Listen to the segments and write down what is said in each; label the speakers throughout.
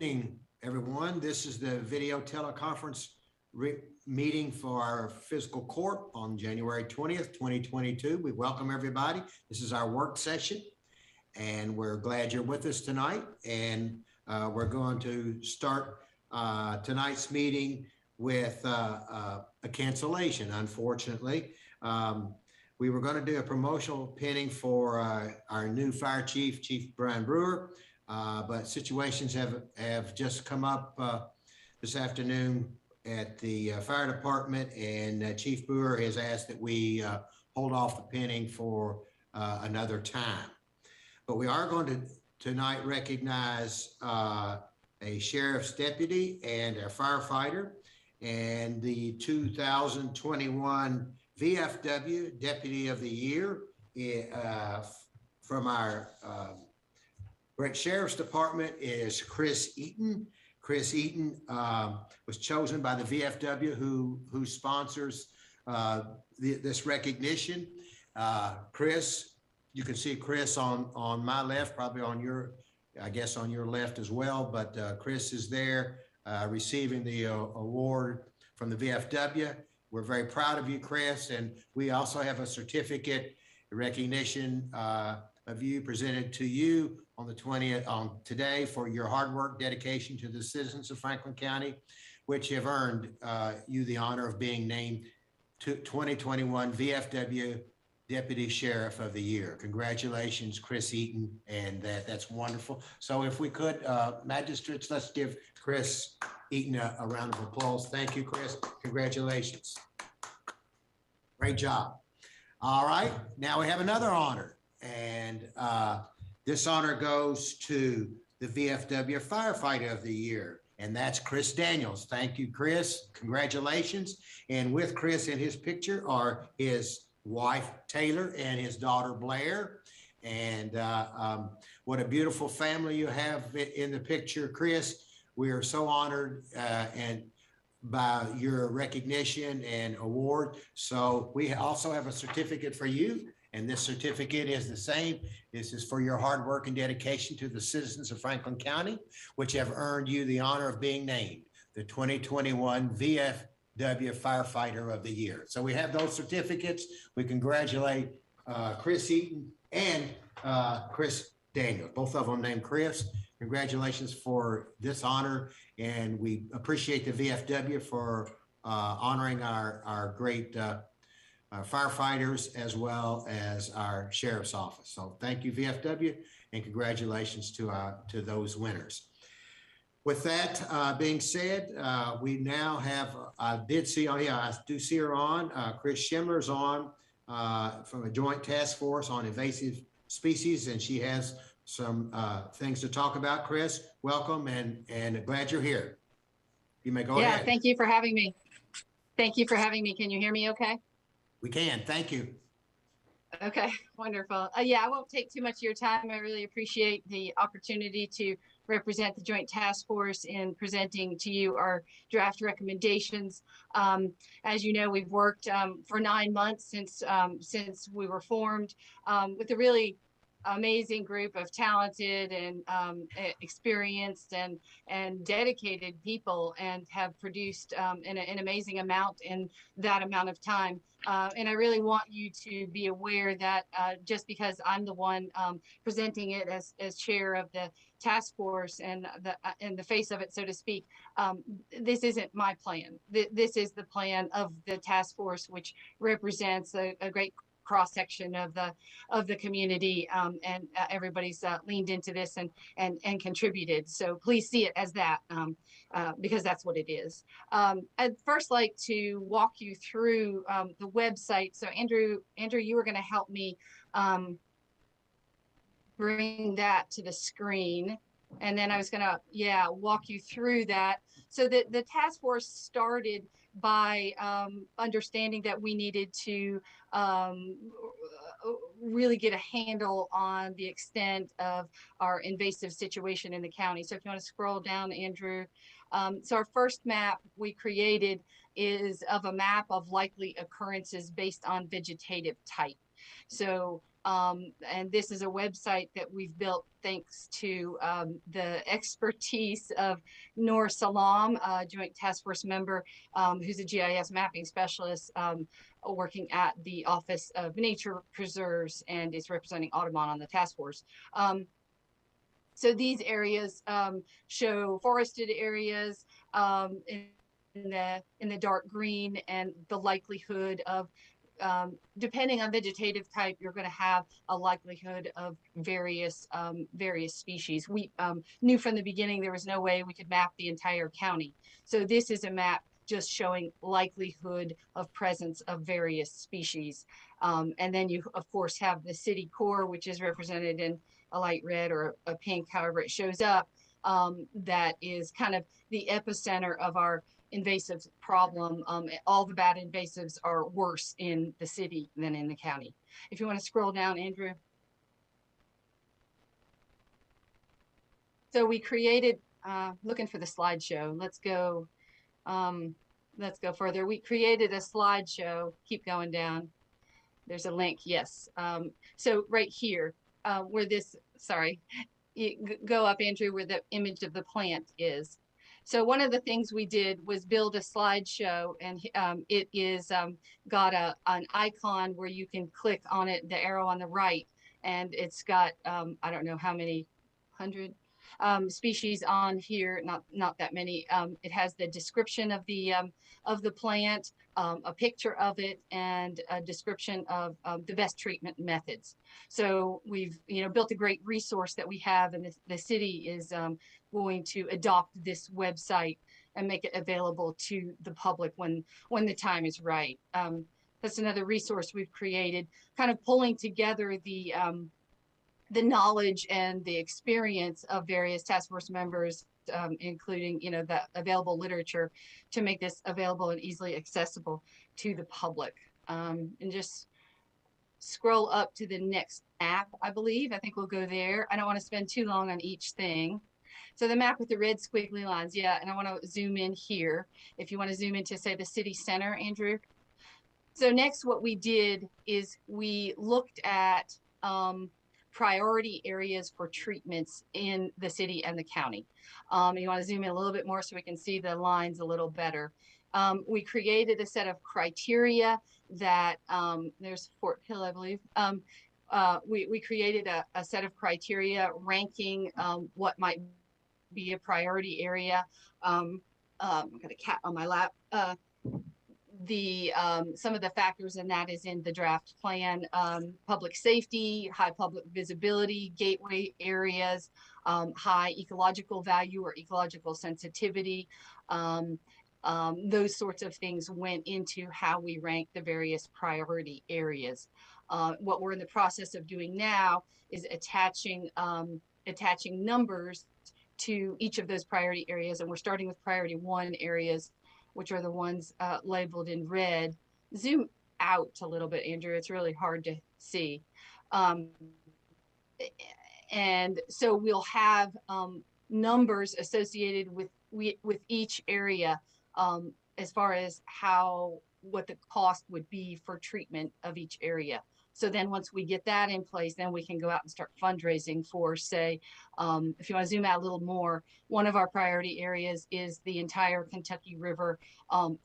Speaker 1: Evening, everyone. This is the video teleconference meeting for our fiscal court on January 20th, 2022. We welcome everybody. This is our work session, and we're glad you're with us tonight. And we're going to start tonight's meeting with a cancellation, unfortunately. We were going to do a promotional pinning for our new fire chief, Chief Brian Brewer. But situations have just come up this afternoon at the fire department, and Chief Brewer has asked that we hold off the pinning for another time. But we are going to tonight recognize a sheriff's deputy and a firefighter, and the 2021 VFW Deputy of the Year from our Brent Sheriff's Department is Chris Eaton. Chris Eaton was chosen by the VFW who sponsors this recognition. Chris, you can see Chris on my left, probably on your, I guess on your left as well, but Chris is there receiving the award from the VFW. We're very proud of you, Chris, and we also have a certificate recognition of you presented to you on the 20th today for your hard work, dedication to the citizens of Franklin County, which have earned you the honor of being named 2021 VFW Deputy Sheriff of the Year. Congratulations, Chris Eaton, and that's wonderful. So if we could, magistrates, let's give Chris Eaton a round of applause. Thank you, Chris. Congratulations. Great job. All right, now we have another honor, and this honor goes to the VFW Firefighter of the Year, and that's Chris Daniels. Thank you, Chris. Congratulations. And with Chris in his picture are his wife, Taylor, and his daughter, Blair. And what a beautiful family you have in the picture, Chris. We are so honored and by your recognition and award. So we also have a certificate for you. And this certificate is the same. This is for your hard work and dedication to the citizens of Franklin County, which have earned you the honor of being named the 2021 VFW Firefighter of the Year. So we have those certificates. We congratulate Chris Eaton and Chris Daniels, both of them named Chris. Congratulations for this honor. And we appreciate the VFW for honoring our great firefighters as well as our sheriff's office. So thank you, VFW, and congratulations to those winners. With that being said, we now have, I do see her on, Chris Schindler's on from a joint task force on invasive species, and she has some things to talk about. Chris, welcome, and glad you're here. You may go ahead.
Speaker 2: Yeah, thank you for having me. Thank you for having me. Can you hear me okay?
Speaker 1: We can, thank you.
Speaker 2: Okay, wonderful. Yeah, I won't take too much of your time. I really appreciate the opportunity to represent the Joint Task Force in presenting to you our draft recommendations. As you know, we've worked for 9 months since we were formed with a really amazing group of talented and experienced and dedicated people, and have produced an amazing amount in that amount of time. And I really want you to be aware that just because I'm the one presenting it as chair of the task force and the face of it, so to speak, this isn't my plan. This is the plan of the task force, which represents a great cross-section of the community, and everybody's leaned into this and contributed. So please see it as that, because that's what it is. I'd first like to walk you through the website. So Andrew, you were going to help me bring that to the screen, and then I was going to walk you through that. So the task force started by understanding that we needed to really get a handle on the extent of our invasive situation in the county. So if you want to scroll down, Andrew. So our first map we created is of a map of likely occurrences based on vegetative type. So, and this is a website that we've built thanks to the expertise of Noor Salam, a Joint Task Force member, who's a GIS mapping specialist working at the Office of Nature Preserves and is representing Audubon on the task force. So these areas show forested areas in the dark green, and the likelihood of depending on vegetative type, you're going to have a likelihood of various species. We knew from the beginning there was no way we could map the entire county. So this is a map just showing likelihood of presence of various species. And then you, of course, have the city core, which is represented in a light red or a pink, however it shows up, that is kind of the epicenter of our invasive problem. All the bad invasives are worse in the city than in the county. If you want to scroll down, Andrew. So we created, looking for the slideshow. Let's go further. We created a slideshow. Keep going down. There's a link. Yes. So right here, where this, sorry, you go up, Andrew, where the image of the plant is. So one of the things we did was build a slideshow, and it is got an icon where you can click on it, the arrow on the right, and it's got I don't know how many hundred species on here, not that many. It has the description of the plant, a picture of it, and a description of the best treatment methods. So we've built a great resource that we have, and the city is going to adopt this website and make it available to the public when the time is right. That's another resource we've created, kind of pulling together the knowledge and the experience of various task force members, including the available literature, to make this available and easily accessible to the public. And just scroll up to the next app, I believe. I think we'll go there. I don't want to spend too long on each thing. So the map with the red squiggly lines, yeah, and I want to zoom in here. If you want to zoom into, say, the city center, Andrew. So next, what we did is we looked at priority areas for treatments in the city and the county. You want to zoom in a little bit more so we can see the lines a little better. We created a set of criteria that, there's Fort Hill, I believe. We created a set of criteria ranking what might be a priority area. I've got a cat on my lap. Some of the factors in that is in the draft plan: public safety, high public visibility, gateway areas, high ecological value or ecological sensitivity. Those sorts of things went into how we rank the various priority areas. What we're in the process of doing now is attaching numbers to each of those priority areas, and we're starting with priority 1 areas, which are the ones labeled in red. Zoom out a little bit, Andrew. It's really hard to see. And so we'll have numbers associated with each area as far as what the cost would be for treatment of each area. So then once we get that in place, then we can go out and start fundraising for, say, if you want to zoom out a little more, one of our priority areas is the entire Kentucky River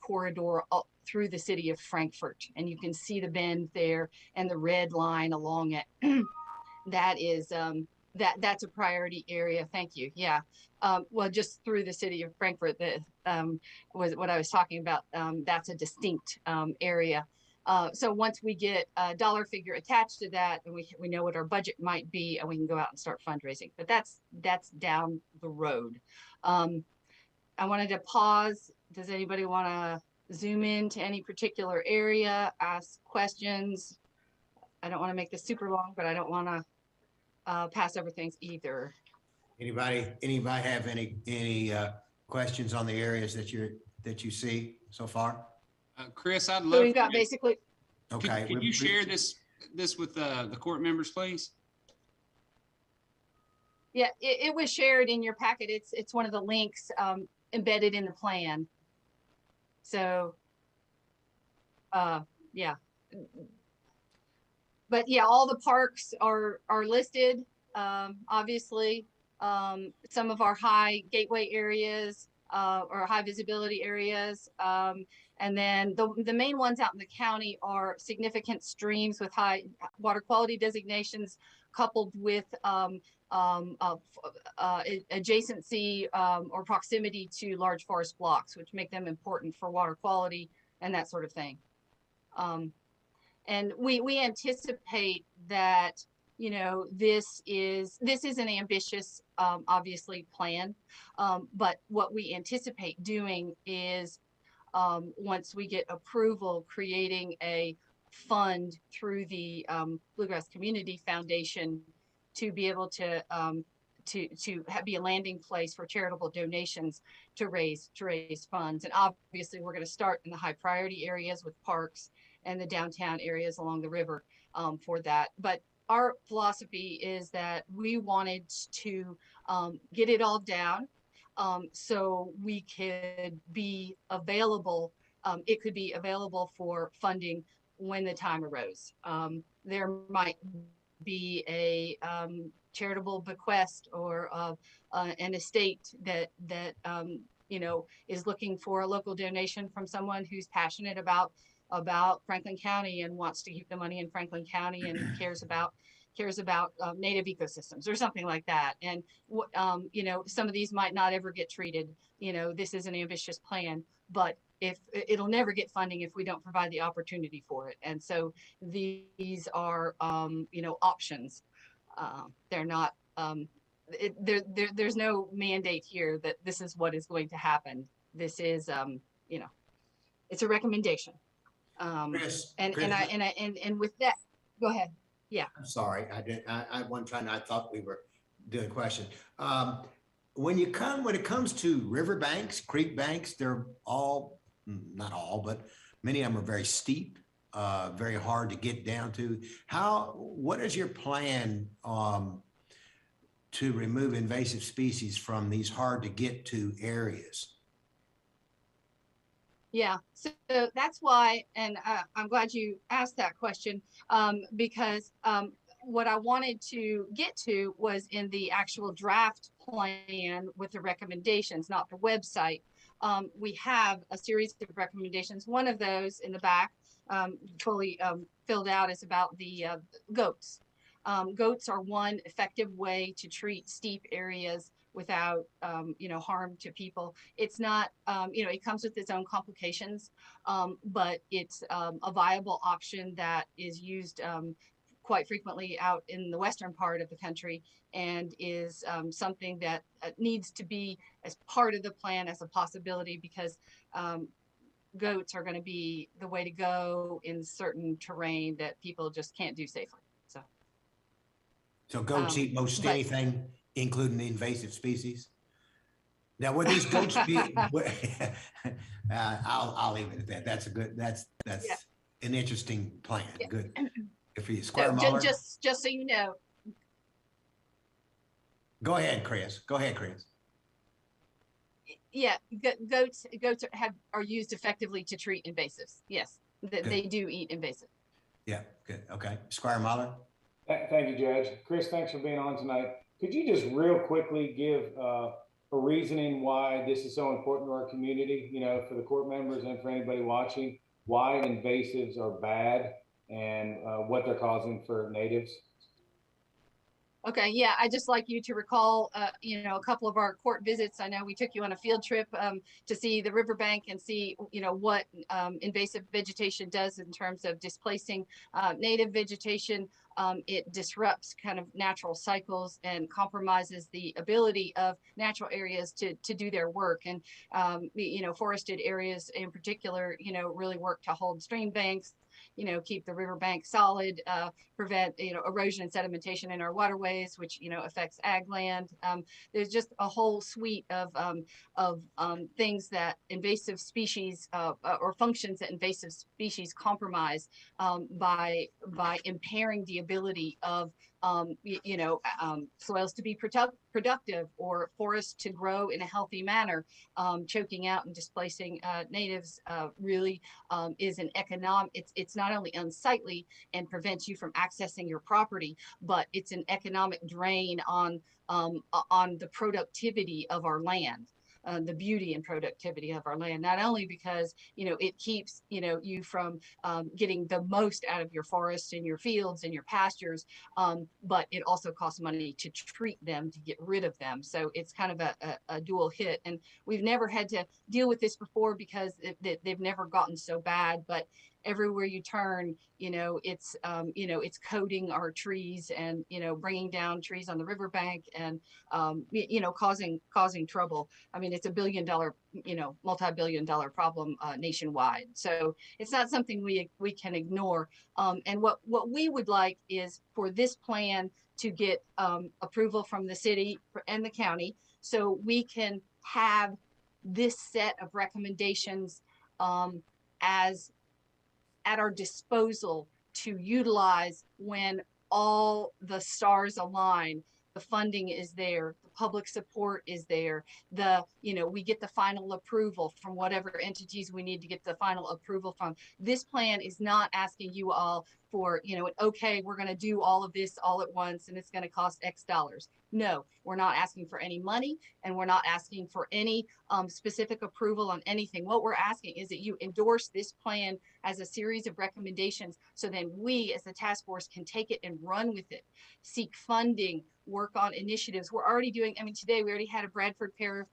Speaker 2: corridor up through the city of Frankfort. And you can see the bend there and the red line along it. That is, that's a priority area. Thank you. Yeah. Well, just through the city of Frankfort, that was what I was talking about. That's a distinct area. So once we get a dollar figure attached to that, and we know what our budget might be, and we can go out and start fundraising. But that's down the road. I wanted to pause. Does anybody want to zoom in to any particular area, ask questions? I don't want to make this super long, but I don't want to pass over things either.
Speaker 1: Anybody have any questions on the areas that you see so far?
Speaker 3: Chris, I'd love.
Speaker 2: So we've got basically.
Speaker 1: Okay.
Speaker 3: Could you share this with the court members, please?
Speaker 2: Yeah, it was shared in your packet. It's one of the links embedded in the plan. So, yeah. but yeah, all the parks are listed. Obviously, some of our high gateway areas or high visibility areas. And then the main ones out in the county are significant streams with high water quality designations coupled with adjacency or proximity to large forest blocks, which make them important for water quality and that sort of thing. And we anticipate that, you know, this is an ambitious, obviously, plan. But what we anticipate doing is, once we get approval, creating a fund through the Bluegrass Community Foundation to be able to be a landing place for charitable donations to raise funds. And obviously, we're going to start in the high priority areas with parks and the downtown areas along the river for that. But our philosophy is that we wanted to get it all down so we could be available. It could be available for funding when the time arose. There might be a charitable bequest or an estate that you know, is looking for a local donation from someone who's passionate about Franklin County and wants to keep the money in Franklin County and cares about native ecosystems or something like that. And you know, some of these might not ever get treated. You know, this is an ambitious plan, but if it'll never get funding if we don't provide the opportunity for it. And so these are you know, options. They're not there's no mandate here that this is what is going to happen. This is you know, it's a recommendation.
Speaker 1: Chris,
Speaker 2: And
Speaker 1: Chris,
Speaker 2: with that, go ahead. Yeah.
Speaker 1: I'm sorry, I wasn't trying. I thought we were doing questions. When it comes to river banks, creek banks, they're all, not all, but many of them are very steep, very hard to get down to. What is your plan to remove invasive species from these hard to get to areas?
Speaker 2: Yeah, so that's why, and I'm glad you asked that question, because what I wanted to get to was in the actual draft plan with the recommendations, not the website. We have a series of recommendations. One of those in the back, fully filled out, is about the goats. Goats are one effective way to treat steep areas without you know, harm to people. It's not you know, it comes with its own complications, but it's a viable option that is used quite frequently out in the western part of the country, and is something that needs to be as part of the plan as a possibility, because goats are going to be the way to go in certain terrain that people just can't do safely.
Speaker 1: So goats eat most anything, including the invasive species. Now, would these goats be? I'll leave it at that. That's a good. That's
Speaker 2: yeah.
Speaker 1: an interesting plan.
Speaker 2: Yeah.
Speaker 1: Good. Good for you,
Speaker 2: So
Speaker 1: Square
Speaker 2: just so you know.
Speaker 1: Go ahead, Chris. Go ahead, Chris.
Speaker 2: Yeah, goats are used effectively to treat invasives. Yes, they do eat invasive.
Speaker 1: Yeah, good. Okay, Squire Mahler.
Speaker 4: Thank you, Judge. Chris, thanks for being on tonight. Could you just real quickly give a reasoning why this is so important to our community, you know, for the court members and for anybody watching, why invasives are bad and what they're causing for natives?
Speaker 2: Okay, yeah, I just like you to recall, you know, a couple of our court visits. I know we took you on a field trip to see the riverbank and see, you know, what invasive vegetation does in terms of displacing native vegetation. It disrupts kind of natural cycles and compromises the ability of natural areas to do their work. And, you know, forested areas in particular, you know, really work to hold stream banks, you know, keep the riverbank solid, prevent, you know, erosion and sedimentation in our waterways, which, you know, affects ag land. There's just a whole suite of things that invasive species or functions that invasive species compromise by impairing the ability of soils to be productive or forests to grow in a healthy manner. Choking out and displacing natives really is an economic, it's not only unsightly and prevents you from accessing your property, but it's an economic drain on the productivity of our land. The beauty and productivity of our land, not only because it keeps you from getting the most out of your forests and your fields and your pastures, but it also costs money to treat them, to get rid of them. So it's kind of a dual hit, and we've never had to deal with this before because they've never gotten so bad. But everywhere you turn, it's coating our trees and bringing down trees on the riverbank and causing trouble. I mean, it's a billion-dollar, multi-billion-dollar problem nationwide. So it's not something we can ignore. And what we would like is for this plan to get approval from the city and the county, so we can have this set of recommendations as at our disposal to utilize when all the stars align. The funding is there, the public support is there, we get the final approval from whatever entities we need to get the final approval from. This plan is not asking you all for, okay, we're going to do all of this all at once and it's going to cost X dollars. No, we're not asking for any money, and we're not asking for any specific approval on anything. What we're asking is that you endorse this plan as a series of recommendations, so then we as the task force can take it and run with it, seek funding, work on initiatives. We're already doing, today we already had a Bradford Pear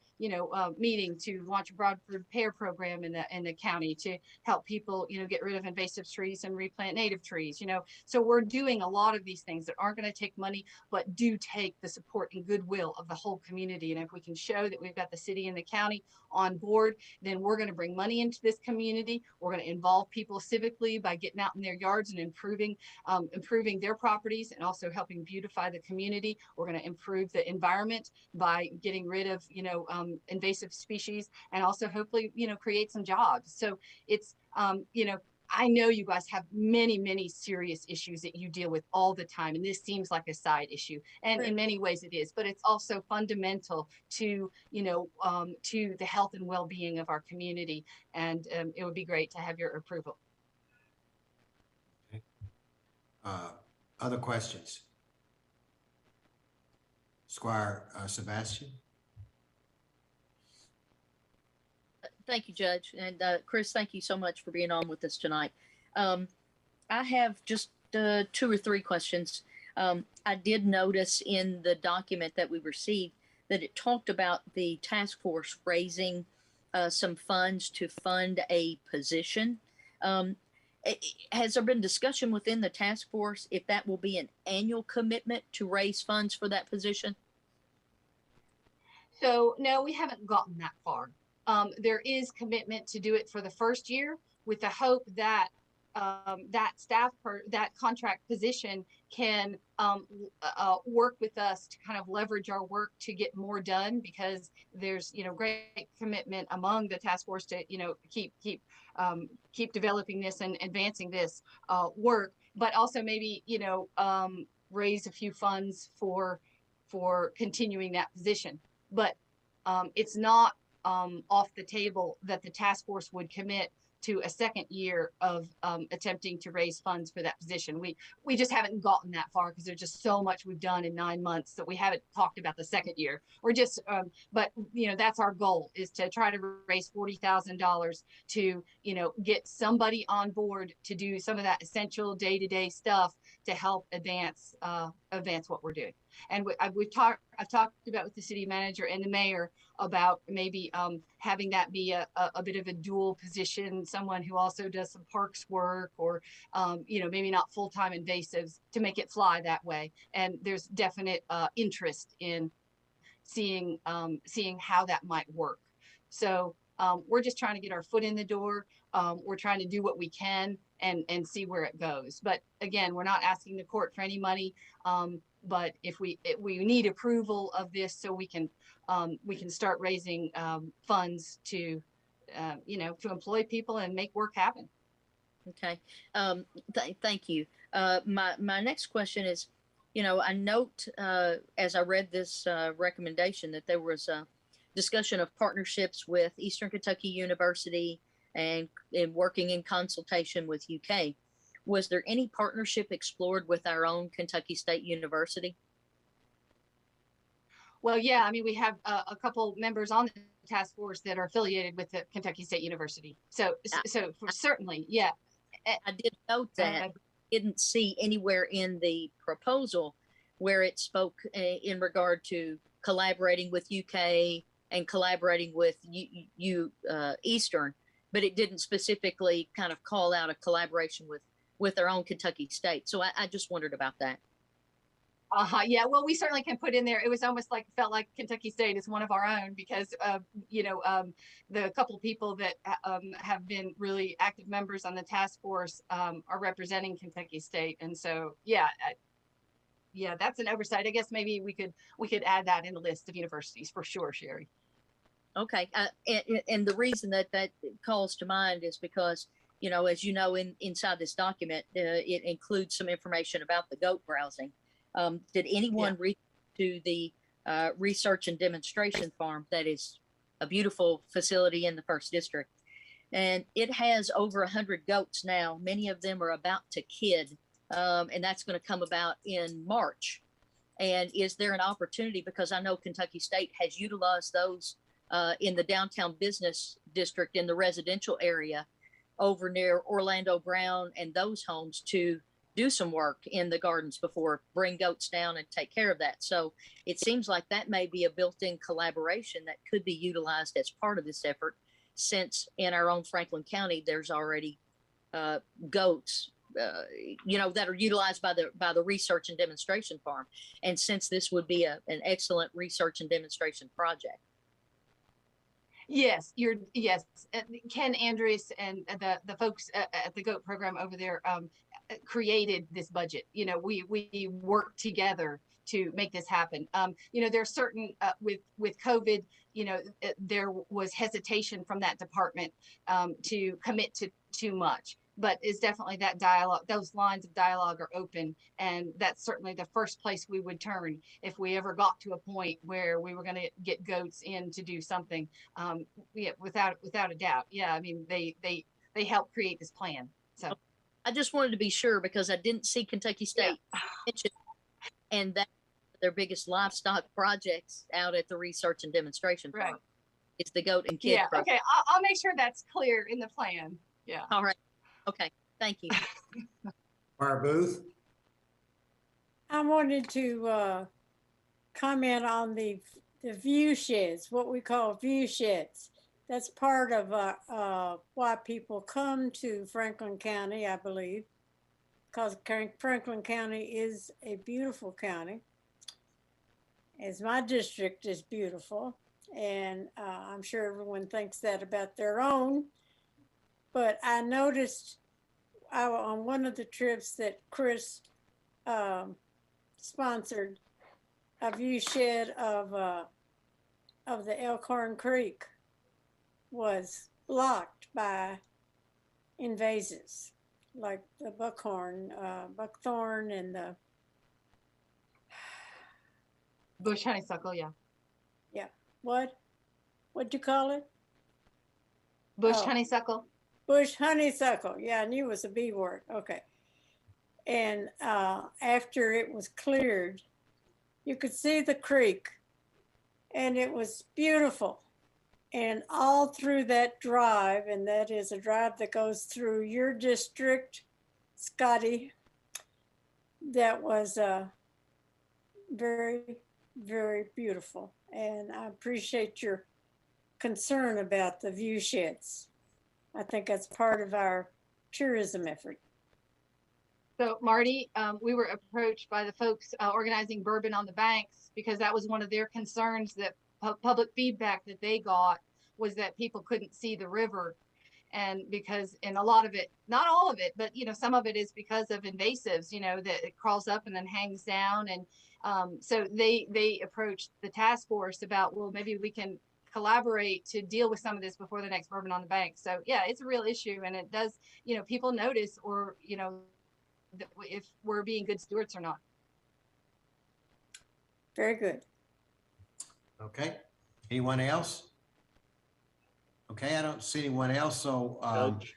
Speaker 2: meeting to launch a Bradford Pear program in the county to help people, get rid of invasive trees and replant native trees, So we're doing a lot of these things that aren't going to take money, but do take the support and goodwill of the whole community. And if we can show that we've got the city and the county on board, then we're going to bring money into this community. We're going to involve people civically by getting out in their yards and improving their properties and also helping beautify the community. We're going to improve the environment by getting rid of, invasive species, and also hopefully, create some jobs. So it's, I know you guys have many, many serious issues that you deal with all the time, and this seems like a side issue, and in many ways it is, but it's also fundamental to, to the health and well-being of our community, and it would be great to have your approval.
Speaker 1: Other questions? Squire Sebastian?
Speaker 5: Thank you, Judge. And Chris, thank you so much for being on with us tonight. I have just 2 or 3 questions. I did notice in the document that we received that it talked about the task force raising some funds to fund a position. Has there been discussion within the task force if that will be an annual commitment to raise funds for that position?
Speaker 2: So no, we haven't gotten that far. There is commitment to do it for the first year, with the hope that that contract position can work with us to kind of leverage our work to get more done, because there's great commitment among the task force to keep developing this and advancing this work, but also maybe raise a few funds for continuing that position. But it's not off the table that the task force would commit to a second year of attempting to raise funds for that position. We just haven't gotten that far because there's just so much we've done in 9 months that we haven't talked about the second year. We're just, but that's our goal, is to try to raise $40,000 to get somebody on board to do some of that essential day-to-day stuff to help advance what we're doing. And I've talked about with the city manager and the mayor about maybe having that be a bit of a dual position, someone who also does some parks work, or maybe not full-time invasives, to make it fly that way. And there's definite interest in seeing how that might work. So we're just trying to get our foot in the door. We're trying to do what we can and see where it goes. But again, we're not asking the court for any money. But if we need approval of this, so we can start raising funds to employ people and make work happen.
Speaker 5: Okay. Thank you. My next question is, I note as I read this recommendation that there was a discussion of partnerships with Eastern Kentucky University and working in consultation with UK. Was there any partnership explored with our own Kentucky State University?
Speaker 2: Well, yeah, I mean, we have a couple members on the task force that are affiliated with the Kentucky State University. So certainly, yeah.
Speaker 5: I did note that. Didn't see anywhere in the proposal where it spoke in regard to collaborating with UK and collaborating with Eastern, but it didn't specifically kind of call out a collaboration with our own Kentucky State. So I just wondered about that.
Speaker 2: Yeah, well, we certainly can put in there. It was almost like, felt like Kentucky State is one of our own because, the couple of people that have been really active members on the task force are representing Kentucky State. And so, yeah, that's an oversight. I guess maybe we could add that in the list of universities for sure, Sherry.
Speaker 5: Okay. And the reason that calls to mind is because, as you know, inside this document, it includes some information about the goat browsing. Did anyone reach to the research and demonstration farm? That is a beautiful facility in the 1st District. And it has over 100 goats now. Many of them are about to kid. And that's going to come about in March. And is there an opportunity, because I know Kentucky State has utilized those in the downtown business district in the residential area over near Orlando Brown and those homes to do some work in the gardens before, bring goats down and take care of that. So it seems like that may be a built-in collaboration that could be utilized as part of this effort, since in our own Franklin County, there's already goats, that are utilized by the research and demonstration farm. And since this would be an excellent research and demonstration project.
Speaker 2: Yes, Ken Andreas and the folks at the GOAT program over there created this budget. We worked together to make this happen. There's certain with COVID, there was hesitation from that department to commit to too much. But it's definitely that dialogue, those lines of dialogue are open. And that's certainly the first place we would turn if we ever got to a point where we were going to get goats in to do something. Without a doubt. Yeah, I mean, they helped create this plan. So
Speaker 5: I just wanted to be sure, because I didn't see Kentucky State mentioned, and that's their biggest livestock projects out at the research and demonstration farm. It's the goat and kid program.
Speaker 2: Okay, I'll make sure that's clear in the plan. Yeah.
Speaker 5: All right. Okay, thank you.
Speaker 1: Our Booth.
Speaker 6: I wanted to comment on the view sheds, what we call view sheds. That's part of why people come to Franklin County, I believe, because Franklin County is a beautiful county, as my district is beautiful. And I'm sure everyone thinks that about their own. But I noticed on one of the trips that Chris sponsored, a view shed of the Elkhorn Creek was blocked by invasives like the buckthorn and the
Speaker 2: bush honeysuckle.
Speaker 6: Yeah. What'd you call it?
Speaker 2: Bush honeysuckle.
Speaker 6: Bush honeysuckle. Yeah, I knew it was a B word. Okay. And after it was cleared, you could see the creek, and it was beautiful. And all through that drive, and that is a drive that goes through your district, Scotty, that was very, very beautiful. And I appreciate your concern about the view sheds. I think that's part of our tourism effort.
Speaker 2: So Marty, we were approached by the folks organizing Bourbon on the Banks, because that was one of their concerns, that public feedback that they got was that people couldn't see the river. And a lot of it, not all of it, but some of it is because of invasives, that it crawls up and then hangs down. And so they approached the task force about, well, maybe we can collaborate to deal with some of this before the next Bourbon on the Bank. So yeah, it's a real issue, and it does, people notice, or if we're being good stewards or not.
Speaker 6: Very good.
Speaker 1: Okay. Anyone else? Okay, I don't see anyone else. So,
Speaker 7: Judge,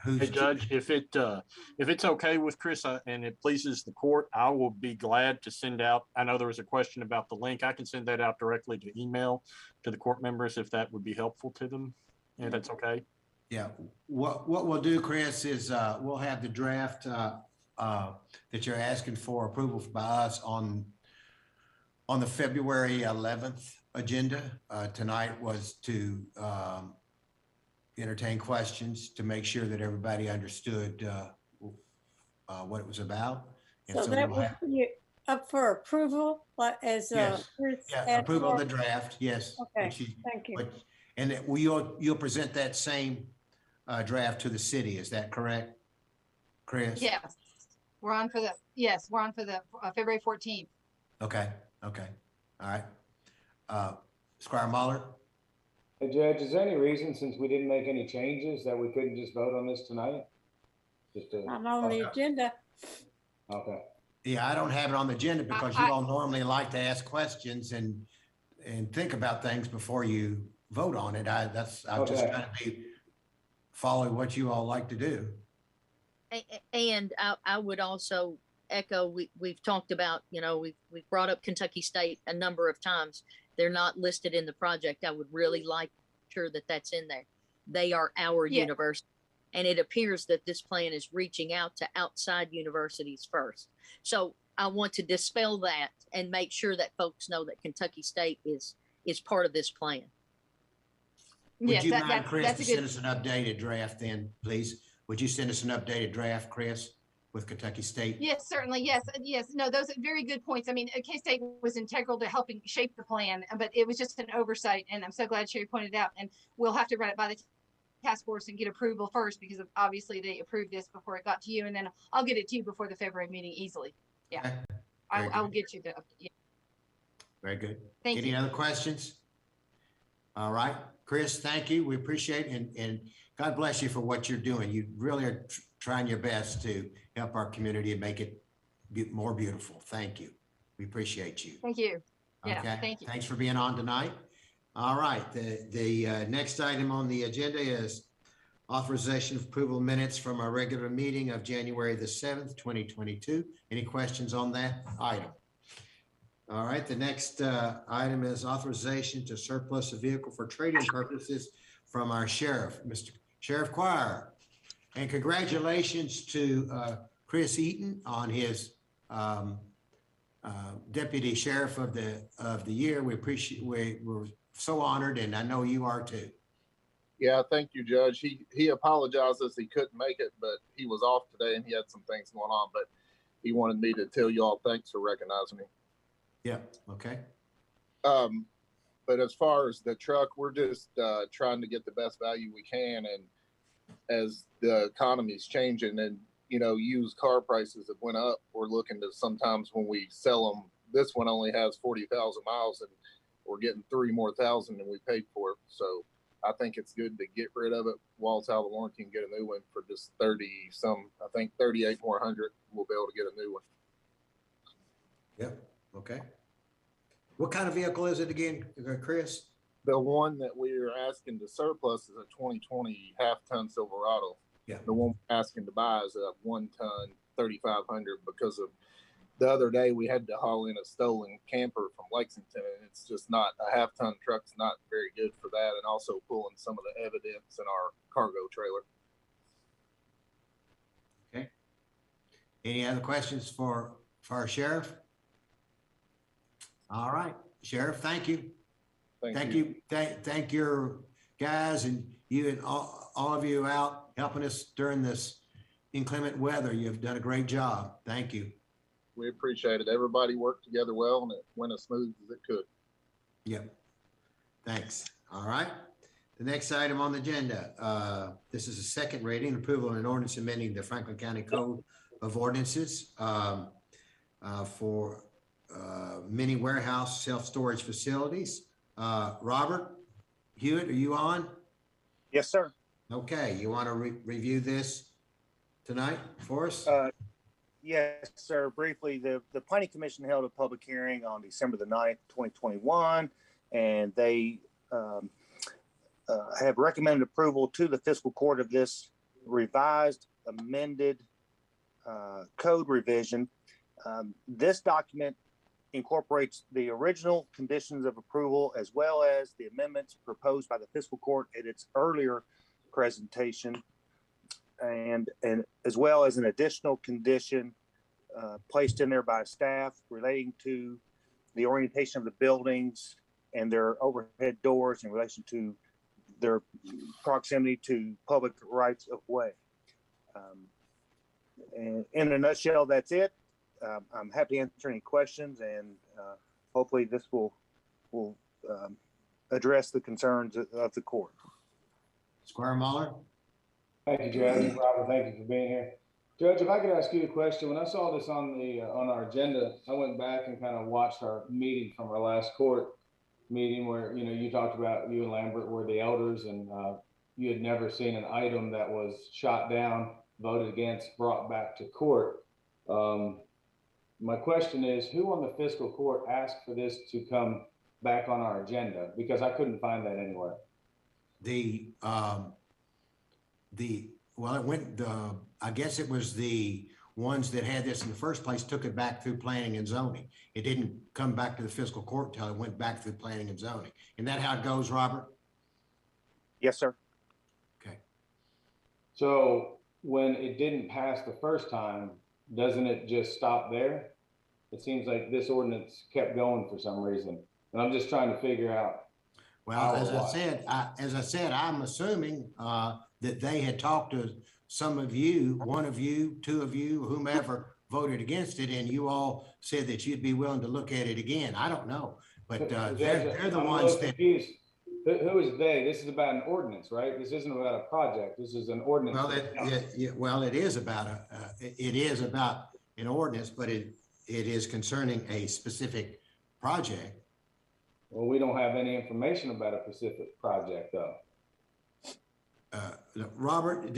Speaker 1: who's
Speaker 7: hey Judge, if it's okay with Chris and it pleases the court, I will be glad to send out. I know there was a question about the link. I can send that out directly to email to the court members if that would be helpful to them. And that's okay.
Speaker 1: Yeah. What we'll do, Chris, is we'll have the draft that you're asking for approval by us on the February 11th agenda. Tonight was to entertain questions to make sure that everybody understood what it was about. And
Speaker 6: So that
Speaker 1: we'll
Speaker 6: will
Speaker 1: have,
Speaker 6: be up for approval, like as
Speaker 1: yes,
Speaker 6: Chris
Speaker 1: yeah,
Speaker 6: asked
Speaker 1: approval of
Speaker 6: for?
Speaker 1: the draft, yes.
Speaker 6: Okay, thank you.
Speaker 1: And that you'll present that same draft to the city. Is that correct, Chris?
Speaker 2: Yes, we're on for the February 14th.
Speaker 1: Okay. Okay. All right. Squire Muller.
Speaker 4: Hey, Judge, is there any reason, since we didn't make any changes, that we couldn't just vote on this tonight?
Speaker 6: Not on the agenda.
Speaker 4: Okay.
Speaker 1: Yeah, I don't have it on the agenda because you all normally like to ask questions and think about things before you vote on it. I'm just trying to follow what you all like to do.
Speaker 5: And I would also echo, we've talked about, we've brought up Kentucky State a number of times. They're not listed in the project. I would really like sure that that's in there. They are our university. And it appears that this plan is reaching out to outside universities first. So I want to dispel that and make sure that folks know that Kentucky State is part of this plan.
Speaker 1: Would you mind, Chris, to send us an updated draft then, please? Would you send us an updated draft, Chris, with Kentucky State? Yes,
Speaker 2: certainly. Yes. No, those are very good points. I mean, K-State was integral to helping shape the plan, but it was just an oversight. And I'm so glad Sherry pointed it out. And we'll have to run it by the task force and get approval first, because obviously they approved this before it got to you. And then I'll get it to you before the February meeting easily. Yeah. Okay. I'll get you the. Yeah.
Speaker 1: Very good.
Speaker 2: Thank you.
Speaker 1: Any other questions? All right. Chris, thank you. We appreciate it. And God bless you for what you're doing. You really are trying your best to help our community and make it more beautiful. Thank you. We appreciate you.
Speaker 2: Thank you. Yeah,
Speaker 1: okay.
Speaker 2: Thank you.
Speaker 1: Thanks for being on tonight. All right. The next item on the agenda is authorization of approval minutes from our regular meeting of January the 7th, 2022. Any questions on that item? All right, the next item is authorization to surplus a vehicle for trading purposes from our sheriff, Mr. Sheriff Quire. And congratulations to Chris Eaton on his deputy sheriff of the year. We're so honored, and I know you are too.
Speaker 8: Yeah, thank you, Judge. He apologizes he couldn't make it, but he was off today and he had some things going on, but he wanted me to tell you all thanks for recognizing me.
Speaker 1: Yeah. Okay.
Speaker 8: But as far as the truck, we're just trying to get the best value we can. And as the economy's changing and, used car prices have went up, we're looking to sometimes when we sell them, this one only has 40,000 miles and we're getting 3,000 more than we paid for it. So I think it's good to get rid of it while it's out of warranty and get a new one for just 38 more hundred. We'll be able to get a new one.
Speaker 1: Yep. Okay. What kind of vehicle is it again, Chris?
Speaker 8: The one that we're asking to surplus is a 2020 half-ton Silverado.
Speaker 1: Yeah.
Speaker 8: The one we're asking to buy is a 1-ton 3,500 because of the other day we had to haul in a stolen camper from Lexington, and it's just not a half-ton truck's not very good for that, and also pulling some of the evidence in our cargo trailer.
Speaker 1: Okay. Any other questions for our sheriff? All right, Sheriff, thank you. Thank you. Thank your guys and you and all of you out helping us during this inclement weather. You've done a great job. Thank you.
Speaker 8: We appreciate it. Everybody worked together well and it went as smooth as it could.
Speaker 1: Yep. Thanks. All right. The next item on the agenda, this is a second reading, approval of an ordinance amending the Franklin County Code of Ordinances for mini warehouse self-storage facilities. Robert Hewitt, are you on?
Speaker 9: Yes, sir.
Speaker 1: Okay, you want to review this tonight for us?
Speaker 9: Yes, sir. Briefly, the Planning Commission held a public hearing on December the 9th, 2021, and they have recommended approval to the fiscal court of this revised, amended code revision. This document incorporates the original conditions of approval as well as the amendments proposed by the fiscal court at its earlier presentation, and as well as an additional condition placed in there by staff relating to the orientation of the buildings and their overhead doors in relation to their proximity to public rights of way. And in a nutshell, that's it. I'm happy to answer any questions, and hopefully this will address the concerns of the court.
Speaker 1: Squire Muller.
Speaker 4: Thank you, Judge. Robert, thank you for being here. Judge, if I could ask you a question. When I saw this on our agenda, I went back and kind of watched our meeting from our last court meeting where, you talked about you and Lambert were the elders, and you had never seen an item that was shot down, voted against, brought back to court. My question is, who on the fiscal court asked for this to come back on our agenda? Because I couldn't find that anywhere.
Speaker 1: I guess it was the ones that had this in the first place took it back through planning and zoning. It didn't come back to the fiscal court until it went back through planning and zoning. Isn't that how it goes, Robert?
Speaker 9: Yes, sir.
Speaker 1: Okay.
Speaker 4: So when it didn't pass the first time, doesn't it just stop there? It seems like this ordinance kept going for some reason, and I'm just trying to figure out.
Speaker 1: Well, as I said, I'm assuming that they had talked to some of you, one of you, two of you, whomever voted against it, and you all said that you'd be willing to look at it again. I don't know, but they're the ones that. Confused.
Speaker 4: Who is they? This is about an ordinance, right? This isn't about a project. This is an ordinance.
Speaker 1: Well, it is about an ordinance, but it is concerning a specific project.
Speaker 4: Well, we don't have any information about a specific project, though.
Speaker 1: Robert,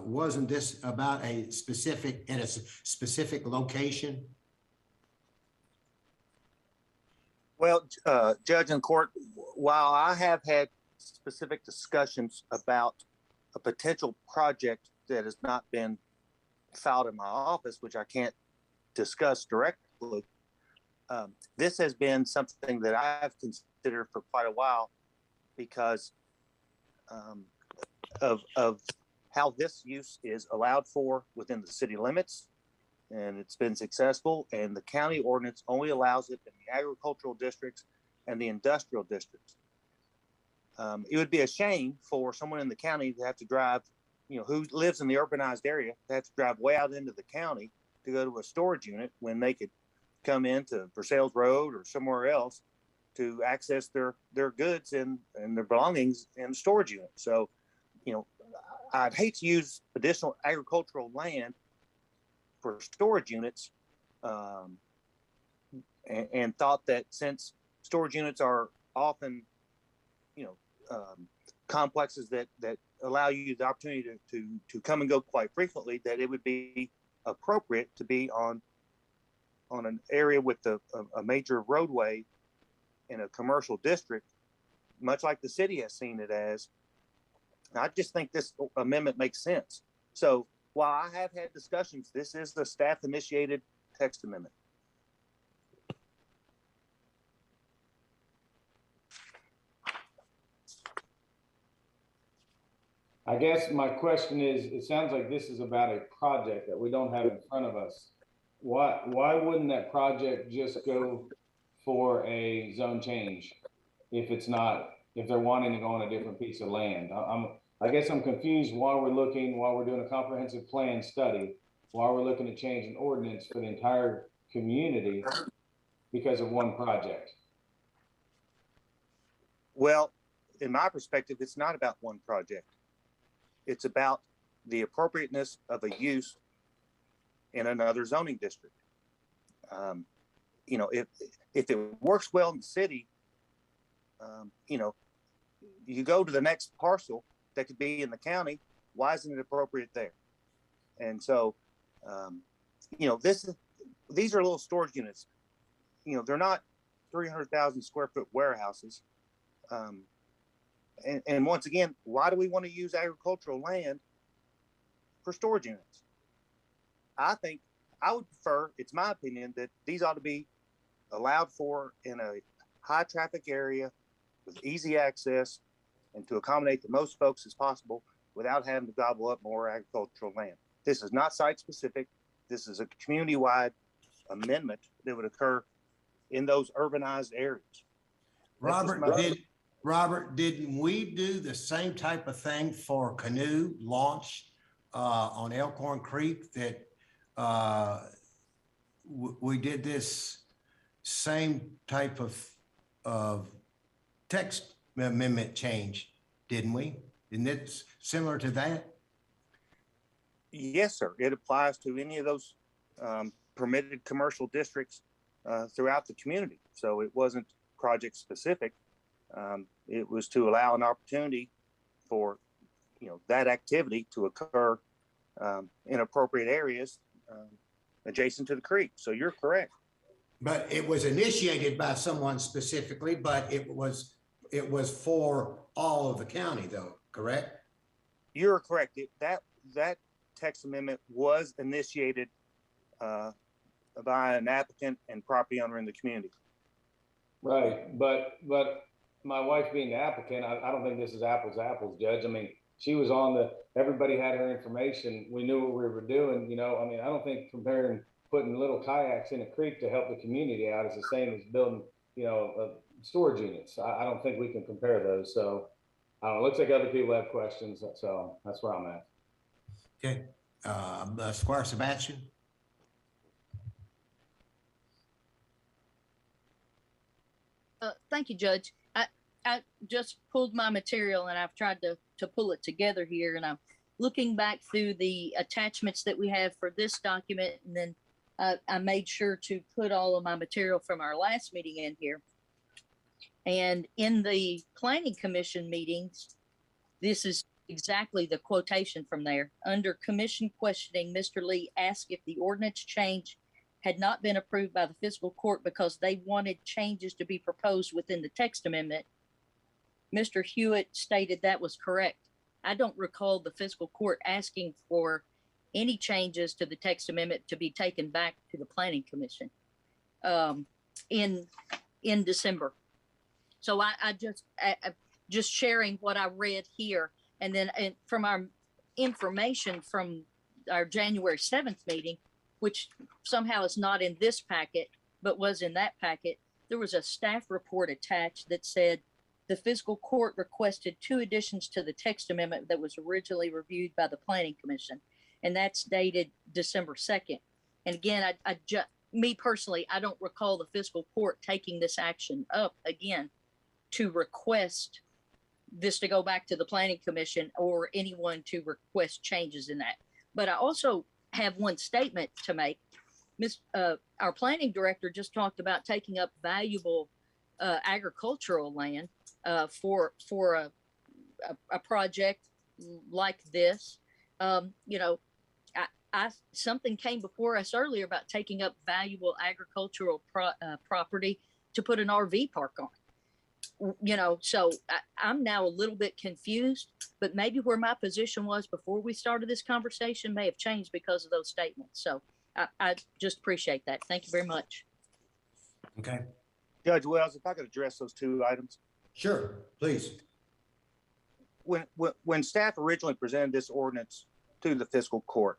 Speaker 1: wasn't this about a specific location?
Speaker 9: Well, Judge and court, while I have had specific discussions about a potential project that has not been filed in my office, which I can't discuss directly, this has been something that I've considered for quite a while because of how this use is allowed for within the city limits, and it's been successful, and the county ordinance only allows it in the agricultural districts and the industrial districts. It would be a shame for someone in the county to have to drive, who lives in the urbanized area, to have to drive way out into the county to go to a storage unit when they could come into Versailles Road or somewhere else to access their goods and their belongings in the storage unit. So, I'd hate to use additional agricultural land for storage units, and thought that since storage units are often, complexes that allow you the opportunity to come and go quite frequently, that it would be appropriate to be on an area with a major roadway in a commercial district, much like the city has seen it as. I just think this amendment makes sense. So while I have had discussions, this is the staff initiated text amendment.
Speaker 4: I guess my question is, it sounds like this is about a project that we don't have in front of us. Why wouldn't that project just go for a zone change if they're wanting to go on a different piece of land? I guess I'm confused while we're doing a comprehensive plan study, while we're looking to change an ordinance for the entire community because of one project.
Speaker 9: Well, in my perspective, it's not about one project. It's about the appropriateness of a use in another zoning district. If it works well in the city, you go to the next parcel that could be in the county. Why isn't it appropriate there? And so You know, these are little storage units. You know, they're not 300,000 square foot warehouses. And once again, why do we want to use agricultural land for storage units? I think I would prefer, it's my opinion, that these ought to be allowed for in a high traffic area with easy access and to accommodate the most folks as possible without having to gobble up more agricultural land. This is not site specific. This is a community-wide amendment that would occur in those urbanized areas.
Speaker 1: Robert, didn't we do the same type of thing for canoe launch on Elkhorn Creek that we did this same type of text amendment change, didn't we? Isn't it similar to that?
Speaker 9: Yes, sir. It applies to any of those permitted commercial districts throughout the community. So it wasn't project specific. It was to allow an opportunity for, you know, that activity to occur in appropriate areas adjacent to the creek. So you're correct.
Speaker 1: But it was initiated by someone specifically, but it was for all of the county though, correct?
Speaker 9: You're correct. That text amendment was initiated by an applicant and property owner in the community.
Speaker 4: Right, but my wife being the applicant, I don't think this is apples to apples, Judge. I mean, she was on everybody had her information. We knew what we were doing, you know. I mean, I don't think putting little kayaks in a creek to help the community out is the same as building, you know, storage units. I don't think we can compare those. So I don't know, it looks like other people have questions. So that's where I'm at.
Speaker 1: Okay, Squire Sebastian.
Speaker 5: Thank you, Judge. I just pulled my material and I've tried to pull it together here, and I'm looking back through the attachments that we have for this document, and then I made sure to put all of my material from our last meeting in here. And in the Planning Commission meetings, this is exactly the quotation from there. Under commission questioning, Mr. Lee asked if the ordinance change had not been approved by the Fiscal Court because they wanted changes to be proposed within the text amendment. Mr. Hewitt stated that was correct. I don't recall the Fiscal Court asking for any changes to the text amendment to be taken back to the Planning Commission in December. So I just sharing what I read here, and then from our information from our January 7th meeting, which somehow is not in this packet, but was in that packet, there was a staff report attached that said the Fiscal Court requested 2 additions to the text amendment that was originally reviewed by the Planning Commission, and that's dated December 2nd. And again, me personally, I don't recall the Fiscal Court taking this action up again to request this to go back to the Planning Commission or anyone to request changes in that. But I also have one statement to make. Our planning director just talked about taking up valuable agricultural land for a project like this. You know, something came before us earlier about taking up valuable agricultural property to put an RV park on. You know, so I'm now a little bit confused, but maybe where my position was before we started this conversation may have changed because of those statements. So I just appreciate that. Thank you very much.
Speaker 1: Okay.
Speaker 9: Judge Wells, if I could address those 2 items.
Speaker 1: Sure, please.
Speaker 9: When staff originally presented this ordinance to the Fiscal Court,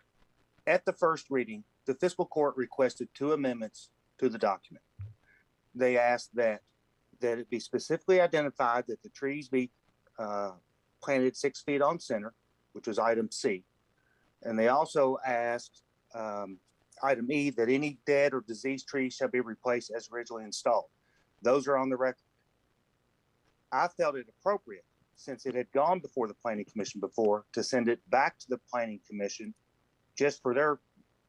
Speaker 9: at the first reading, the Fiscal Court requested 2 amendments to the document. They asked that it be specifically identified that the trees be planted 6 feet on center, which was item C. And they also asked item E, that any dead or diseased trees shall be replaced as originally installed. Those are on the record. I felt it appropriate, since it had gone before the Planning Commission before, to send it back to the Planning Commission just for their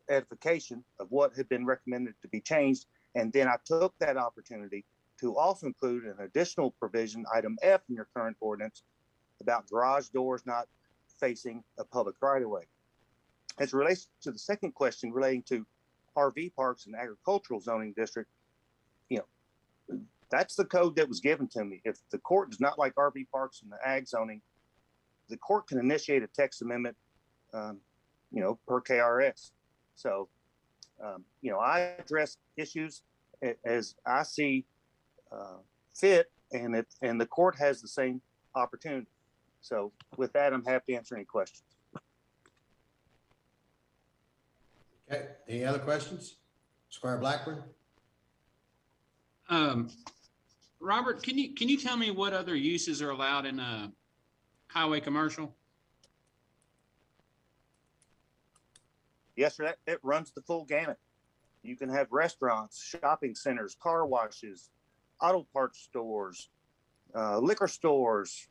Speaker 9: edification of what had been recommended to be changed. And then I took that opportunity to also include an additional provision, item F in your current ordinance, about garage doors not facing a public right of way. As it relates to the second question relating to RV parks and agricultural zoning district, that's the code that was given to me. If the court does not like RV parks and the ag zoning, the court can initiate a text amendment, per KRS. So, I address issues as I see fit, and the court has the same opportunity. So with that, I'm happy to answer any questions.
Speaker 1: Okay, any other questions? Squire Blackburn?
Speaker 3: Robert, can you tell me what other uses are allowed in highway commercial?
Speaker 9: Yes, sir. It runs the full gamut. You can have restaurants, shopping centers, car washes, auto parts stores, liquor stores.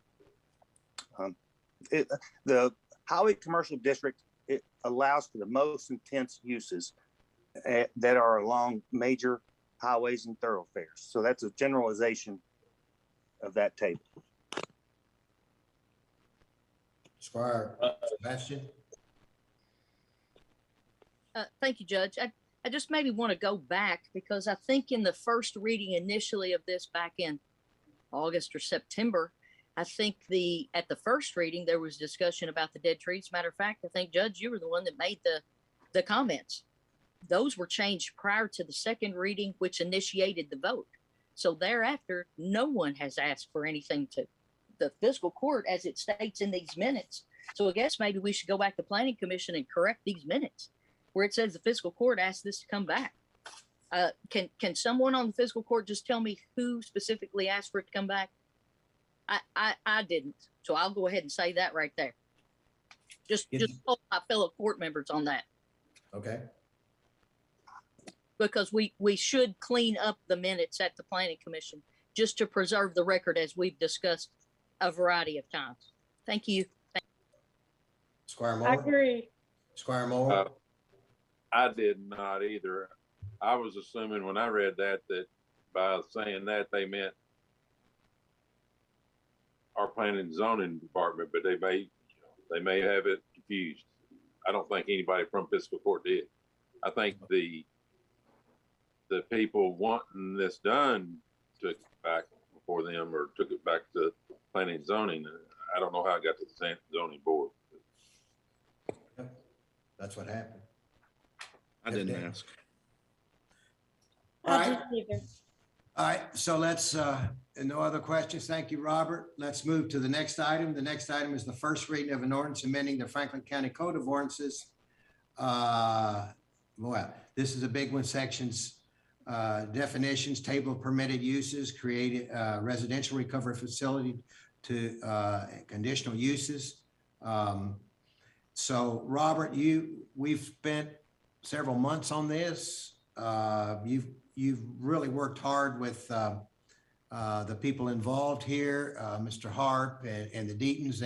Speaker 9: The highway commercial district, it allows for the most intense uses that are along major highways and thoroughfares. So that's a generalization of that table.
Speaker 1: Squire Sebastian?
Speaker 5: Thank you, Judge. I just maybe want to go back because I think in the first reading initially of this back in August or September, I think at the first reading, there was discussion about the dead trees. Matter of fact, I think, Judge, you were the one that made the comments. Those were changed prior to the second reading, which initiated the vote. So thereafter, no one has asked for anything to the fiscal court as it states in these minutes. So I guess maybe we should go back to Planning Commission and correct these minutes where it says the fiscal court asked this to come back. Can someone on the fiscal court just tell me who specifically asked for it to come back? I didn't. So I'll go ahead and say that right there. Just hold my fellow court members on that.
Speaker 1: Okay.
Speaker 5: Because we should clean up the minutes at the Planning Commission just to preserve the record as we've discussed a variety of times. Thank you.
Speaker 1: Squire Moore?
Speaker 6: I agree.
Speaker 1: Squire Moore?
Speaker 10: I did not either. I was assuming when I read that by saying that they meant our planning and zoning department, but they may have it confused. I don't think anybody from fiscal court did. I think the people wanting this done took it back before them or took it back to planning and zoning. I don't know how it got to the zoning board.
Speaker 1: That's what happened.
Speaker 11: I didn't ask.
Speaker 1: All
Speaker 6: I
Speaker 1: right.
Speaker 6: didn't either.
Speaker 1: All right, so let's, no other questions. Thank you, Robert. Let's move to the next item. The next item is the first reading of an ordinance amending the Franklin County Code of Ordinances. This is a big one, sections, definitions, table of permitted uses, created residential recovery facility to conditional uses. So Robert, we've spent several months on this. You've really worked hard with the people involved here, Mr. Harp and the Deatons.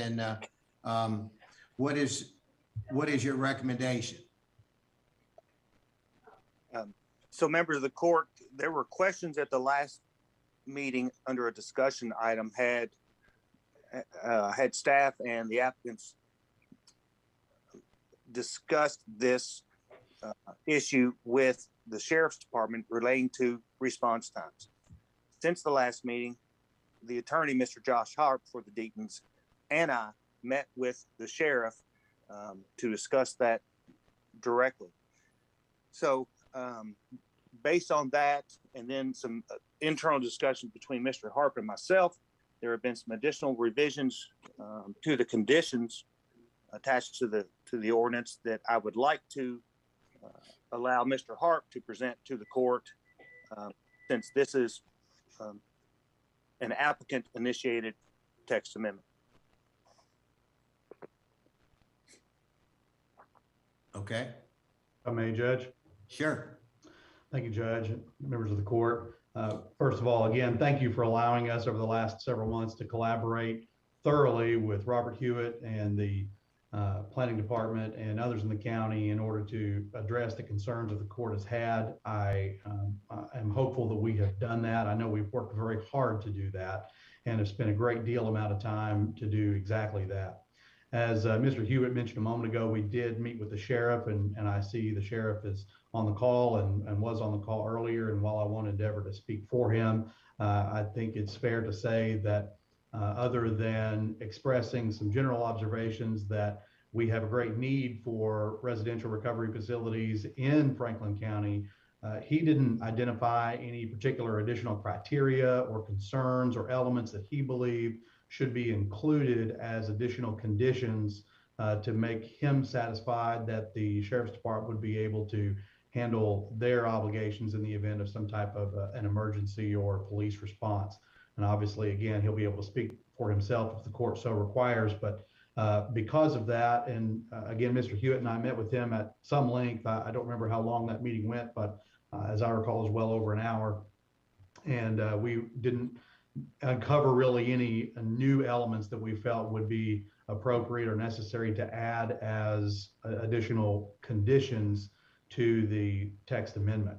Speaker 1: And what is your recommendation?
Speaker 9: So members of the court, there were questions at the last meeting under a discussion item had staff and the applicants discussed this issue with the sheriff's department relating to response times. Since the last meeting, the attorney, Mr. Josh Harp for the Deatons, and I met with the sheriff to discuss that directly. So based on that, and then some internal discussion between Mr. Harp and myself, there have been some additional revisions to the conditions attached to the ordinance that I would like to allow Mr. Harp to present to the court, since this is an applicant initiated text amendment.
Speaker 1: Okay,
Speaker 12: If I may, Judge.
Speaker 1: sure.
Speaker 12: Thank you, Judge, and members of the court. First of all, again, thank you for allowing us over the last several months to collaborate thoroughly with Robert Hewitt and the planning department and others in the county in order to address the concerns that the court has had. I am hopeful that we have done that. I know we've worked very hard to do that and have spent a great deal amount of time to do exactly that. As Mr. Hewitt mentioned a moment ago, we did meet with the sheriff, and I see the sheriff is on the call and was on the call earlier. And while I won't endeavor to speak for him, I think it's fair to say that other than expressing some general observations that we have a great need for residential recovery facilities in Franklin County, he didn't identify any particular additional criteria or concerns or elements that he believed should be included as additional conditions to make him satisfied that the Sheriff's Department would be able to handle their obligations in the event of some type of an emergency or police response. And obviously, again, he'll be able to speak for himself if the court so requires. But because of that, and again, Mr. Hewitt and I met with him at some length. I don't remember how long that meeting went, but as I recall, it was well over an hour. And we didn't uncover really any new elements that we felt would be appropriate or necessary to add as additional conditions to the text amendment.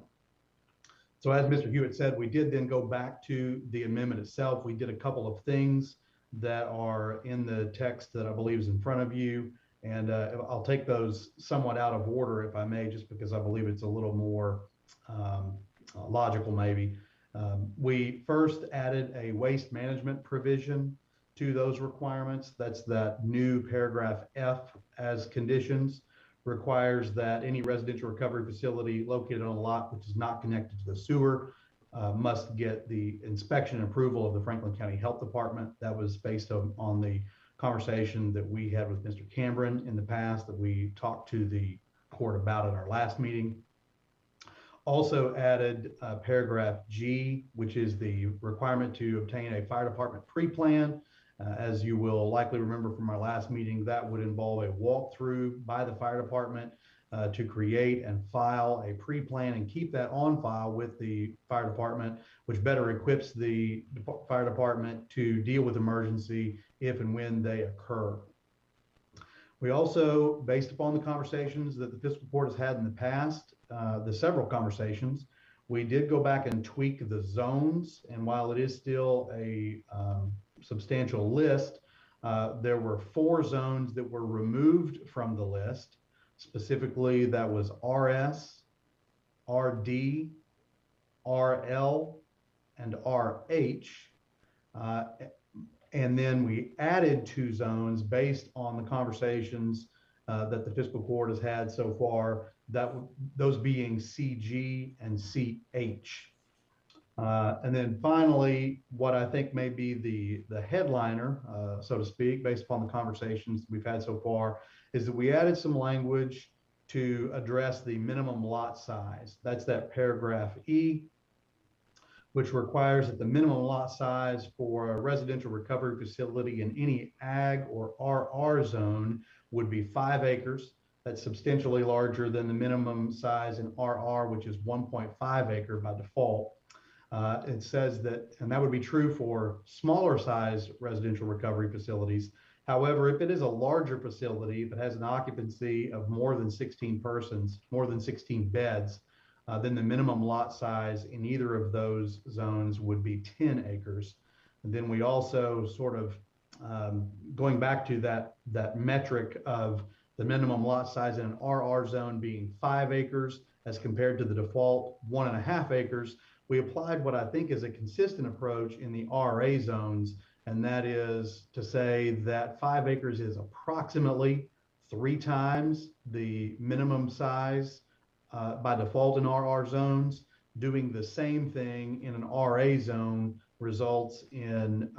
Speaker 12: So as Mr. Hewitt said, we did then go back to the amendment itself. We did a couple of things that are in the text that I believe is in front of you. And I'll take those somewhat out of order, if I may, just because I believe it's a little more logical maybe. We first added a waste management provision to those requirements. That's that new paragraph F as conditions, requires that any residential recovery facility located on a lot which is not connected to the sewer must get the inspection and approval of the Franklin County Health Department. That was based on the conversation that we had with Mr. Cameron in the past that we talked to the court about at our last meeting. Also added paragraph G, which is the requirement to obtain a fire department pre-plan. As you will likely remember from our last meeting, that would involve a walkthrough by the fire department to create and file a pre-plan and keep that on file with the fire department, which better equips the fire department to deal with emergency if and when they occur. We also, based upon the conversations that the fiscal court has had in the past, the several conversations, we did go back and tweak the zones. And while it is still a substantial list, there were 4 zones that were removed from the list. Specifically, that was RS, RD, RL, and RH. And then we added 2 zones based on the conversations that the fiscal court has had so far, those being CG and CH. And then finally, what I think may be the headliner, so to speak, based upon the conversations we've had so far, is that we added some language to address the minimum lot size. That's that paragraph E, which requires that the minimum lot size for a residential recovery facility in any ag or RR zone would be 5 acres. That's substantially larger than the minimum size in RR, which is 1.5 acre by default. It says that, and that would be true for smaller size residential recovery facilities. However, if it is a larger facility, if it has an occupancy of more than 16 persons, more than 16 beds, then the minimum lot size in either of those zones would be 10 acres. And then we also sort of, going back to that metric of the minimum lot size in an RR zone being 5 acres as compared to the default 1.5 acres, we applied what I think is a consistent approach in the RA zones, and that is to say that 5 acres is approximately 3 times the minimum size by default in RR zones. Doing the same thing in an RA zone results in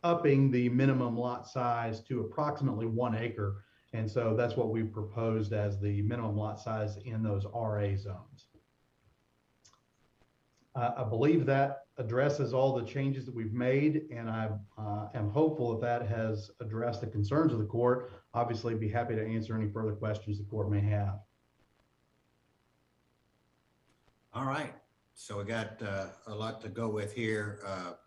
Speaker 12: upping the minimum lot size to approximately 1 acre. And so that's what we proposed as the minimum lot size in those RA zones. I believe that addresses all the changes that we've made, and I am hopeful that has addressed the concerns of the court. Obviously, be happy to answer any further questions the court may have.
Speaker 1: All right, so we got a lot to go with here.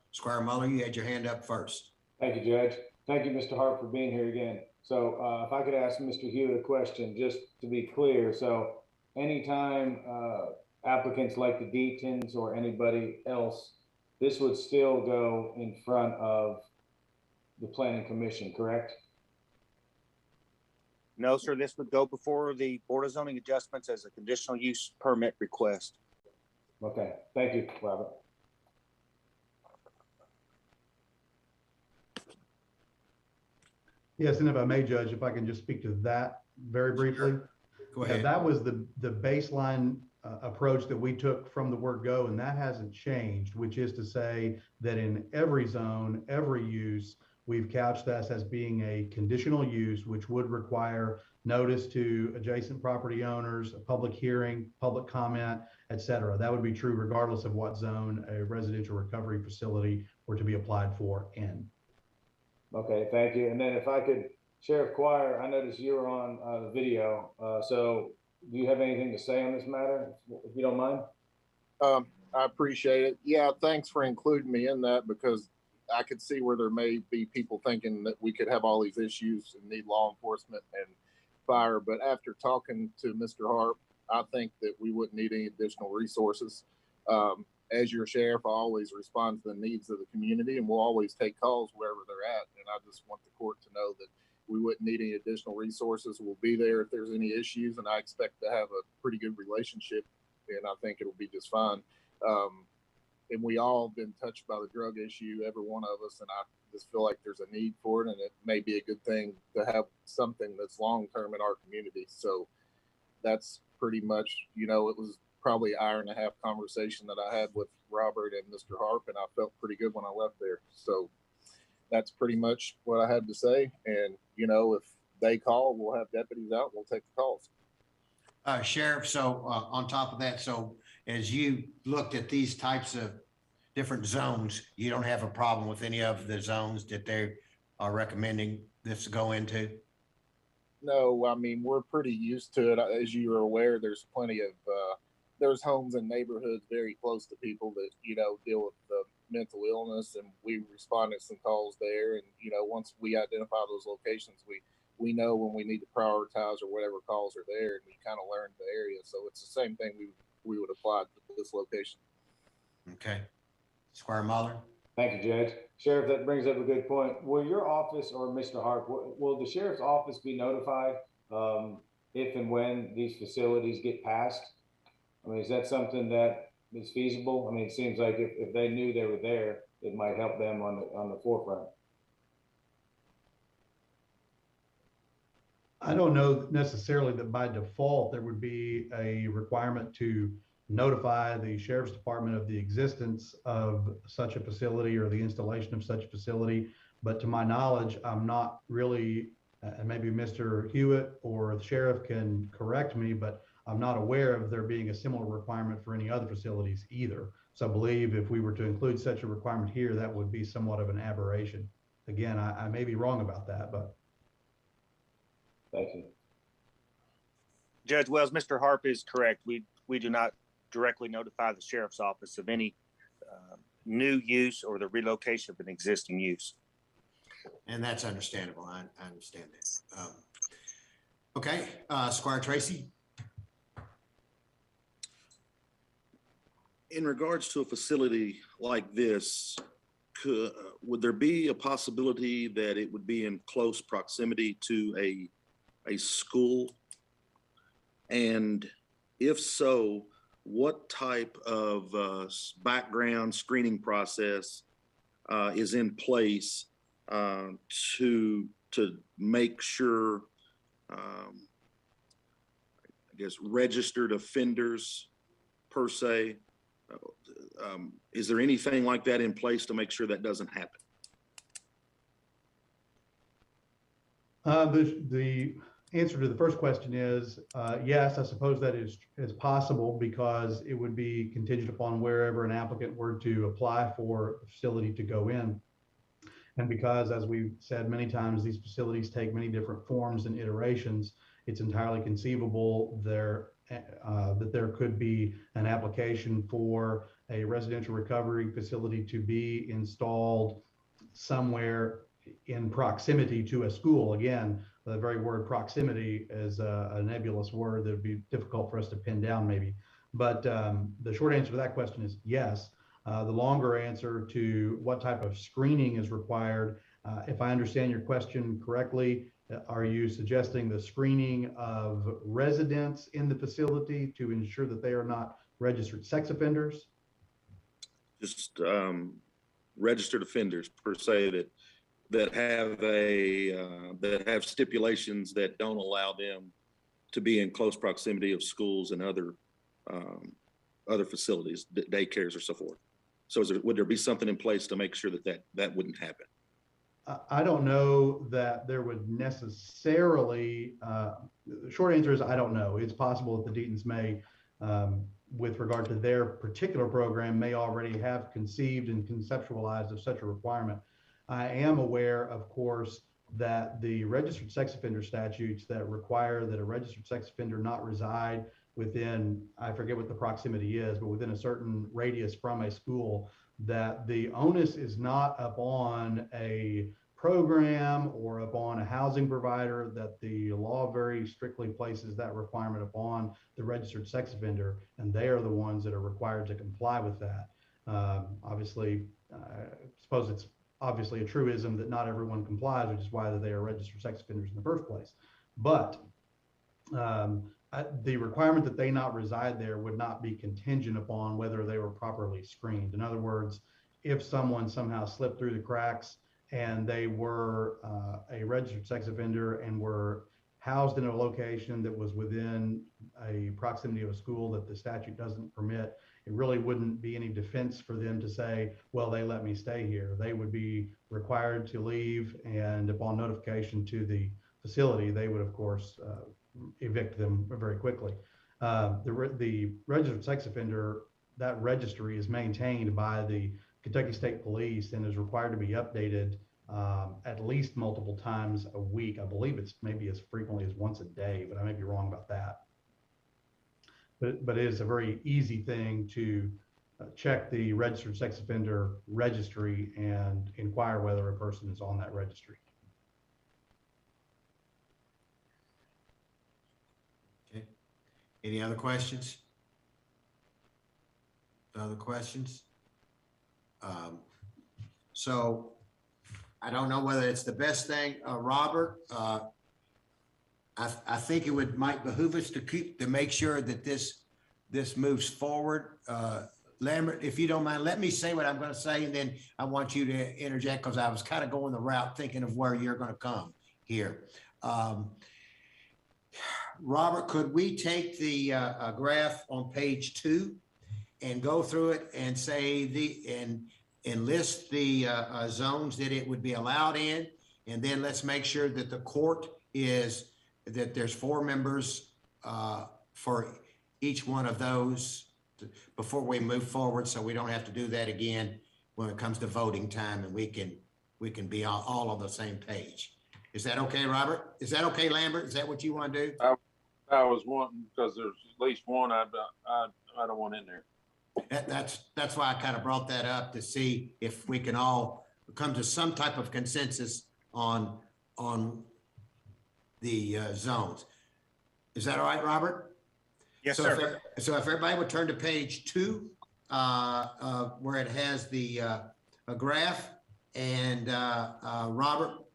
Speaker 1: Squire Muller, you had your hand up first.
Speaker 4: Thank you, Judge. Thank you, Mr. Hart, for being here again. So if I could ask Mr. Hewitt a question, just to be clear. So anytime applicants like the Deatons or anybody else, this would still go in front of the Planning Commission, correct?
Speaker 9: No, sir, this would go before the Board of Zoning Adjustments as a conditional use permit request.
Speaker 4: Okay, thank you, Robert.
Speaker 12: Yes, and if I may, Judge, if I can just speak to that very briefly.
Speaker 1: Go
Speaker 12: Yeah,
Speaker 1: ahead.
Speaker 12: that was the baseline approach that we took from the word go, and that hasn't changed, which is to say that in every zone, every use, we've couched this as being a conditional use, which would require notice to adjacent property owners, a public hearing, public comment, et cetera. That would be true regardless of what zone a residential recovery facility were to be applied for in.
Speaker 4: Okay, thank you. And then if I could, Sheriff Quire, I noticed you were on video. So do you have anything to say on this matter, if you don't mind?
Speaker 8: I appreciate it. Yeah, thanks for including me in that, because I could see where there may be people thinking that we could have all these issues and need law enforcement and fire. But after talking to Mr. Harp, I think that we wouldn't need any additional resources. As your sheriff, I always respond to the needs of the community, and we'll always take calls wherever they're at. And I just want the court to know that we wouldn't need any additional resources. We'll be there if there's any issues, and I expect to have a pretty good relationship, and I think it'll be just fine. And we all been touched by the drug issue, every one of us, and I just feel like there's a need for it, and it may be a good thing to have something that's long-term in our community. So that's pretty much, it was probably an hour-and-a-half conversation that I had with Robert and Mr. Harp, and I felt pretty good when I left there. So that's pretty much what I had to say. And, if they call, we'll have deputies out, we'll take the calls.
Speaker 1: Sheriff, so on top of that, so as you looked at these types of different zones, you don't have a problem with any of the zones that they are recommending this to go into?
Speaker 8: No, I mean, we're pretty used to it. As you are aware, there's plenty of, there's homes and neighborhoods very close to people that, deal with the mental illness, and we respond to some calls there. And, once we identify those locations, we know when we need to prioritize or whatever calls are there, and we kind of learn the area. So it's the same thing we would apply to this location.
Speaker 1: Okay. Squire Mahler?
Speaker 4: Thank you, Judge. Sheriff, that brings up a good point. Will your office or Mr. Harp, will the sheriff's office be notified if and when these facilities get passed? I mean, is that something that is feasible? I mean, it seems like if they knew they were there, it might help them on the forefront.
Speaker 12: I don't know necessarily that by default there would be a requirement to notify the sheriff's department of the existence of such a facility or the installation of such a facility. But to my knowledge, I'm not really, and maybe Mr. Hewitt or the sheriff can correct me, but I'm not aware of there being a similar requirement for any other facilities either. So I believe if we were to include such a requirement here, that would be somewhat of an aberration. Again, I may be wrong about that, but.
Speaker 4: Thank you.
Speaker 9: Judge Wells, Mr. Harp is correct. We do not directly notify the sheriff's office of any new use or the relocation of an existing use.
Speaker 1: And that's understandable. I understand that. Okay, Squire Tracy.
Speaker 11: In regards to a facility like this, would there be a possibility that it would be in close proximity to a school? And if so, what type of background screening process is in place to make sure, I guess, registered offenders per se? Is there anything like that in place to make sure that doesn't happen?
Speaker 12: The answer to the first question is yes, I suppose that is possible, because it would be contingent upon wherever an applicant were to apply for a facility to go in. And because, as we've said many times, these facilities take many different forms and iterations, it's entirely conceivable that there could be an application for a residential recovery facility to be installed somewhere in proximity to a school. Again, the very word proximity is a nebulous word that would be difficult for us to pin down maybe. But the short answer to that question is yes. The longer answer to what type of screening is required, if I understand your question correctly, Are you suggesting the screening of residents in the facility to ensure that they are not registered sex offenders?
Speaker 11: Just registered offenders per se that have stipulations that don't allow them to be in close proximity of schools and other facilities, daycares or so forth. So would there be something in place to make sure that wouldn't happen?
Speaker 12: I don't know that there would necessarily, the short answer is I don't know. It's possible that the Deatons may, with regard to their particular program, may already have conceived and conceptualized of such a requirement. I am aware, of course, that the registered sex offender statutes that require that a registered sex offender not reside within, I forget what the proximity is, but within a certain radius from a school, that the onus is not upon a program or upon a housing provider, that the law very strictly places that requirement upon the registered sex offender, and they are the ones that are required to comply with that. Obviously, I suppose it's obviously a truism that not everyone complies, which is why they are registered sex offenders in the first place. But the requirement that they not reside there would not be contingent upon whether they were properly screened. In other words, if someone somehow slipped through the cracks and they were a registered sex offender and were housed in a location that was within a proximity of a school that the statute doesn't permit, it really wouldn't be any defense for them to say, well, they let me stay here. They would be required to leave, and upon notification to the facility, they would, of course, evict them very quickly. The registered sex offender, that registry is maintained by the Kentucky State Police and is required to be updated at least multiple times a week. I believe it's maybe as frequently as once a day, but I may be wrong about that. But it is a very easy thing to check the registered sex offender registry and inquire whether a person is on that registry.
Speaker 1: Okay. Any other questions? Other questions? So I don't know whether it's the best thing, Robert. I think it might behoove us to make sure that this moves forward. Lambert, if you don't mind, let me say what I'm going to say, and then I want you to interject, because I was kind of going the route thinking of where you're going to come here. Robert, could we take the graph on page 2 and go through it and say and list the zones that it would be allowed in, and then let's make sure that the court is that there's 4 members for each one of those before we move forward, so we don't have to do that again when it comes to voting time, and we can be all on the same page. Is that okay, Robert? Is that okay, Lambert? Is that what you want to do?
Speaker 10: I was wanting, because there's at least one I don't want in there.
Speaker 1: That's why I kind of brought that up, to see if we can all come to some type of consensus on the zones. Is that all right, Robert?
Speaker 9: Yes,
Speaker 1: sir. So if everybody would turn to page 2, where it has the a graph, and Robert,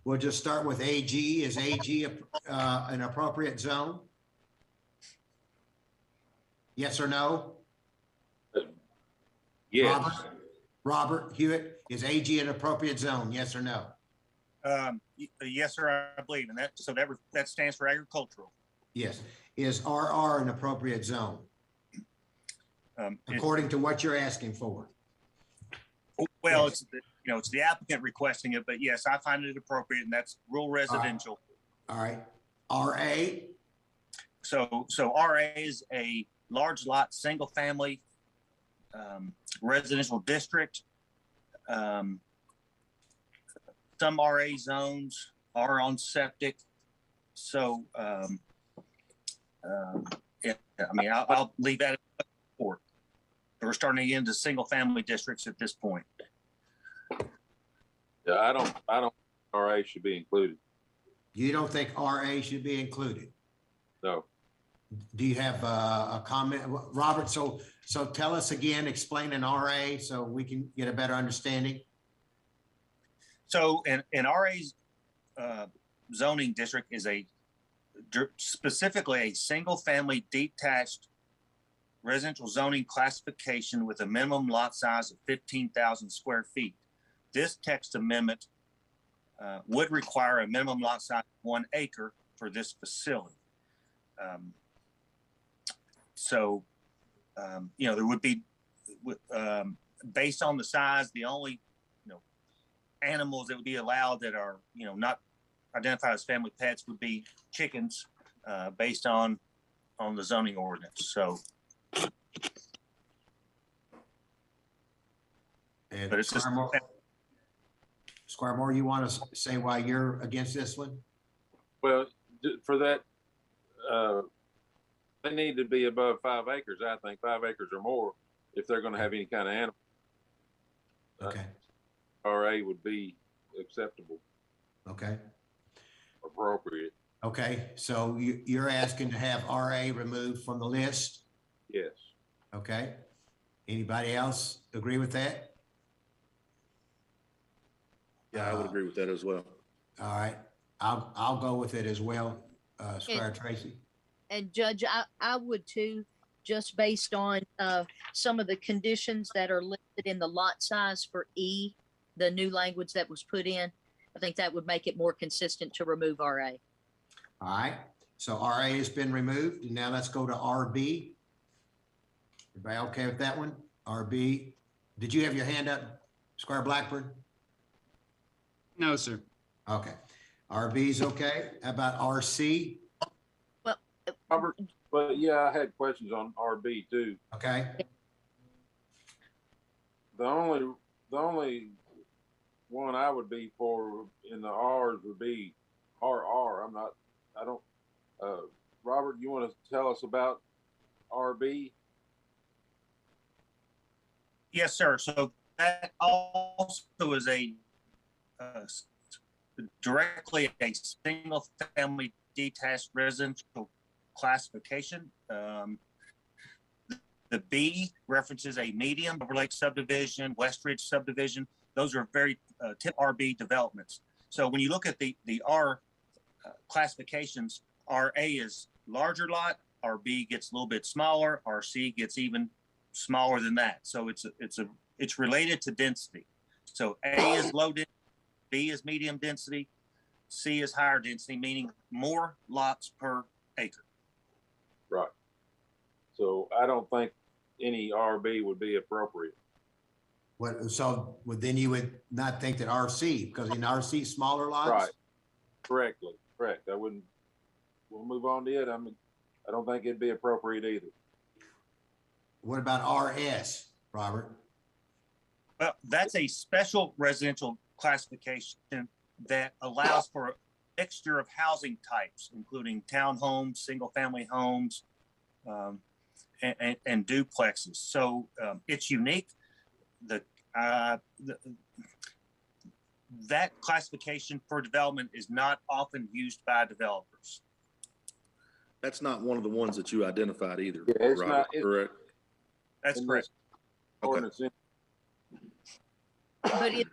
Speaker 1: we'll just start with AG. Is AG an appropriate zone? Yes or no?
Speaker 10: Yes.
Speaker 1: Robert Hewitt, is AG an appropriate zone? Yes or no?
Speaker 9: Yes, sir, I believe in that. So that stands for agricultural.
Speaker 1: Yes. Is RR an appropriate zone? According to what you're asking for?
Speaker 9: Well,
Speaker 1: yes.
Speaker 9: It's the applicant requesting it, but yes, I find it appropriate, and that's rural residential.
Speaker 1: All right. RA?
Speaker 9: So RA is a large lot, single family residential district. Some RA zones are on septic. So, I'll leave that at the court. We're starting to get into single family districts at this point.
Speaker 10: Yeah, I don't RA should be included.
Speaker 1: You don't think RA should be included?
Speaker 10: No.
Speaker 1: Do you have a comment, Robert? So tell us again, explain an RA so we can get a better understanding.
Speaker 9: So in RAs, zoning district is specifically a single-family detached residential zoning classification with a minimum lot size of 15,000 square feet. This text amendment would require a minimum lot size of 1 acre for this facility. There would be, based on the size, the only, animals that would be allowed that are, not identified as family pets would be chickens, based on the zoning ordinance. So,
Speaker 1: And
Speaker 9: but it's just,
Speaker 1: Squire Moore, you want to say why you're against this one?
Speaker 10: Well, for that, they need to be above 5 acres. I think 5 acres or more if they're going to have any kind of animal.
Speaker 1: Okay.
Speaker 10: RA would be acceptable,
Speaker 1: Okay.
Speaker 10: appropriate.
Speaker 1: Okay. So you're asking to have RA removed from the list?
Speaker 10: Yes.
Speaker 1: Okay. Anybody else agree with that?
Speaker 11: Yeah, I would agree with that as well.
Speaker 1: All right. I'll go with it as well, Squire Tracy.
Speaker 5: And Judge, I would too, just based on some of the conditions that are listed in the lot size for E, the new language that was put in. I think that would make it more consistent to remove RA.
Speaker 1: All right. So RA has been removed, and now let's go to RB. Everybody okay with that one? RB. Did you have your hand up, Squire Blackburn?
Speaker 3: No, sir.
Speaker 1: Okay. RB's okay. How about RC?
Speaker 10: Robert, but yeah, I had questions on RB too.
Speaker 1: Okay.
Speaker 10: The only one I would be for in the R's would be RR. Robert, you want to tell us about RB?
Speaker 9: yes, sir. So that also is directly a single family detached residential classification. The B references a medium Lake subdivision, Westridge subdivision. Those are very tip RB developments. So when you look at the R classifications, RA is larger lot, RB gets a little bit smaller, RC gets even smaller than that. So it's related to density. So A is low density, B is medium density, C is higher density, meaning more lots per acre.
Speaker 10: Right. So I don't think any RB would be appropriate.
Speaker 1: So then you would not think that RC, because in RC smaller lots?
Speaker 10: Right. Correct. I wouldn't. We'll move on to it. I don't think it'd be appropriate either.
Speaker 1: What about RS, Robert?
Speaker 9: Well, that's a special residential classification that allows for a mixture of housing types, including townhomes, single-family homes, and duplexes. So it's unique. That classification for development is not often used by developers.
Speaker 11: That's not one of the ones that you identified either.
Speaker 10: Yeah, it's
Speaker 11: Robert,
Speaker 10: not.
Speaker 11: correct?
Speaker 9: That's correct.
Speaker 11: Okay.
Speaker 5: But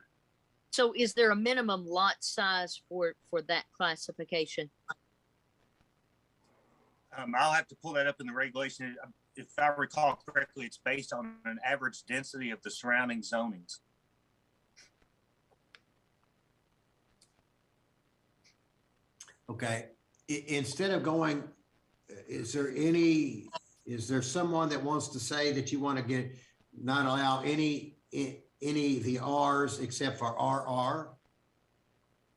Speaker 5: so is there a minimum lot size for that classification?
Speaker 9: I'll have to pull that up in the regulation. If I recall correctly, it's based on an average density of the surrounding zonings.
Speaker 1: Okay. Instead of going, is there someone that wants to say that you want to not allow any of the R's except for RR?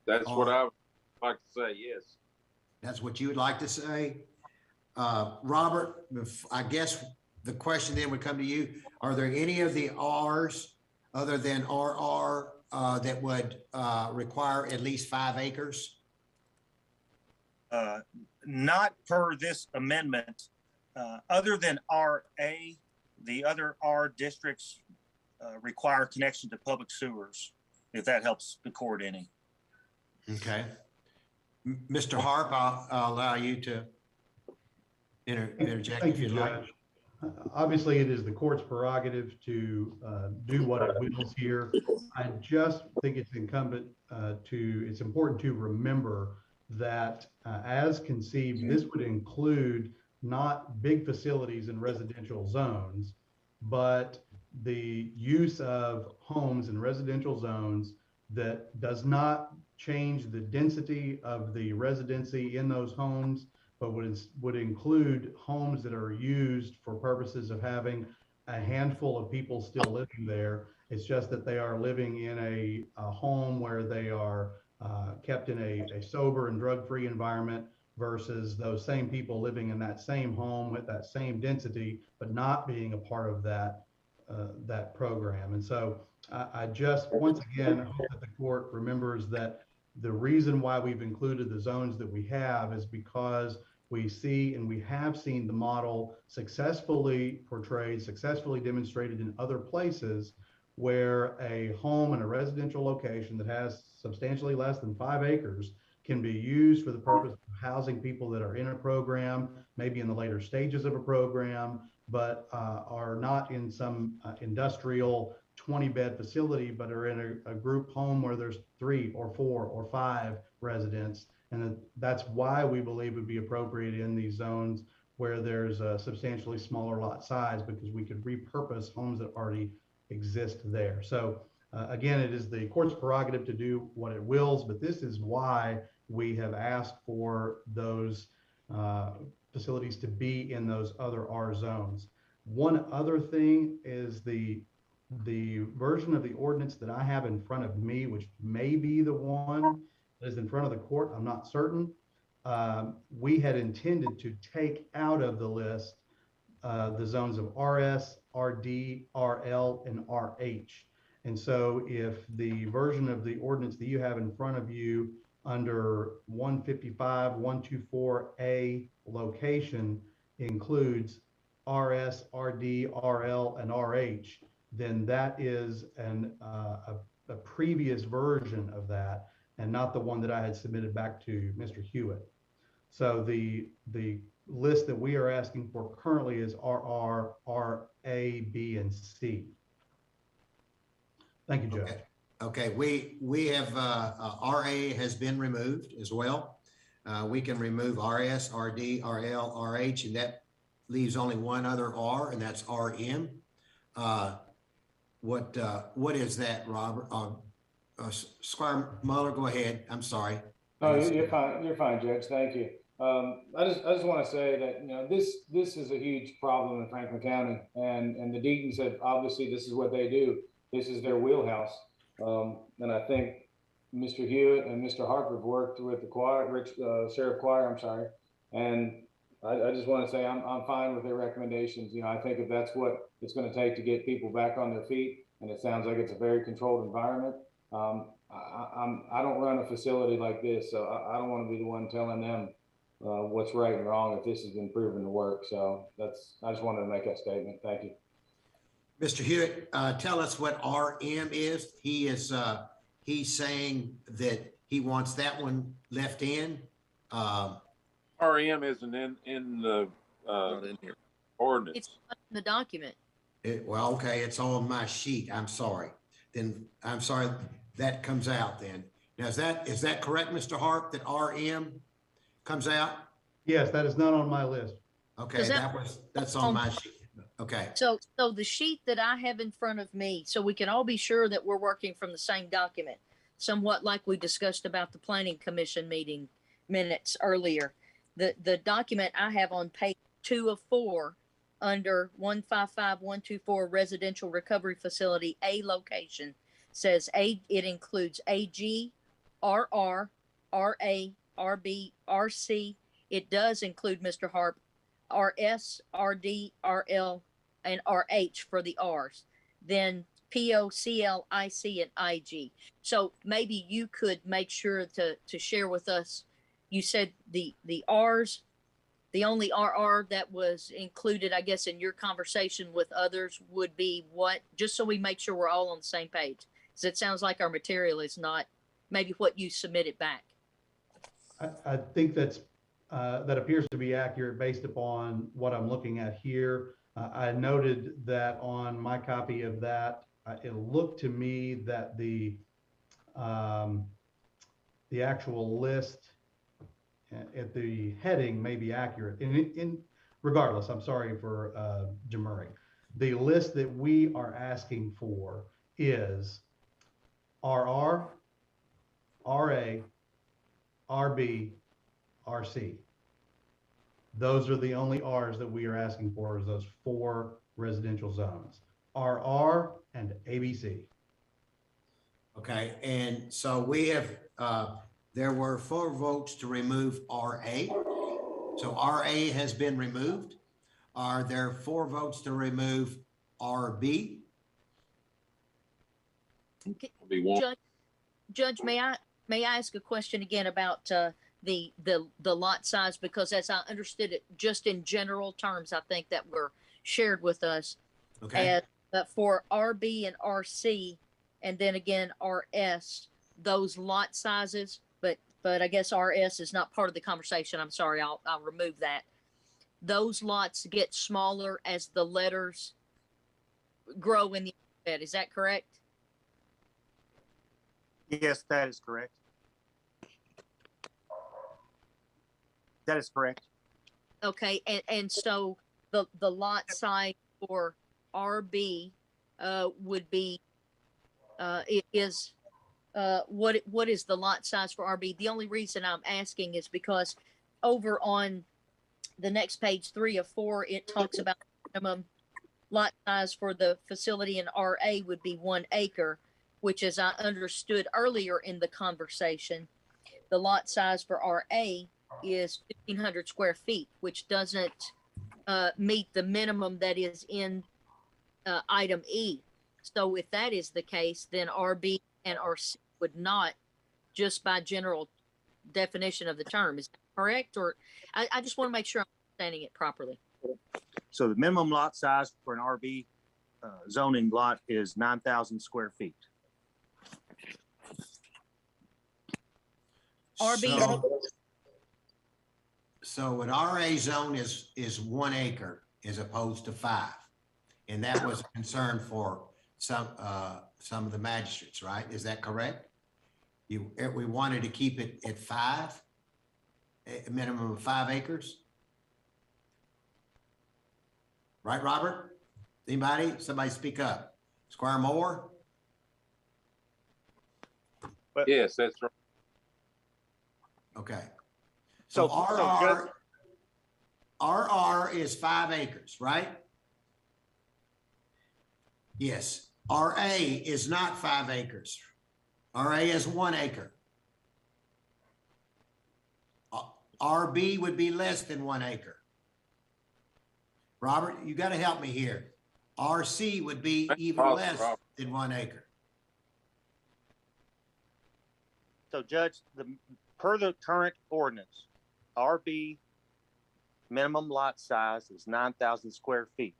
Speaker 10: That's what I would like to say. Yes.
Speaker 1: That's what you would like to say? Robert, I guess the question then would come to you. Are there any of the R's other than RR that would require at least 5 acres?
Speaker 9: Not per this amendment. Other than RA, the other R districts require connection to public sewers, if that helps the court any.
Speaker 1: Okay. Mr. Harp, I'll allow you to interject if you'd like.
Speaker 12: Obviously, it is the court's prerogative to do what it wills here. I just think it's it's important to remember that as conceived, this would include not big facilities in residential zones, but the use of homes in residential zones that does not change the density of the residency in those homes, but would include homes that are used for purposes of having a handful of people still living there. It's just that they are living in a home where they are kept in a sober and drug-free environment versus those same people living in that same home with that same density, but not being a part of that program. And so I just, once again, hope that the court remembers that the reason why we've included the zones that we have is because we see and we have seen the model successfully portrayed, successfully demonstrated in other places where a home in a residential location that has substantially less than 5 acres can be used for the purpose of housing people that are in a program, maybe in the later stages of a program, but are not in some industrial 20-bed facility, but are in a group home where there's 3 or 4 or 5 residents. And that's why we believe it would be appropriate in these zones where there's a substantially smaller lot size, because we could repurpose homes that already exist there. So again, it is the court's prerogative to do what it wills, but this is why we have asked for those facilities to be in those other R zones. One other thing is the version of the ordinance that I have in front of me, which may be the one that is in front of the court, I'm not certain. We had intended to take out of the list the zones of RS, RD, RL, and RH. And so if the version of the ordinance that you have in front of you under 155, 124A location includes RS, RD, RL, and RH, then that is a previous version of that, and not the one that I had submitted back to Mr. Hewitt. So the list that we are asking for currently is RR, RA, B, and C. Thank you, Judge.
Speaker 1: Okay, we have RA has been removed as well. We can remove RS, RD, RL, RH, and that leaves only one other R, and that's RM. What is that, Robert? Squire Muller, go ahead. I'm sorry.
Speaker 4: No, you're fine. You're fine, Judge. Thank you. I just want to say that this is a huge problem in Franklin County, and the Deatons have obviously, this is what they do. This is their wheelhouse, and I think Mr. Hewitt and Mr. Harper have worked with the choir, Sheriff Choir. I'm sorry, and I just want to say I'm fine with their recommendations. I think if that's what it's going to take to get people back on their feet, and it sounds like it's a very controlled environment. I don't run a facility like this, so I don't want to be the one telling them what's right and wrong if this has been proven to work. So I just wanted to make that statement. Thank you.
Speaker 1: Mr. Hewitt, tell us what RM is. He's saying that he wants that one left in.
Speaker 10: RM isn't in the ordinance.
Speaker 5: It's not in the document.
Speaker 1: Well, okay, it's on my sheet. I'm sorry. Then I'm sorry that comes out then. Now, is that correct, Mr. Hart, that RM comes out?
Speaker 12: Yes, that is not on my list.
Speaker 1: Okay, that's on my sheet. Okay.
Speaker 5: So the sheet that I have in front of me, so we can all be sure that we're working from the same document, somewhat like we discussed about the Planning Commission meeting minutes earlier. The document I have on page 2 of 4 under 155124 residential recovery facility A location says it includes AG, RR, RA, RB, RC. It does include, Mr. Harp, RS, RD, RL, and RH for the R's. Then PO, CL, IC, and IG. So maybe you could make sure to share with us. You said the R's, the only RR that was included, I guess, in your conversation with others would be what? Just so we make sure we're all on the same page. Because it sounds like our material is not maybe what you submitted back.
Speaker 12: I think that appears to be accurate based upon what I'm looking at here. I noted that on my copy of that, it looked to me that the actual list at the heading may be accurate. Regardless, I'm sorry for demurring. The list that we are asking for is RR, RA, RB, RC. Those are the only R's that we are asking for, is those 4 residential zones, RR and ABC.
Speaker 1: Okay, and so we have, there were 4 votes to remove RA. So RA has been removed. Are there 4 votes to remove RB?
Speaker 10: Be one.
Speaker 5: Judge, may I ask a question again about the lot size? Because as I understood it, just in general terms, I think that were shared with us.
Speaker 1: Okay.
Speaker 5: And for RB and RC, and then again RS, those lot sizes, but I guess RS is not part of the conversation. I'm sorry, I'll remove that. Those lots get smaller as the letters grow in the alphabet. Is that correct?
Speaker 9: Yes, that is correct. That is correct.
Speaker 5: Okay, and so the lot size for RB would be what is the lot size for RB? The only reason I'm asking is because over on the next page 3 of 4, it talks about minimum lot size for the facility in RA would be 1 acre, which, as I understood earlier in the conversation, the lot size for RA is 1,500 square feet, which doesn't meet the minimum that is in item E. So if that is the case, then RB and RC would not, just by general definition of the term. Is that correct? Or I just want to make sure I'm understanding it properly.
Speaker 9: So the minimum lot size for an RB zoning lot is 9,000 square feet.
Speaker 5: RB.
Speaker 1: So an RA zone is 1 acre as opposed to 5. And that was a concern for some of the magistrates, right? Is that correct? We wanted to keep it at 5, a minimum of 5 acres. Right, Robert? Anybody? Somebody speak up. Squire Moore?
Speaker 10: Yes, that's right.
Speaker 1: Okay.
Speaker 9: So
Speaker 1: RR is 5 acres, right? Yes. RA is not 5 acres. RA is 1 acre. RB would be less than 1 acre. Robert, you got to help me here. RC would be even less than 1 acre.
Speaker 9: So, Judge, per the current ordinance, RB minimum lot size is 9,000 square feet.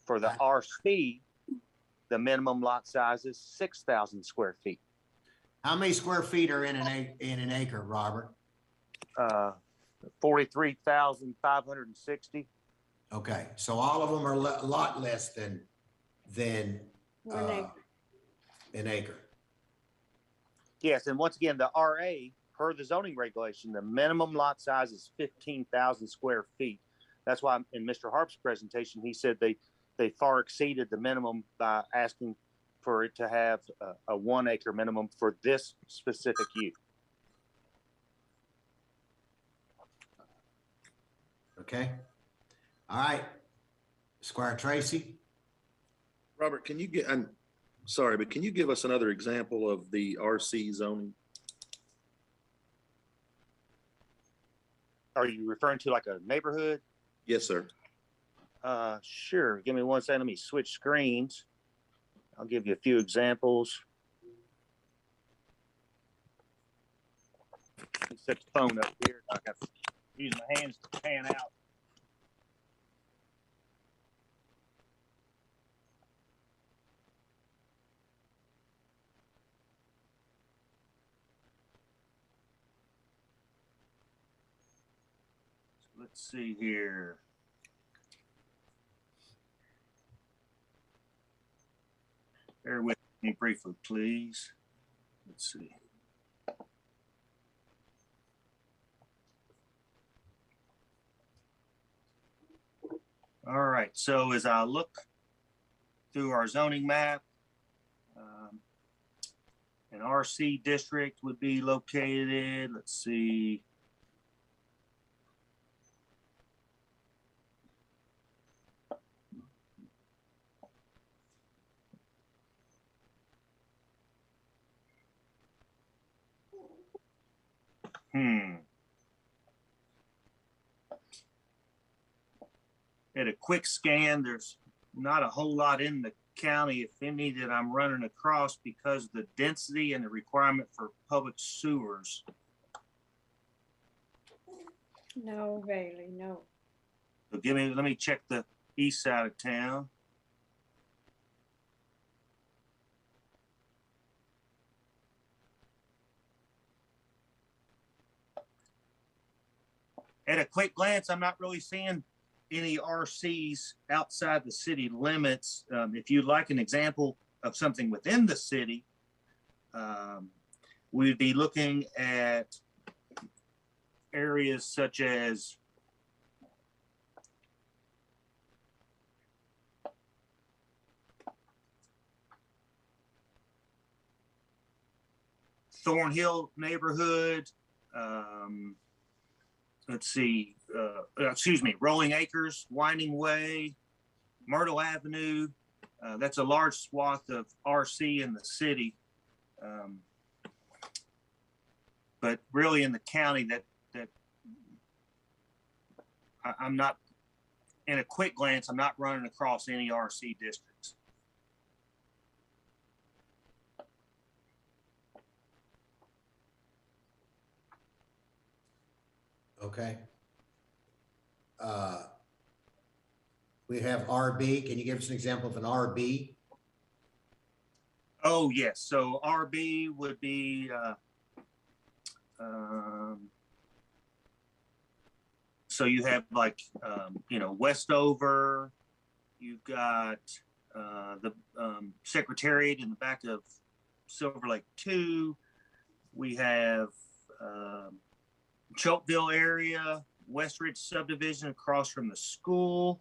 Speaker 9: For the RC, the minimum lot size is 6,000 square feet.
Speaker 1: How many square feet are in an acre, Robert?
Speaker 9: 43,560.
Speaker 1: Okay, so all of them are a lot less than an acre.
Speaker 9: Yes, and once again, the RA, per the zoning regulation, the minimum lot size is 15,000 square feet. That's why in Mr. Harp's presentation, he said they far exceeded the minimum by asking for it to have a 1 acre minimum for this specific use.
Speaker 1: Okay. All right. Squire Tracy.
Speaker 11: Robert, I'm sorry, but can you give us another example of the RC zoning?
Speaker 9: Are you referring to like a neighborhood?
Speaker 11: Yes, sir.
Speaker 9: Sure. Give me 1 second. Let me switch screens. I'll give you a few examples. Let me set the phone up here. I got to use my hands to pan out. Let's see here. Bear with me briefly, please. Let's see. All right, so as I look through our zoning map, an RC district would be located, let's see. At a quick scan, there's not a whole lot in the county, if any, that I'm running across because of the density and the requirement for public sewers.
Speaker 6: No, Bailey, no.
Speaker 9: So let me check the east side of town. At a quick glance, I'm not really seeing any RCs outside the city limits. If you'd like an example of something within the city, we'd be looking at areas such as Thornhill neighborhood, let's see, Rolling Acres, Winding Way, Myrtle Avenue. That's a large swath of RC in the city. But really in the county that I'm not, in a quick glance, I'm not running across any RC districts.
Speaker 1: Okay. We have RB. Can you give us an example of an RB?
Speaker 9: Oh, yes. So RB would be, so you have like, Westover, you've got the Secretariat in the back of Silver Lake 2. We have Chokeville area, Westridge subdivision across from the school.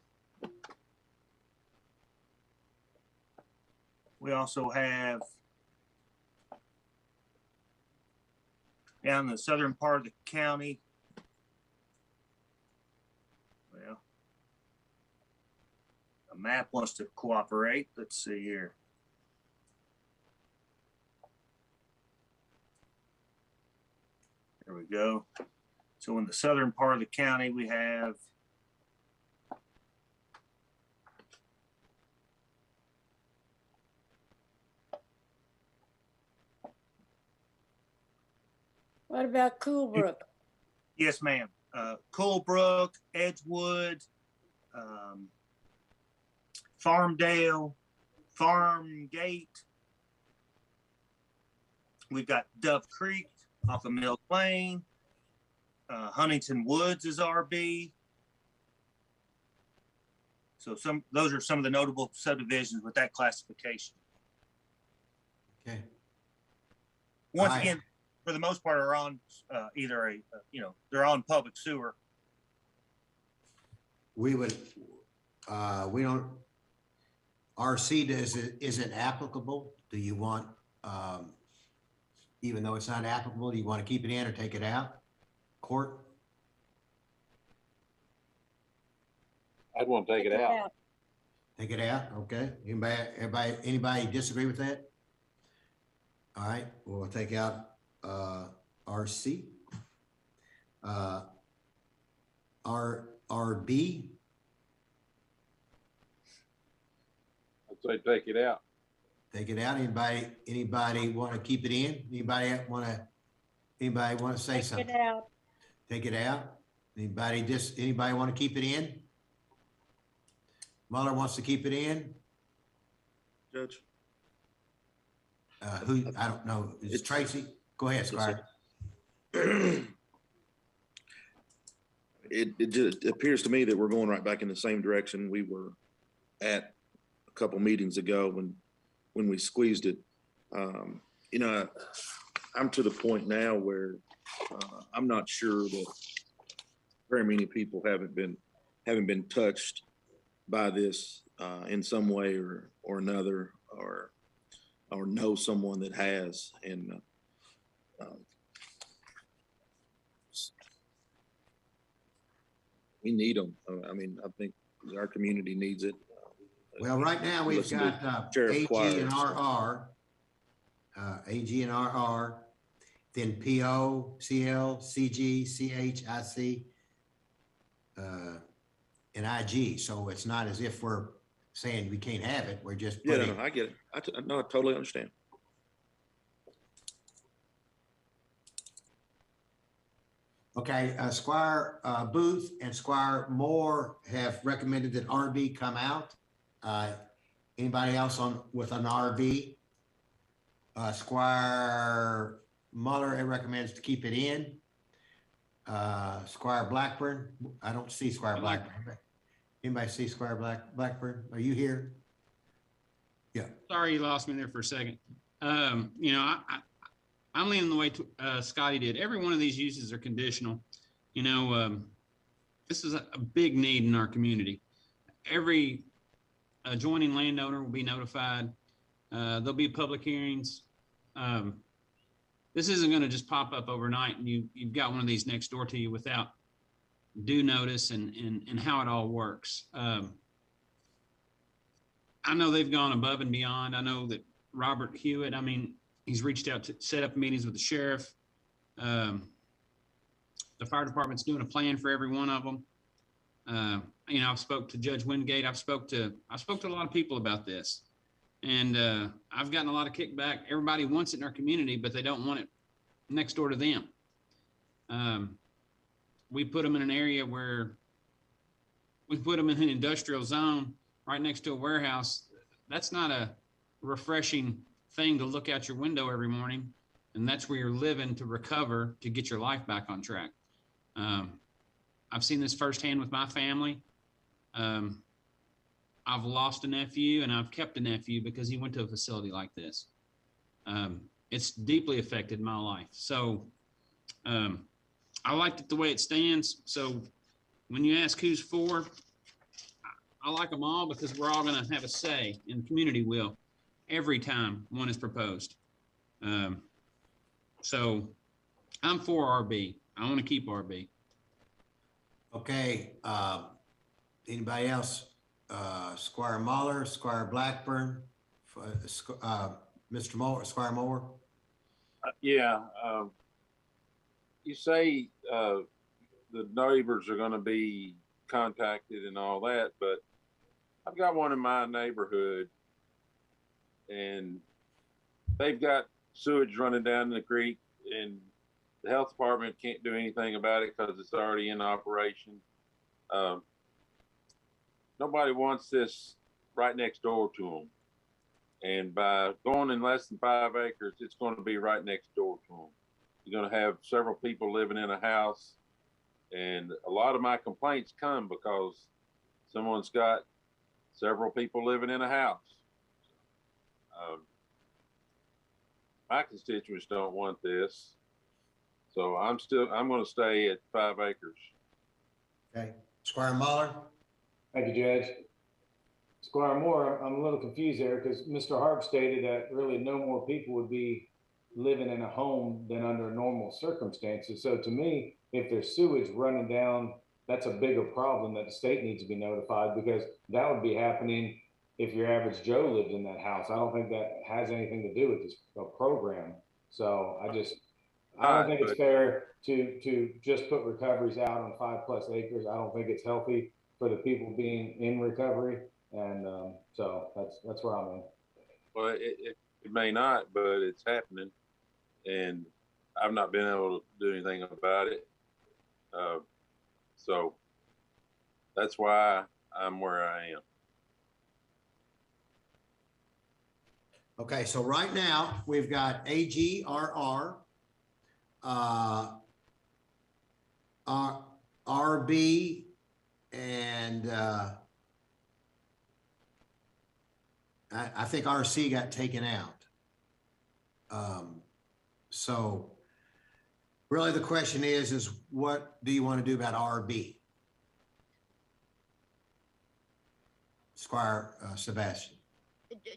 Speaker 9: We also have down in the southern part of the county. Well, a map wants to cooperate. Let's see here. There we go. So in the southern part of the county, we have
Speaker 6: What about Coolbrook?
Speaker 9: Yes, ma'am. Coolbrook, Edgewood, Farmdale, Farmgate. We've got Dove Creek off of Mill Lane. Huntington Woods is RB. So those are some of the notable subdivisions with that classification.
Speaker 1: Okay.
Speaker 9: Once again, for the most part, are on either they're on public sewer.
Speaker 1: We don't, RC isn't applicable. Do you want, even though it's not applicable, do you want to keep it in or take it out? Court?
Speaker 10: I'd want to take it out.
Speaker 1: Take it out, okay. Anybody disagree with that? All right, we'll take out RC. RB.
Speaker 10: I'd say take it out.
Speaker 1: Take it out. Anybody want to keep it in? Anybody want to say something?
Speaker 6: Take it out.
Speaker 1: Take it out. Anybody want to keep it in? Mueller wants to keep it in.
Speaker 11: Judge?
Speaker 1: Who, I don't know. Is it Tracy? Go ahead, Squire.
Speaker 11: It just appears to me that we're going right back in the same direction we were at a couple meetings ago when we squeezed it. You know, I'm to the point now where I'm not sure that very many people haven't been touched by this in some way or another, or know someone that has. And we need them. I mean, I think our community needs it.
Speaker 1: Well, right now we've
Speaker 11: Listen to
Speaker 1: got
Speaker 11: Sheriff
Speaker 1: AG
Speaker 11: Choir,
Speaker 1: and
Speaker 11: so.
Speaker 1: RR, AG and RR, then PO, CL, CG, CH, IC, and IG. So it's not as if we're saying we can't have it. We're just
Speaker 11: Yeah,
Speaker 1: putting.
Speaker 11: no, I get it. I totally understand.
Speaker 1: Okay, Squire Booth and Squire Moore have recommended that RB come out. Anybody else with an RB? Squire Muller recommends to keep it in. Squire Blackburn, I don't see Squire Blackburn. Anybody see Squire Blackburn? Are you here? Yeah.
Speaker 3: Sorry, you lost me there for a second. You know, I'm leaning the way Scotty did. Every one of these uses are conditional. You know, this is a big need in our community. Every adjoining landowner will be notified. There'll be public hearings. This isn't going to just pop up overnight and you've got one of these next door to you without due notice and how it all works. I know they've gone above and beyond. I know that Robert Hewitt, I mean, he's reached out to set up meetings with the sheriff. The fire department's doing a plan for every one of them. You know, I've spoke to Judge Wingate. I've spoke to a lot of people about this, and I've gotten a lot of kickback. Everybody wants it in our community, but they don't want it next door to them. We put them in an area where we put them in an industrial zone right next to a warehouse. That's not a refreshing thing to look out your window every morning. And that's where you're living to recover, to get your life back on track. I've seen this firsthand with my family. I've lost a nephew and I've kept a nephew because he went to a facility like this. It's deeply affected my life. So I liked it the way it stands. So when you ask who's for, I like them all because we're all going to have a say, and the community will, every time one is proposed. So I'm for RB. I want to keep RB.
Speaker 1: Okay. Anybody else? Squire Muller, Squire Blackburn, Mr. Moore, Squire Moore.
Speaker 10: Yeah. You say the neighbors are going to be contacted and all that, but I've got one in my neighborhood and they've got sewage running down the creek and the health department can't do anything about it because it's already in operation. Nobody wants this right next door to them. And by going in less than 5 acres, it's going to be right next door to them. You're going to have several people living in a house. And a lot of my complaints come because someone's got several people living in a house. My constituents don't want this. So I'm going to stay at 5 acres.
Speaker 1: Okay. Squire Muller.
Speaker 4: Thank you, Judge. Squire Moore, I'm a little confused there because Mr. Harp stated that really no more people would be living in a home than under normal circumstances. So to me, if there's sewage running down, that's a bigger problem that the state needs to be notified, because that would be happening if your average Joe lived in that house. I don't think that has anything to do with this program. So I don't think it's fair to just put recoveries out on 5+ acres. I don't think it's healthy for the people being in recovery. And so that's where I'm in.
Speaker 10: Well, it may not, but it's happening. And I've not been able to do anything about it. So that's why I'm where I am.
Speaker 1: Okay, so right now we've got AGRR, RB, and I think RC got taken out. So really the question is what do you want to do about RB? Squire Sebastian.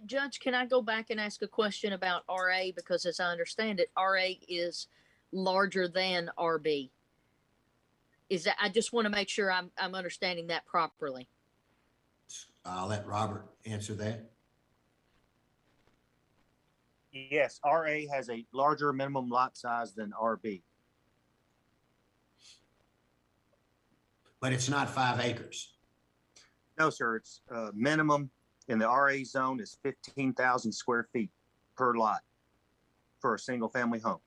Speaker 5: Judge, can I go back and ask a question about RA? Because as I understand it, RA is larger than RB. Is that, I just want to make sure I'm understanding that properly.
Speaker 1: I'll let Robert answer that.
Speaker 9: Yes, RA has a larger minimum lot size than RB.
Speaker 1: But it's not 5 acres.
Speaker 9: No, sir. It's minimum in the RA zone is 15,000 square feet per lot for a single family home.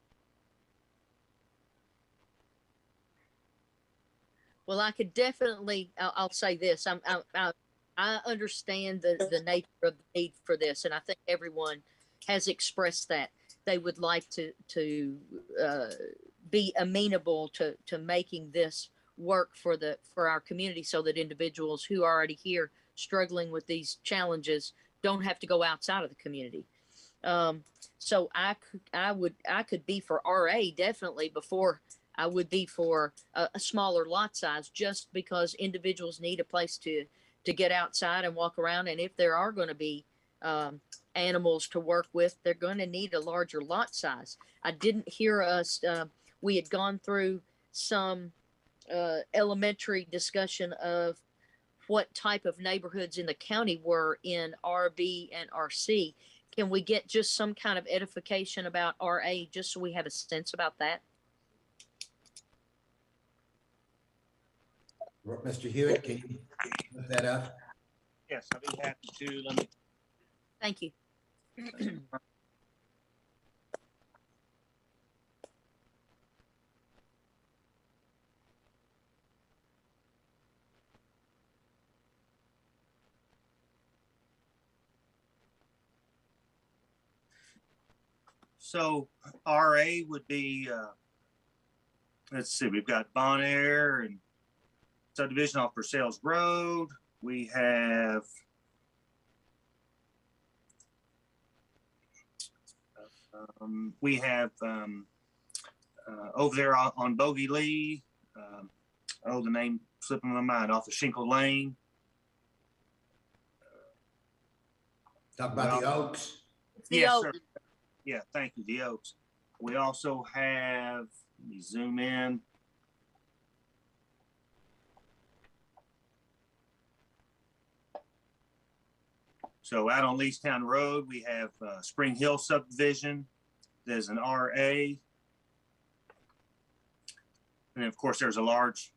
Speaker 5: Well, I could definitely, I'll say this, I understand the nature of the need for this, and I think everyone has expressed that they would like to be amenable to making this work for our community, so that individuals who are already here struggling with these challenges don't have to go outside of the community. So I could be for RA definitely before I would be for a smaller lot size, just because individuals need a place to get outside and walk around. And if there are going to be animals to work with, they're going to need a larger lot size. I didn't hear us, we had gone through some elementary discussion of what type of neighborhoods in the county were in RB and RC. Can we get just some kind of edification about RA, just so we have a sense about that?
Speaker 1: Mr. Hewitt, can you look that up?
Speaker 9: Yes, I'd be happy to. Let me.
Speaker 5: Thank you.
Speaker 9: So RA would be, let's see, we've got Bon Air and subdivision off Purcell's Road. We have over there on Bogey Lee. The name slipping my mind, off of Shinkle Lane.
Speaker 1: Talk about the Oaks.
Speaker 9: Yes, sir. Yeah, thank you. The Oaks. We also have, let me zoom in. So out on Leestown Road, we have Spring Hill subdivision. There's an RA. And of course, there's a large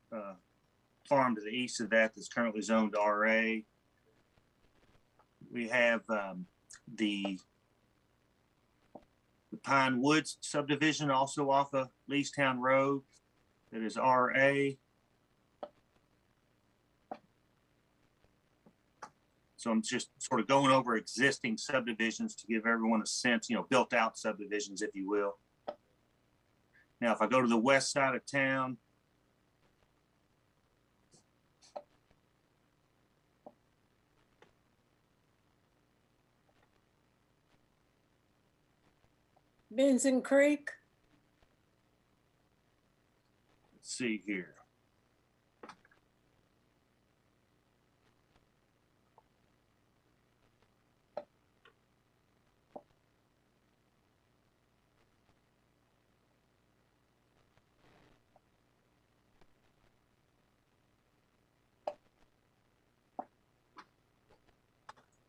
Speaker 9: farm to the east of that that's currently zoned RA. We have the Pine Woods subdivision, also off of Leestown Road, that is RA. So I'm just sort of going over existing subdivisions to give everyone a sense, built out subdivisions, if you will. Now, if I go to the west side of town,
Speaker 6: Benson Creek.
Speaker 9: let's see here.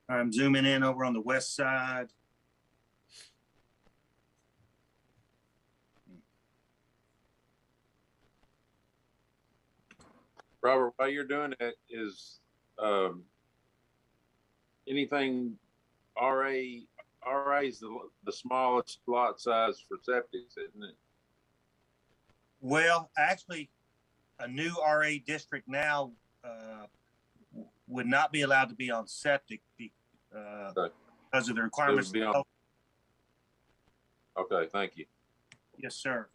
Speaker 9: I'm zooming in over on the west side.
Speaker 10: Robert, while you're doing that, is anything RA is the smallest lot size for septics, isn't it?
Speaker 9: Well, actually, a new RA district now would not be allowed to be on septic because of the requirements.
Speaker 10: Okay, thank you.
Speaker 9: Yes, sir.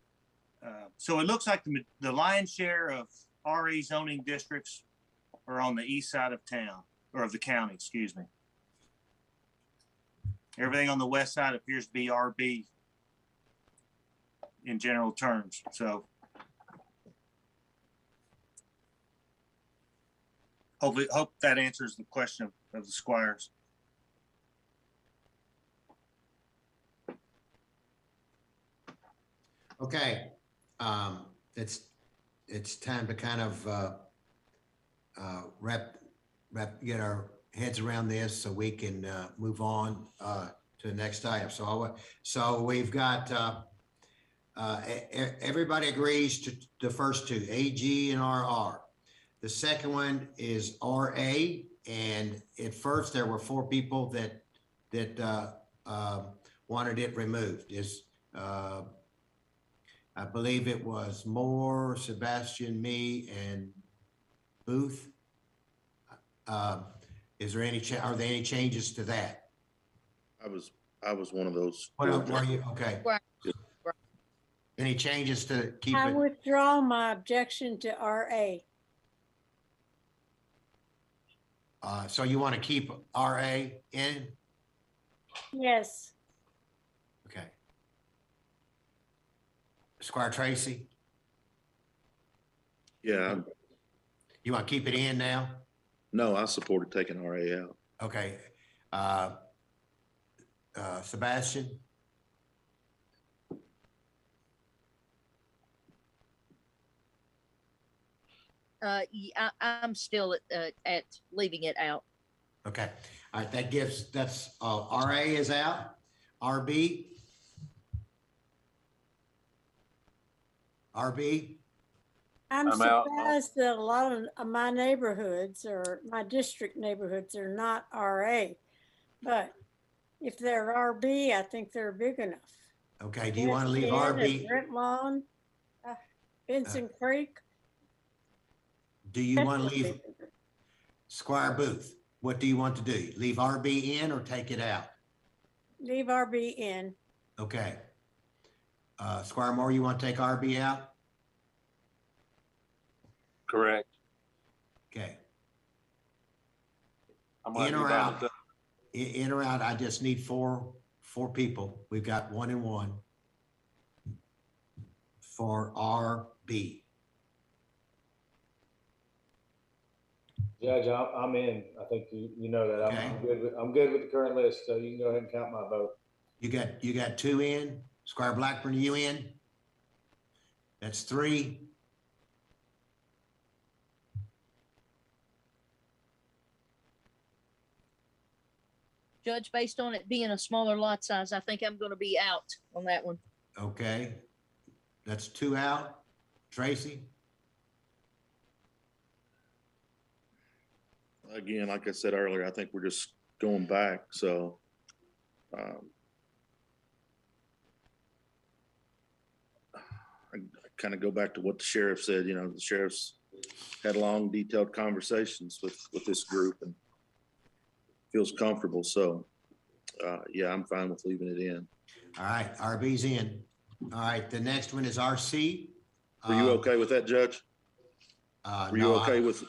Speaker 9: So it looks like the lion's share of RA zoning districts are on the east side of town, or of the county, excuse me. Everything on the west side appears to be RB in general terms. So hope that answers the question of the squires.
Speaker 1: Okay, it's time to kind of get our heads around this so we can move on to the next item. So we've got everybody agrees to the first two, AG and RR. The second one is RA, and at first there were 4 people that wanted it removed. I believe it was Moore, Sebastian, me, and Booth. Is there are there any changes to that?
Speaker 11: I was one of those.
Speaker 1: What were you? Okay.
Speaker 5: Right.
Speaker 1: Any changes to keep
Speaker 6: I
Speaker 1: it?
Speaker 6: withdraw my objection to RA.
Speaker 1: So you want to keep RA in?
Speaker 6: Yes.
Speaker 1: Okay. Squire Tracy,
Speaker 11: Yeah,
Speaker 1: you want to keep it in now?
Speaker 11: no, I supported taking RA out.
Speaker 1: Okay. Sebastian?
Speaker 5: I'm still at leaving it out.
Speaker 1: Okay. All right. That's RA is out. RB? RB?
Speaker 6: I'm
Speaker 10: I'm out.
Speaker 6: surprised that a lot of my neighborhoods or my district neighborhoods are not RA, but if they're RB, I think they're big enough.
Speaker 1: Okay. Do you want to leave
Speaker 6: West End
Speaker 1: RB?
Speaker 6: and Brent Lawn, Vincent Creek.
Speaker 1: Do you want to leave Squire Booth? What do you want to do? Leave RB in or take it out?
Speaker 6: Leave RB in.
Speaker 1: Okay. Squire Moore, you want to take RB out?
Speaker 10: Correct.
Speaker 1: Okay.
Speaker 10: I might
Speaker 1: In
Speaker 10: be
Speaker 1: or
Speaker 10: by
Speaker 1: out?
Speaker 10: myself.
Speaker 1: In or out? I just need four people. We've got 1 and 1 for RB.
Speaker 4: Judge, I'm in. I think you know that.
Speaker 1: Okay.
Speaker 4: I'm good with the current list, so you can go ahead and count my vote.
Speaker 1: You got 2 in. Squire Blackburn, you in? That's 3.
Speaker 5: Judge, based on it being a smaller lot size, I think I'm going to be out on that one.
Speaker 1: Okay. That's 2 out. Tracy?
Speaker 11: Again, like I said earlier, I think we're just going back. So, I kind of go back to what the sheriff said. You know, the sheriff's had long, detailed conversations with this group and feels comfortable. So, yeah, I'm fine with leaving it in.
Speaker 1: All right. RB's in. All right. The next one is RC.
Speaker 11: Were you okay with that, Judge? Were you okay with?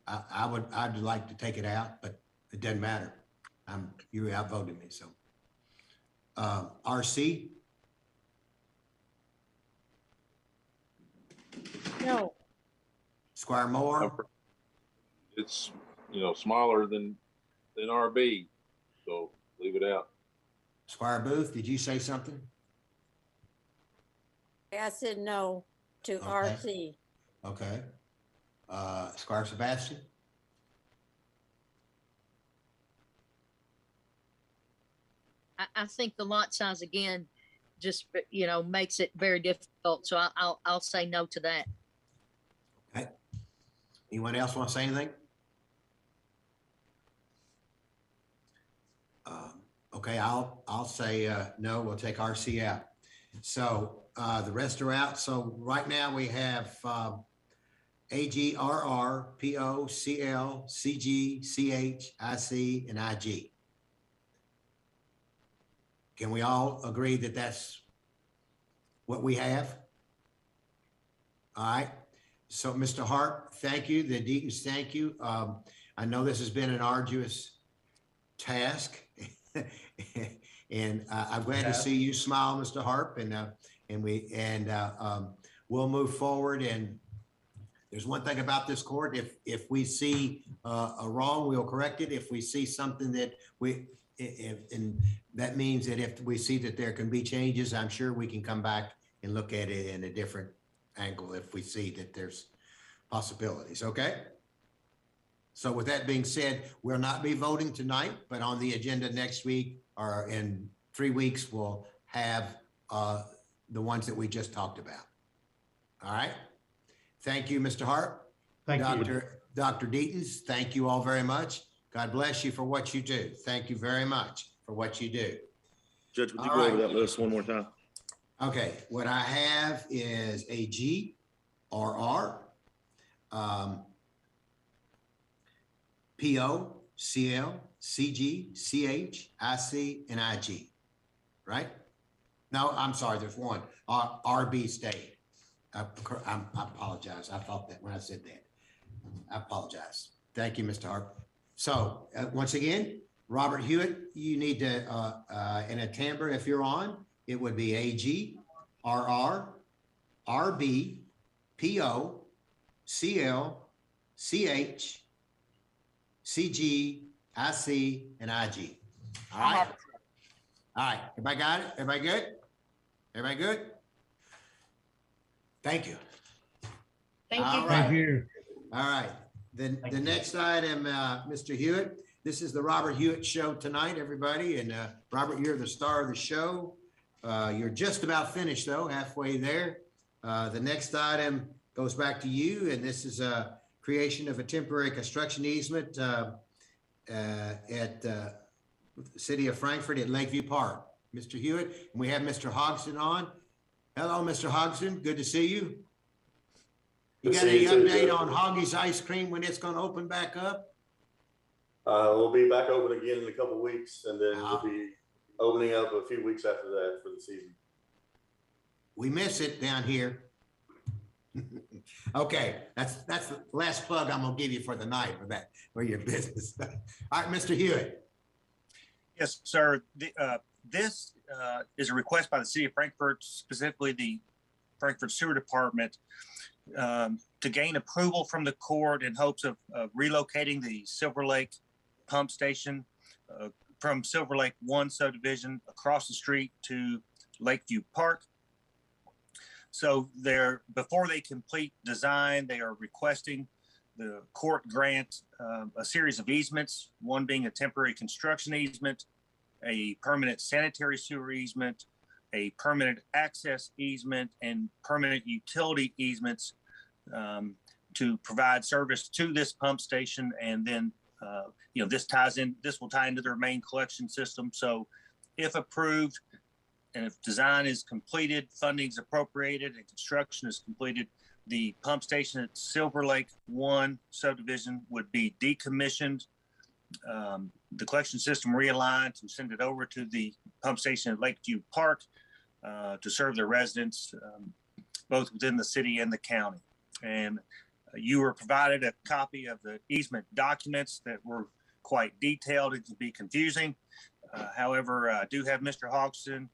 Speaker 1: I'd like to take it out, but it doesn't matter. You outvoted me, so. RC?
Speaker 6: No.
Speaker 1: Squire Moore?
Speaker 10: It's, smaller than RB, so leave it out.
Speaker 1: Squire Booth, did you say something?
Speaker 6: I said no to
Speaker 1: Okay.
Speaker 6: RC.
Speaker 1: Okay. Squire Sebastian?
Speaker 5: I think the lot size again just makes it very difficult. So I'll say no to that.
Speaker 1: Okay. Anyone else want to say anything? Okay, I'll say no. We'll take RC out. So the rest are out. So right now we have AG, RR, PO, CL, CG, CH, IC, and IG. Can we all agree that that's what we have? All right. So, Mr. Hart, thank you. The deacons, thank you. I know this has been an arduous task. And I'm glad to see you smile, Mr. Harp, and we'll move forward. And there's one thing about this court: if we see a wrong, we'll correct it. If we see something that and that means that if we see that there can be changes, I'm sure we can come back and look at it in a different angle if we see that there's possibilities. Okay. So with that being said, we'll not be voting tonight, but on the agenda next week or in 3 weeks, we'll have the ones that we just talked about. All right. Thank you, Mr. Hart.
Speaker 12: Thank you.
Speaker 1: Dr. Deetons, thank you all very much. God bless you for what you do. Thank you very much for what you do.
Speaker 11: Judge, would you go over that list one more time?
Speaker 1: Okay, what I have is AG, RR, PO, CL, CG, CH, IC, and IG, right? No, I'm sorry, there's one, RB stayed. I apologize. I thought that when I said that. I apologize. Thank you, Mr. Hart. So once again, Robert Hewitt, you need to, in a timbre, if you're on, it would be AG, RR, RB, PO, CL, CH, CG, IC, and IG. All right. All right. Everybody got it? Everybody good? Everybody good? Thank you.
Speaker 2: Thank you.
Speaker 1: All right. Thank you. All right. The next item, Mr. Hewitt, this is the Robert Hewitt Show tonight, everybody. And Robert, you're the star of the show. You're just about finished, though, halfway there. The next item goes back to you, and this is a creation of a temporary construction easement at the city of Frankfort at Lakeview Park. Mr. Hewitt, and we have Mr. Hodgson on. Hello, Mr. Hodgson. Good to see you. You got any update on Hoggy's Ice Cream when it's going to open back up?
Speaker 13: We'll be back open again in a couple of weeks, and then we'll be opening up a few weeks after that for the season.
Speaker 1: We miss it down here. Okay, that's the last plug I'm gonna give you for the night for your business. All right, Mr. Hewitt.
Speaker 14: Yes, sir. This is a request by the city of Frankfort, specifically the Frankfort Sewer Department, to gain approval from the court in hopes of relocating the Silver Lake pump station from Silver Lake 1 subdivision across the street to Lakeview Park. So before they complete design, they are requesting the court grant a series of easements, one being a temporary construction easement, a permanent sanitary sewer easement, a permanent access easement, and permanent utility easements to provide service to this pump station. And then, this will tie into their main collection system. So if approved, and if design is completed, funding is appropriated, and construction is completed, the pump station at Silver Lake 1 subdivision would be decommissioned, the collection system realigned to send it over to the pump station at Lakeview Park to serve their residents, both within the city and the county. And you were provided a copy of the easement documents that were quite detailed. It could be confusing. However, I do have Mr. Hodgson,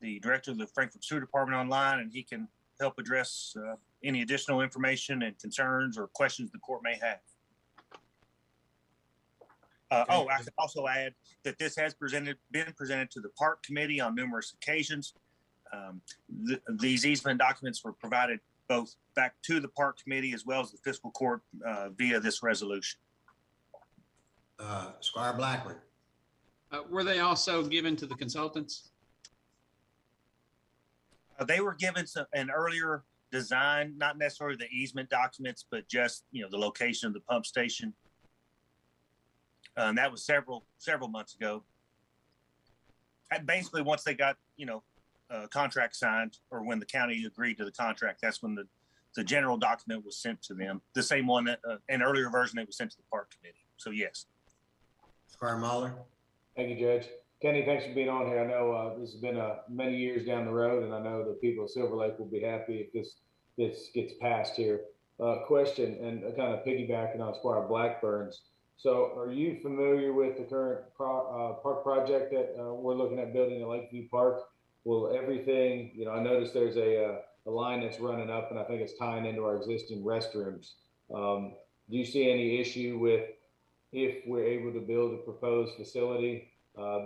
Speaker 14: the director of the Frankfort Sewer Department, online, and he can help address any additional information and concerns or questions the court may have. I could also add that this has been presented to the Park Committee on numerous occasions. These easement documents were provided both back to the Park Committee as well as the Fiscal Court via this resolution.
Speaker 1: Squire Blackburn.
Speaker 3: Were they also given to the consultants?
Speaker 14: They were given an earlier design, not necessarily the easement documents, but just the location of the pump station. That was several months ago. And basically, once they got a contract signed, or when the county agreed to the contract, that's when the general document was sent to them. The same one that an earlier version that was sent to the Park Committee. So yes.
Speaker 1: Squire Mahler.
Speaker 4: Thank you, Judge. Kenny, thanks for being on here. I know this has been many years down the road, and I know the people of Silver Lake will be happy if this gets passed here. Question, and kind of piggybacking on Squire Blackburn's, So are you familiar with the current park project that we're looking at building at Lakeview Park? Will everything, I noticed there's a line that's running up and I think it's tying into our existing restrooms. Do you see any issue with if we're able to build a proposed facility,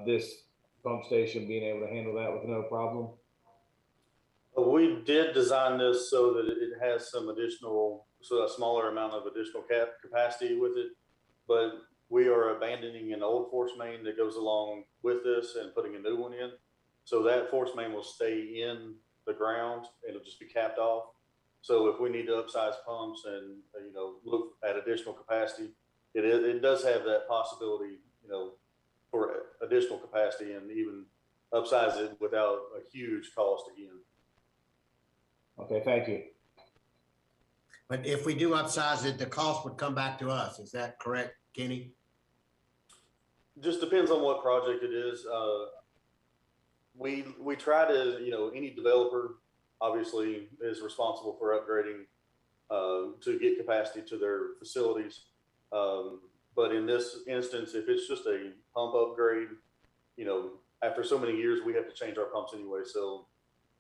Speaker 4: this pump station being able to handle that with no problem?
Speaker 13: We did design this so that it has some additional, so a smaller amount of additional capacity with it, but we are abandoning an old force main that goes along with this and putting a new one in. So that force main will stay in the ground. It'll just be capped off. So if we need to upsize pumps and, look at additional capacity, it does have that possibility, for additional capacity and even upsize it without a huge cost again.
Speaker 4: Okay, thank you.
Speaker 1: But if we do upsize it, the cost would come back to us. Is that correct, Kenny?
Speaker 13: Just depends on what project it is. We try to, any developer obviously is responsible for upgrading to get capacity to their facilities. But in this instance, if it's just a pump upgrade, after so many years, we have to change our pumps anyway. So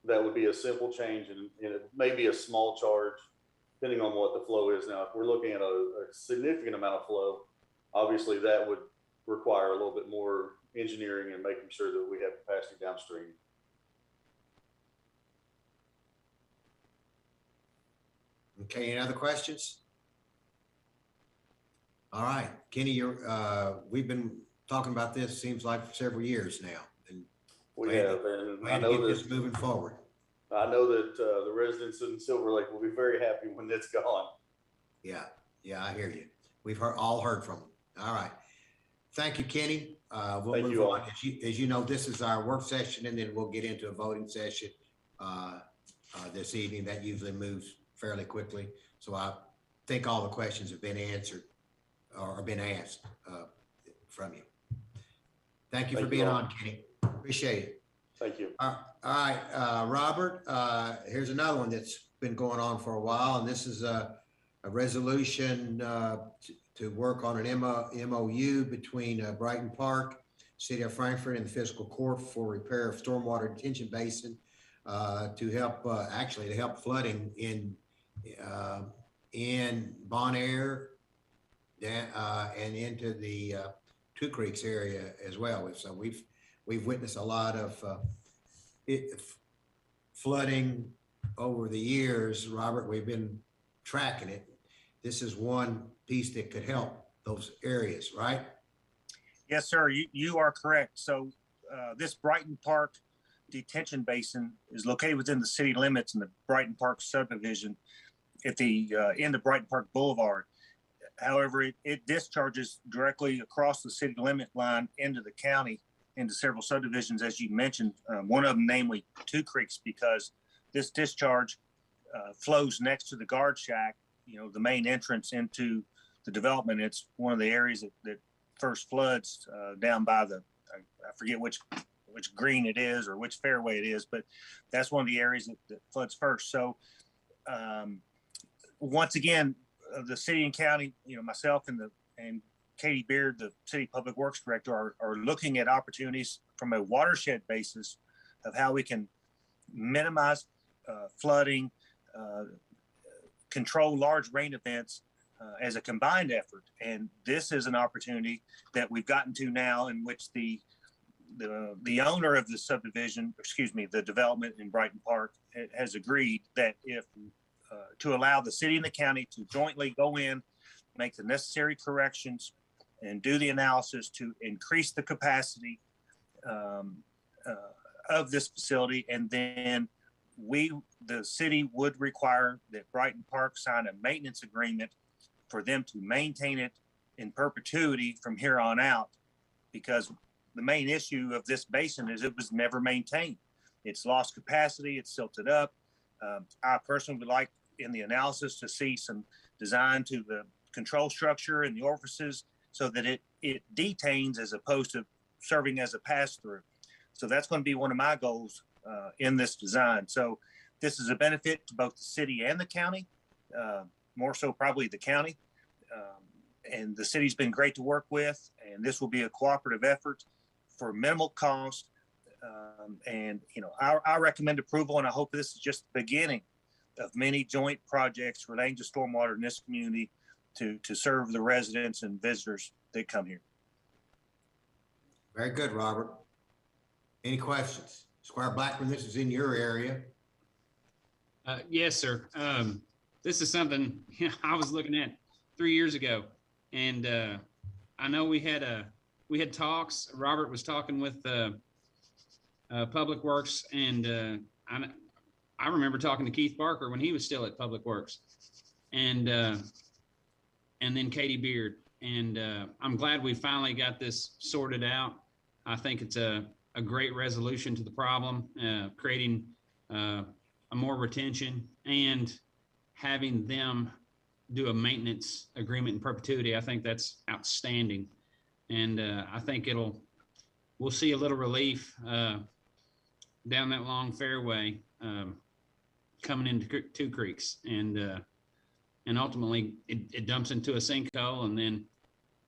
Speaker 13: that would be a simple change, and it may be a small charge depending on what the flow is. Now, if we're looking at a significant amount of flow, obviously that would require a little bit more engineering and making sure that we have capacity downstream.
Speaker 1: Okay, any other questions? All right, Kenny, we've been talking about this, seems like for several years now. And
Speaker 13: we have, and I know
Speaker 1: this moving forward.
Speaker 13: I know that the residents in Silver Lake will be very happy when it's gone.
Speaker 1: Yeah, I hear you. We've all heard from them. All right. Thank you, Kenny. We'll
Speaker 13: Thank
Speaker 1: move
Speaker 13: you
Speaker 1: on.
Speaker 13: all.
Speaker 1: As you know, this is our work session, and then we'll get into a voting session this evening. That usually moves fairly quickly. So I think all the questions have been answered or been asked from you. Thank you for being on, Kenny. Appreciate it.
Speaker 13: Thank you.
Speaker 1: All right, Robert, here's another one that's been going on for a while, and this is a resolution to work on an MOU between Brighton Park, City of Frankfurt, and the Fiscal Court for repair of stormwater detention basin to help flooding in Bon Air and into the Two Creeks area as well. So we've witnessed a lot of flooding over the years. Robert, we've been tracking it. This is one piece that could help those areas, right?
Speaker 14: Yes, sir. You are correct. So this Brighton Park detention basin is located within the city limits in the Brighton Park subdivision at the end of Brighton Park Boulevard. However, it discharges directly across the city limit line into the county, into several subdivisions, as you mentioned, one of them namely Two Creeks, because this discharge flows next to the guard shack, the main entrance into the development. It's one of the areas that first floods down by I forget which green it is or which fairway it is, but that's one of the areas that floods first. So once again, the city and county, myself and Katie Beard, the city public works director, are looking at opportunities from a watershed basis of how we can minimize flooding, control large rain events as a combined effort. And this is an opportunity that we've gotten to now, in which the owner of the subdivision, the development in Brighton Park, has agreed that if to allow the city and the county to jointly go in, make the necessary corrections, and do the analysis to increase the capacity of this facility. And then the city would require that Brighton Park sign a maintenance agreement for them to maintain it in perpetuity from here on out, because the main issue of this basin is it was never maintained. It's lost capacity, it's silted up. I personally would like in the analysis to see some design to the control structure and the orifices so that it detains as opposed to serving as a pass-through. So that's going to be one of my goals in this design. So this is a benefit to both the city and the county, more so probably the county. and the city's been great to work with, and this will be a cooperative effort for minimal cost. And I recommend approval, and I hope this is just the beginning of many joint projects relating to stormwater in this community to serve the residents and visitors that come here.
Speaker 1: Very good, Robert. Any questions? Squire Blackburn, this is in your area.
Speaker 3: Yes, sir. This is something I was looking at 3 years ago, and I know we had talks. Robert was talking with Public Works, and I remember talking to Keith Barker when he was still at Public Works, and then Katie Beard. And I'm glad we finally got this sorted out. I think it's a great resolution to the problem, creating a more retention and having them do a maintenance agreement in perpetuity. I think that's outstanding. And I think we'll see a little relief down that long fairway coming into Two Creeks. And ultimately it dumps into a sinkhole and then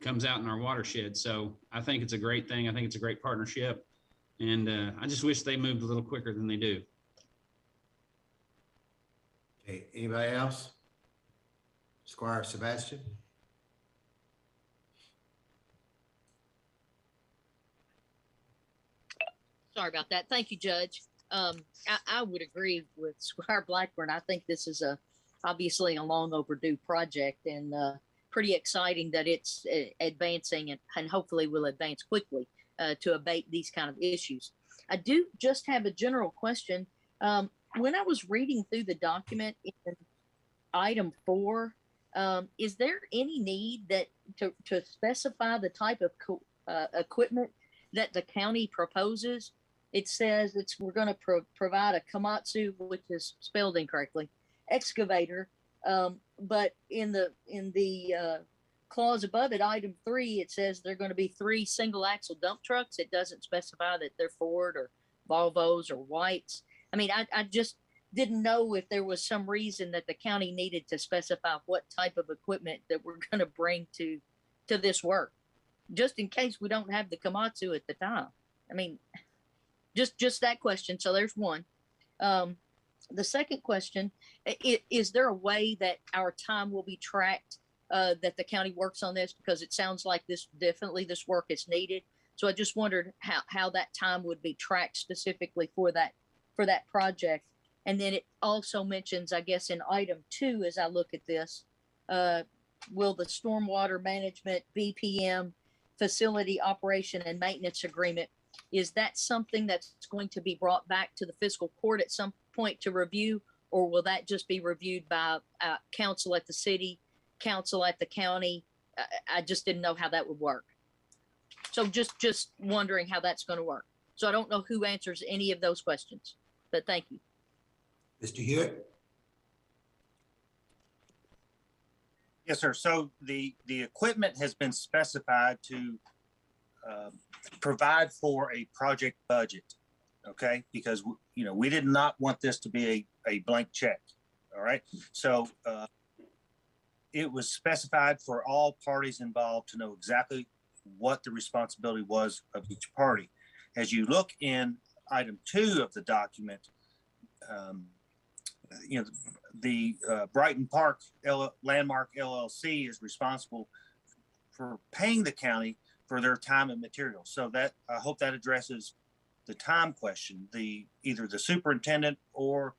Speaker 3: comes out in our watershed. So I think it's a great thing. I think it's a great partnership. And I just wish they moved a little quicker than they do.
Speaker 1: Okay, anybody else? Squire Sebastian?
Speaker 5: Sorry about that. Thank you, Judge. I would agree with Squire Blackburn. I think this is obviously a long overdue project, and pretty exciting that it's advancing and hopefully will advance quickly to abate these kind of issues. I do just have a general question. When I was reading through the document in item 4, is there any need to specify the type of equipment that the county proposes? It says we're going to provide a Komatsu, which is spelled incorrectly, excavator. But in the clause above it, item 3, it says they're going to be 3 single axle dump trucks. It doesn't specify that they're Ford or Volvos or Whites. I mean, I just didn't know if there was some reason that the county needed to specify what type of equipment that we're going to bring to this work, just in case we don't have the Komatsu at the time. I mean, just that question. So there's one. The second question, is there a way that our time will be tracked, that the county works on this? Because it sounds like this work is needed. So I just wondered how that time would be tracked specifically for that project. And then it also mentions, I guess, in item 2, as I look at this, will the stormwater management BPM facility operation and maintenance agreement, is that something that's going to be brought back to the fiscal court at some point to review, or will that just be reviewed by council at the city, council at the county? I just didn't know how that would work. So just wondering how that's going to work. So I don't know who answers any of those questions, but thank you.
Speaker 1: Mr. Hewitt?
Speaker 14: Yes, sir. So the equipment has been specified to provide for a project budget, okay? Because we did not want this to be a blank check. All right. So it was specified for all parties involved to know exactly what the responsibility was of each party. As you look in item 2 of the document, the Brighton Park Landmark LLC is responsible for paying the county for their time and materials. So that I hope that addresses the time question. Either the superintendent or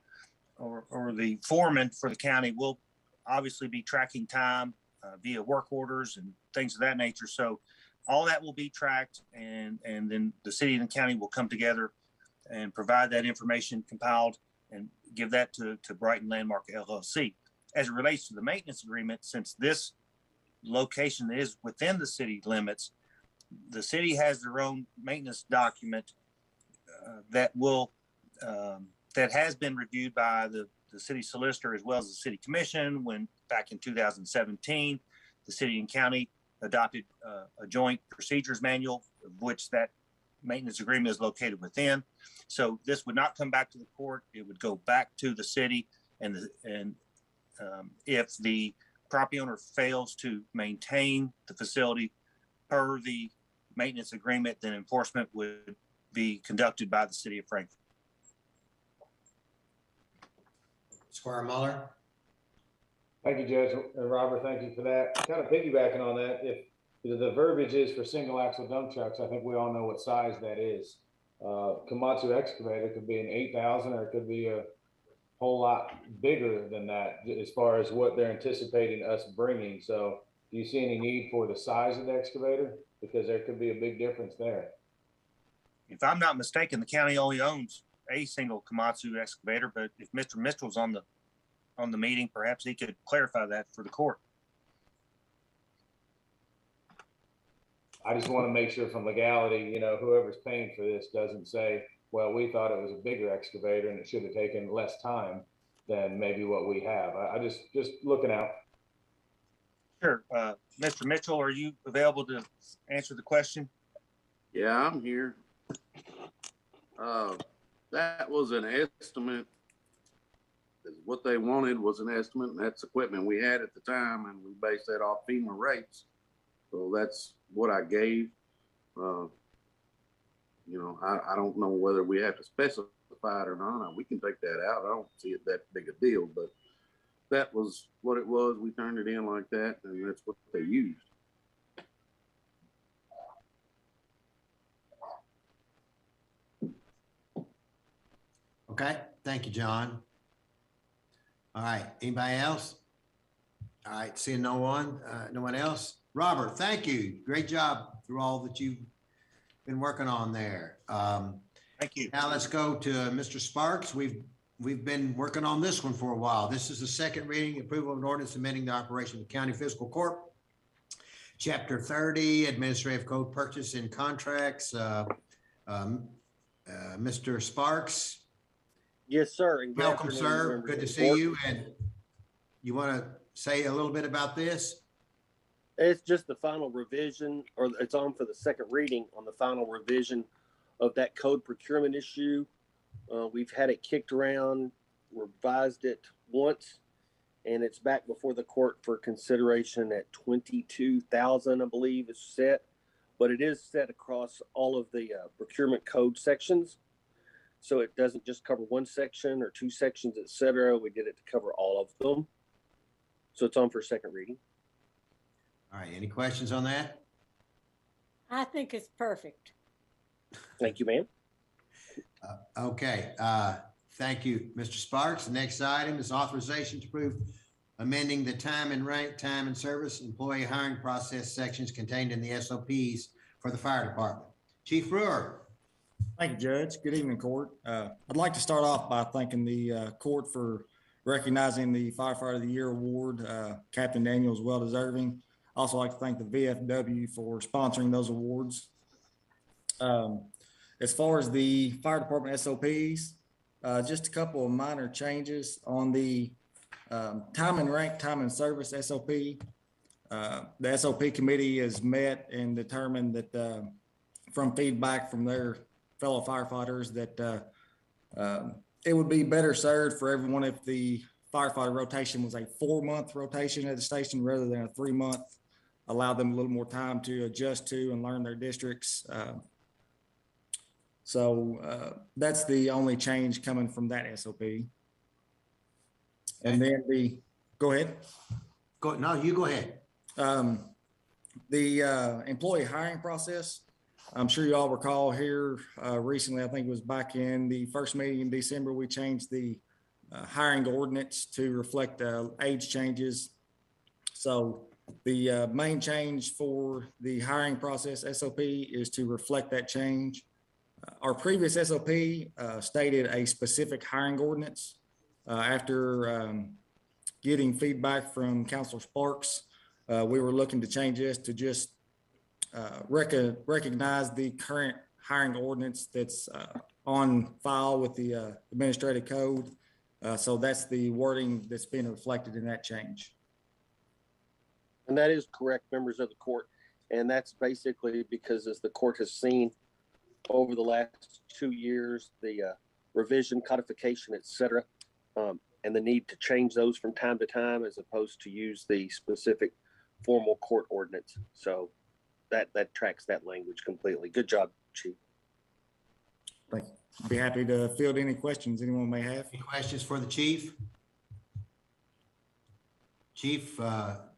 Speaker 14: the foreman for the county will obviously be tracking time via work orders and things of that nature. So all that will be tracked, and then the city and the county will come together and provide that information compiled and give that to Brighton Landmark LLC. As it relates to the maintenance agreement, since this location is within the city limits, the city has their own maintenance document that has been reviewed by the city solicitor as well as the city commission. When back in 2017, the city and county adopted a joint procedures manual, of which that maintenance agreement is located within. So this would not come back to the court. It would go back to the city, and if the property owner fails to maintain the facility per the maintenance agreement, then enforcement would be conducted by the city of Frankfort.
Speaker 1: Squire Muller.
Speaker 4: Thank you, Judge. Robert, thank you for that. Kind of piggybacking on that, if the verbiage is for single axle dump trucks, I think we all know what size that is. Komatsu excavator could be an 8,000, or it could be a whole lot bigger than that as far as what they're anticipating us bringing. So do you see any need for the size of the excavator? Because there could be a big difference there.
Speaker 14: If I'm not mistaken, the county only owns a single Komatsu excavator, but if Mr. Mitchell's on the meeting, perhaps he could clarify that for the court.
Speaker 4: I just want to make sure from legality, you know, whoever's paying for this doesn't say, well, we thought it was a bigger excavator and it should have taken less time than maybe what we have. I just looking out.
Speaker 14: Sure. Mr. Mitchell, are you available to answer the question?
Speaker 10: Yeah, I'm here. That was an estimate. What they wanted was an estimate, and that's equipment we had at the time, and we based that off FEMA rates. So that's what I gave. You know, I don't know whether we have to specify it or not. We can take that out. I don't see it that big a deal, but that was what it was. We turned it in like that, and that's what they used.
Speaker 1: Okay, thank you, John. All right, anybody else? All right, seeing no one else. Robert, thank you. Great job through all that you've been working on there.
Speaker 14: Thank you.
Speaker 1: Now let's go to Mr. Sparks. We've been working on this one for a while. This is the second reading, approval of an ordinance amending the operation of the county fiscal court. Chapter 30, Administrative Code Purchase and Contracts. Mr. Sparks.
Speaker 15: Yes, sir. And
Speaker 1: welcome, sir. Good to see you. And you want to say a little bit about this?
Speaker 15: It's just the final revision, or it's on for the second reading on the final revision of that code procurement issue. We've had it kicked around, revised it once, and it's back before the court for consideration at 22,000, I believe is set, but it is set across all of the procurement code sections. So it doesn't just cover one section or two sections, et cetera. We did it to cover all of them. So it's on for second reading.
Speaker 1: All right. Any questions on that?
Speaker 6: I think it's perfect.
Speaker 15: Thank you, ma'am.
Speaker 1: Okay. Thank you, Mr. Sparks. The next item is authorization to approve amending the time and rank, time and service, employee hiring process sections contained in the SOPs for the fire department. Chief Brewer.
Speaker 16: Thank you, Judge. Good evening, court. I'd like to start off by thanking the court for recognizing the Firefighter of the Year award. Captain Daniel is well deserving. Also like to thank the VFW for sponsoring those awards. As far as the fire department SOPs, just a couple of minor changes on the time and rank, time and service SOP. The SOP committee has met and determined that from feedback from their fellow firefighters that it would be better served for everyone if the firefighter rotation was a 4-month rotation at the station rather than a 3-month. Allow them a little more time to adjust to and learn their districts. So that's the only change coming from that SOP. And then go ahead.
Speaker 1: No, you go ahead.
Speaker 16: The employee hiring process, I'm sure you all recall here recently, I think it was back in the first meeting in December, we changed the hiring ordinance to reflect age changes. So the main change for the hiring process SOP is to reflect that change. Our previous SOP stated a specific hiring ordinance. After getting feedback from Councilor Sparks, we were looking to change this to just recognize the current hiring ordinance that's on file with the administrative code. So that's the wording that's being reflected in that change.
Speaker 15: And that is correct, members of the court. And that's basically because, as the court has seen over the last 2 years, the revision, codification, et cetera, and the need to change those from time to time as opposed to use the specific formal court ordinance. So that tracks that language completely. Good job, Chief.
Speaker 16: Thank you. Be happy to field any questions anyone may have.
Speaker 1: Any questions for the chief? Chief,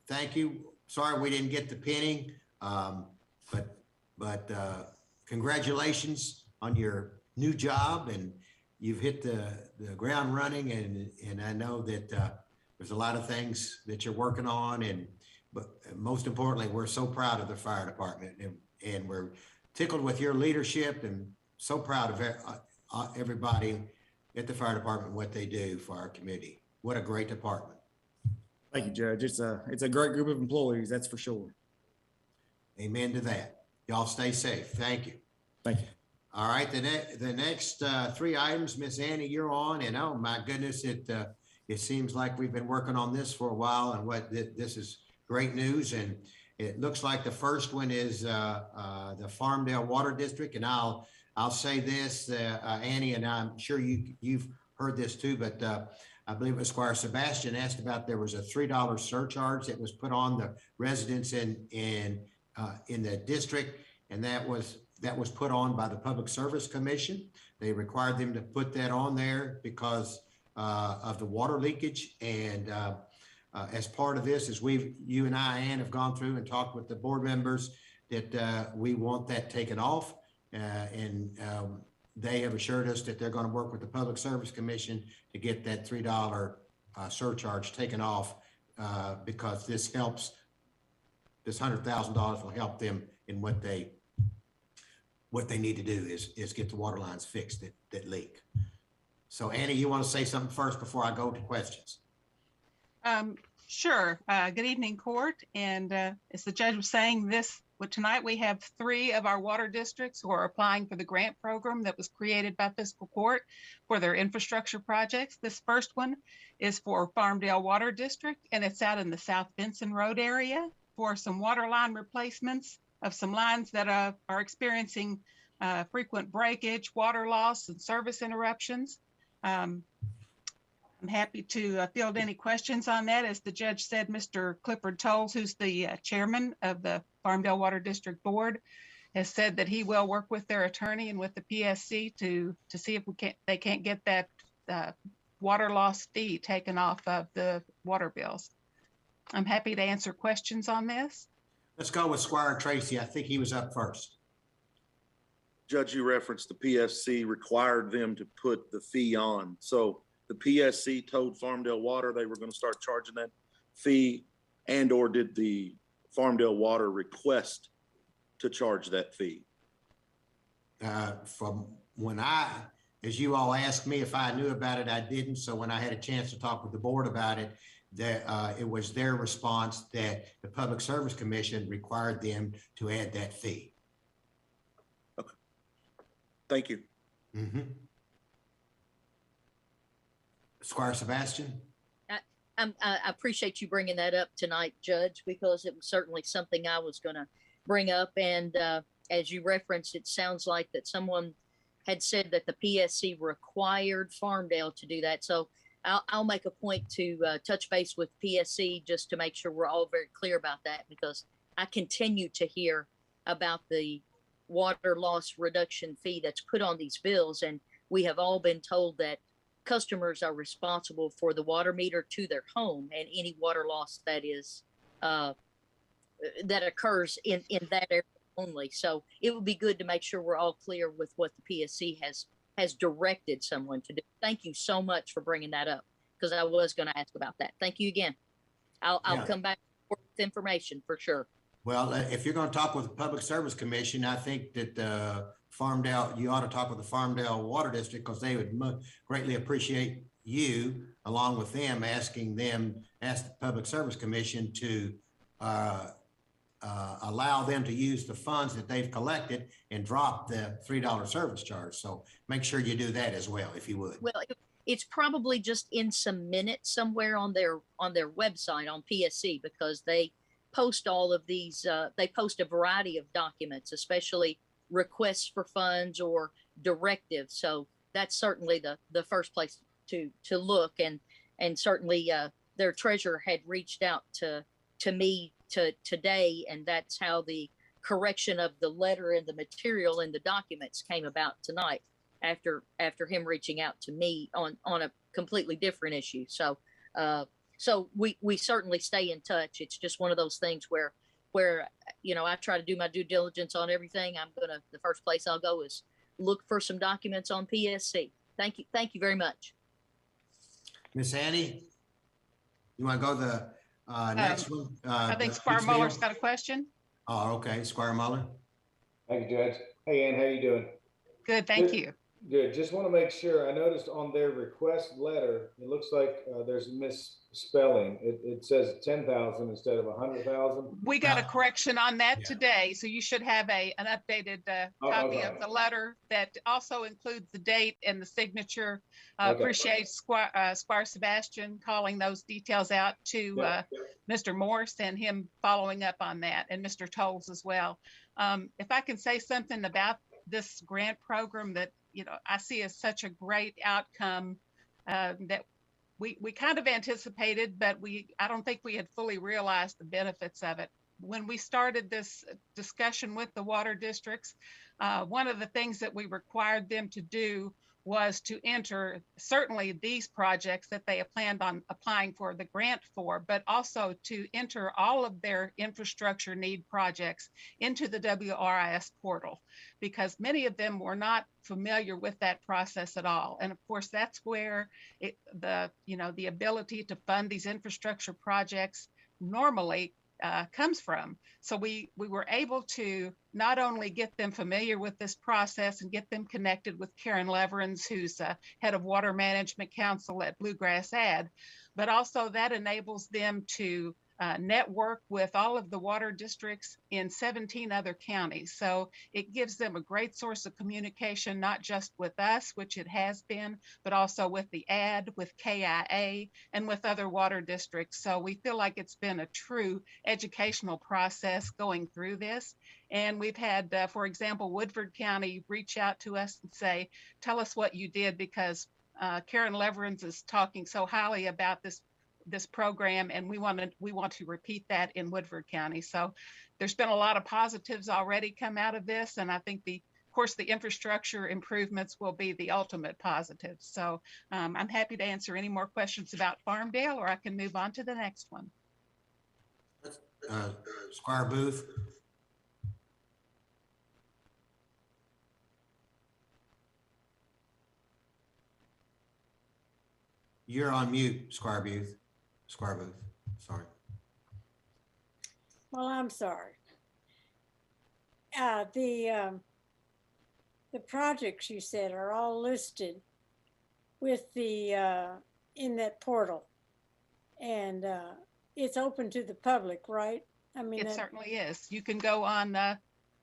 Speaker 1: thank you. Sorry we didn't get the pinning, but congratulations on your new job, and you've hit the ground running, and I know that there's a lot of things that you're working on, but most importantly, we're so proud of the fire department, and we're tickled with your leadership, and so proud of everybody at the fire department, what they do for our community. What a great department.
Speaker 16: Thank you, Judge. It's a great group of employees, that's for sure.
Speaker 1: Amen to that. Y'all stay safe. Thank you.
Speaker 16: Thank you.
Speaker 1: All right, the next three items, Miss Annie, you're on, and oh my goodness, it seems like we've been working on this for a while, and this is great news, and it looks like the first one is the Farmdale Water District, and I'll say this, Annie, and I'm sure you've heard this too, but I believe it was Squire Sebastian asked about there was a $3 surcharge that was put on the residents in the district, and that was put on by the Public Service Commission. They required them to put that on there because of the water leakage. And as part of this, as you and I, Ann, have gone through and talked with the board members, that we want that taken off. They have assured us that they're going to work with the Public Service Commission to get that $3 surcharge taken off because this helps. This $100,000 will help them in what they need to do is get the water lines fixed that leak. So Annie, you want to say something first before I go to questions?
Speaker 17: Sure. Good evening, court. And as the judge was saying, tonight we have 3 of our water districts who are applying for the grant program that was created by Fiscal Court for their infrastructure projects. This first one is for Farmdale Water District, and it's out in the South Benson Road area for some water line replacements of some lines that are experiencing frequent breakage, water loss, and service interruptions. I'm happy to field any questions on that. As the judge said, Mr. Clifford Tolles, who's the chairman of the Farmdale Water District Board, has said that he will work with their attorney and with the PSC to see if they can't get that water loss fee taken off of the water bills. I'm happy to answer questions on this.
Speaker 1: Let's go with Squire Tracy. I think he was up first.
Speaker 11: Judge, you referenced the PSC required them to put the fee on. So the PSC told Farmdale Water they were going to start charging that fee, and or did the Farmdale Water request to charge that fee?
Speaker 1: From when as you all asked me if I knew about it, I didn't. So when I had a chance to talk with the board about it, it was their response that the Public Service Commission required them to add that fee.
Speaker 11: Okay. Thank you.
Speaker 1: Mm-hmm. Squire Sebastian?
Speaker 5: I appreciate you bringing that up tonight, Judge, because it was certainly something I was going to bring up. And as you referenced, it sounds like that someone had said that the PSC required Farmdale to do that. So I'll make a point to touch base with PSC just to make sure we're all very clear about that, because I continue to hear about the water loss reduction fee that's put on these bills. And we have all been told that customers are responsible for the water meter to their home and any water loss that is that occurs in that area only. So it would be good to make sure we're all clear with what the PSC has directed someone to do. Thank you so much for bringing that up, because I was going to ask about that. Thank you again. I'll come back with information for sure.
Speaker 1: Well, if you're going to talk with the Public Service Commission, I think that Farmdale, you ought to talk with the Farmdale Water District, because they would greatly appreciate you, along with them, ask the Public Service Commission to allow them to use the funds that they've collected and drop the $3 service charge. So make sure you do that as well, if you would.
Speaker 5: Well, it's probably just in some minutes somewhere on their website on PSC, because they post all of these. They post a variety of documents, especially requests for funds or directives. So that's certainly the first place to look. And and certainly their treasurer had reached out to me today, and that's how the correction of the letter and the material and the documents came about tonight after him reaching out to me on a completely different issue. So so we certainly stay in touch. It's just one of those things where I try to do my due diligence on everything. The first place I'll go is look for some documents on PSC. Thank you very much.
Speaker 1: Miss Annie, you want to go the next one?
Speaker 17: I think Squire Muller's got a question.
Speaker 1: Oh, okay, Squire Muller.
Speaker 4: Thank you, Judge. Hey, Ann, how you doing?
Speaker 17: Good, thank you.
Speaker 4: Good. Just want to make sure. I noticed on their request letter, it looks like there's a misspelling. It says 10,000 instead of 100,000.
Speaker 17: We got a correction on that today, so you should have an updated copy of the letter that also includes the date and the signature. Appreciate Squire Sebastian calling those details out to Mr. Morse and him following up on that, and Mr. Tolles as well. If I can say something about this grant program that I see as such a great outcome that we kind of anticipated, but I don't think we had fully realized the benefits of it. When we started this discussion with the water districts, one of the things that we required them to do was to enter certainly these projects that they have planned on applying for the grant for, but also to enter all of their infrastructure need projects into the WRIS portal, because many of them were not familiar with that process at all. And of course, that's where the ability to fund these infrastructure projects normally comes from. So we were able to not only get them familiar with this process and get them connected with Karen Leverins, who's head of Water Management Council at Bluegrass Ad, but also that enables them to network with all of the water districts in 17 other counties. So it gives them a great source of communication, not just with us, which it has been, but also with the ad, with KIA, and with other water districts. So we feel like it's been a true educational process going through this. And we've had, for example, Woodford County reach out to us and say, tell us what you did, because Karen Leverins is talking so highly about this program, and we want to repeat that in Woodford County. So there's been a lot of positives already come out of this, and I think of course the infrastructure improvements will be the ultimate positive. So I'm happy to answer any more questions about Farmdale, or I can move on to the next one.
Speaker 1: Squire Booth. You're on mute, Squire Booth. Squire Booth, sorry.
Speaker 6: Well, I'm sorry. The projects you said are all listed with the in that portal, and it's open to the public, right? I mean,
Speaker 17: it certainly is. You can go on the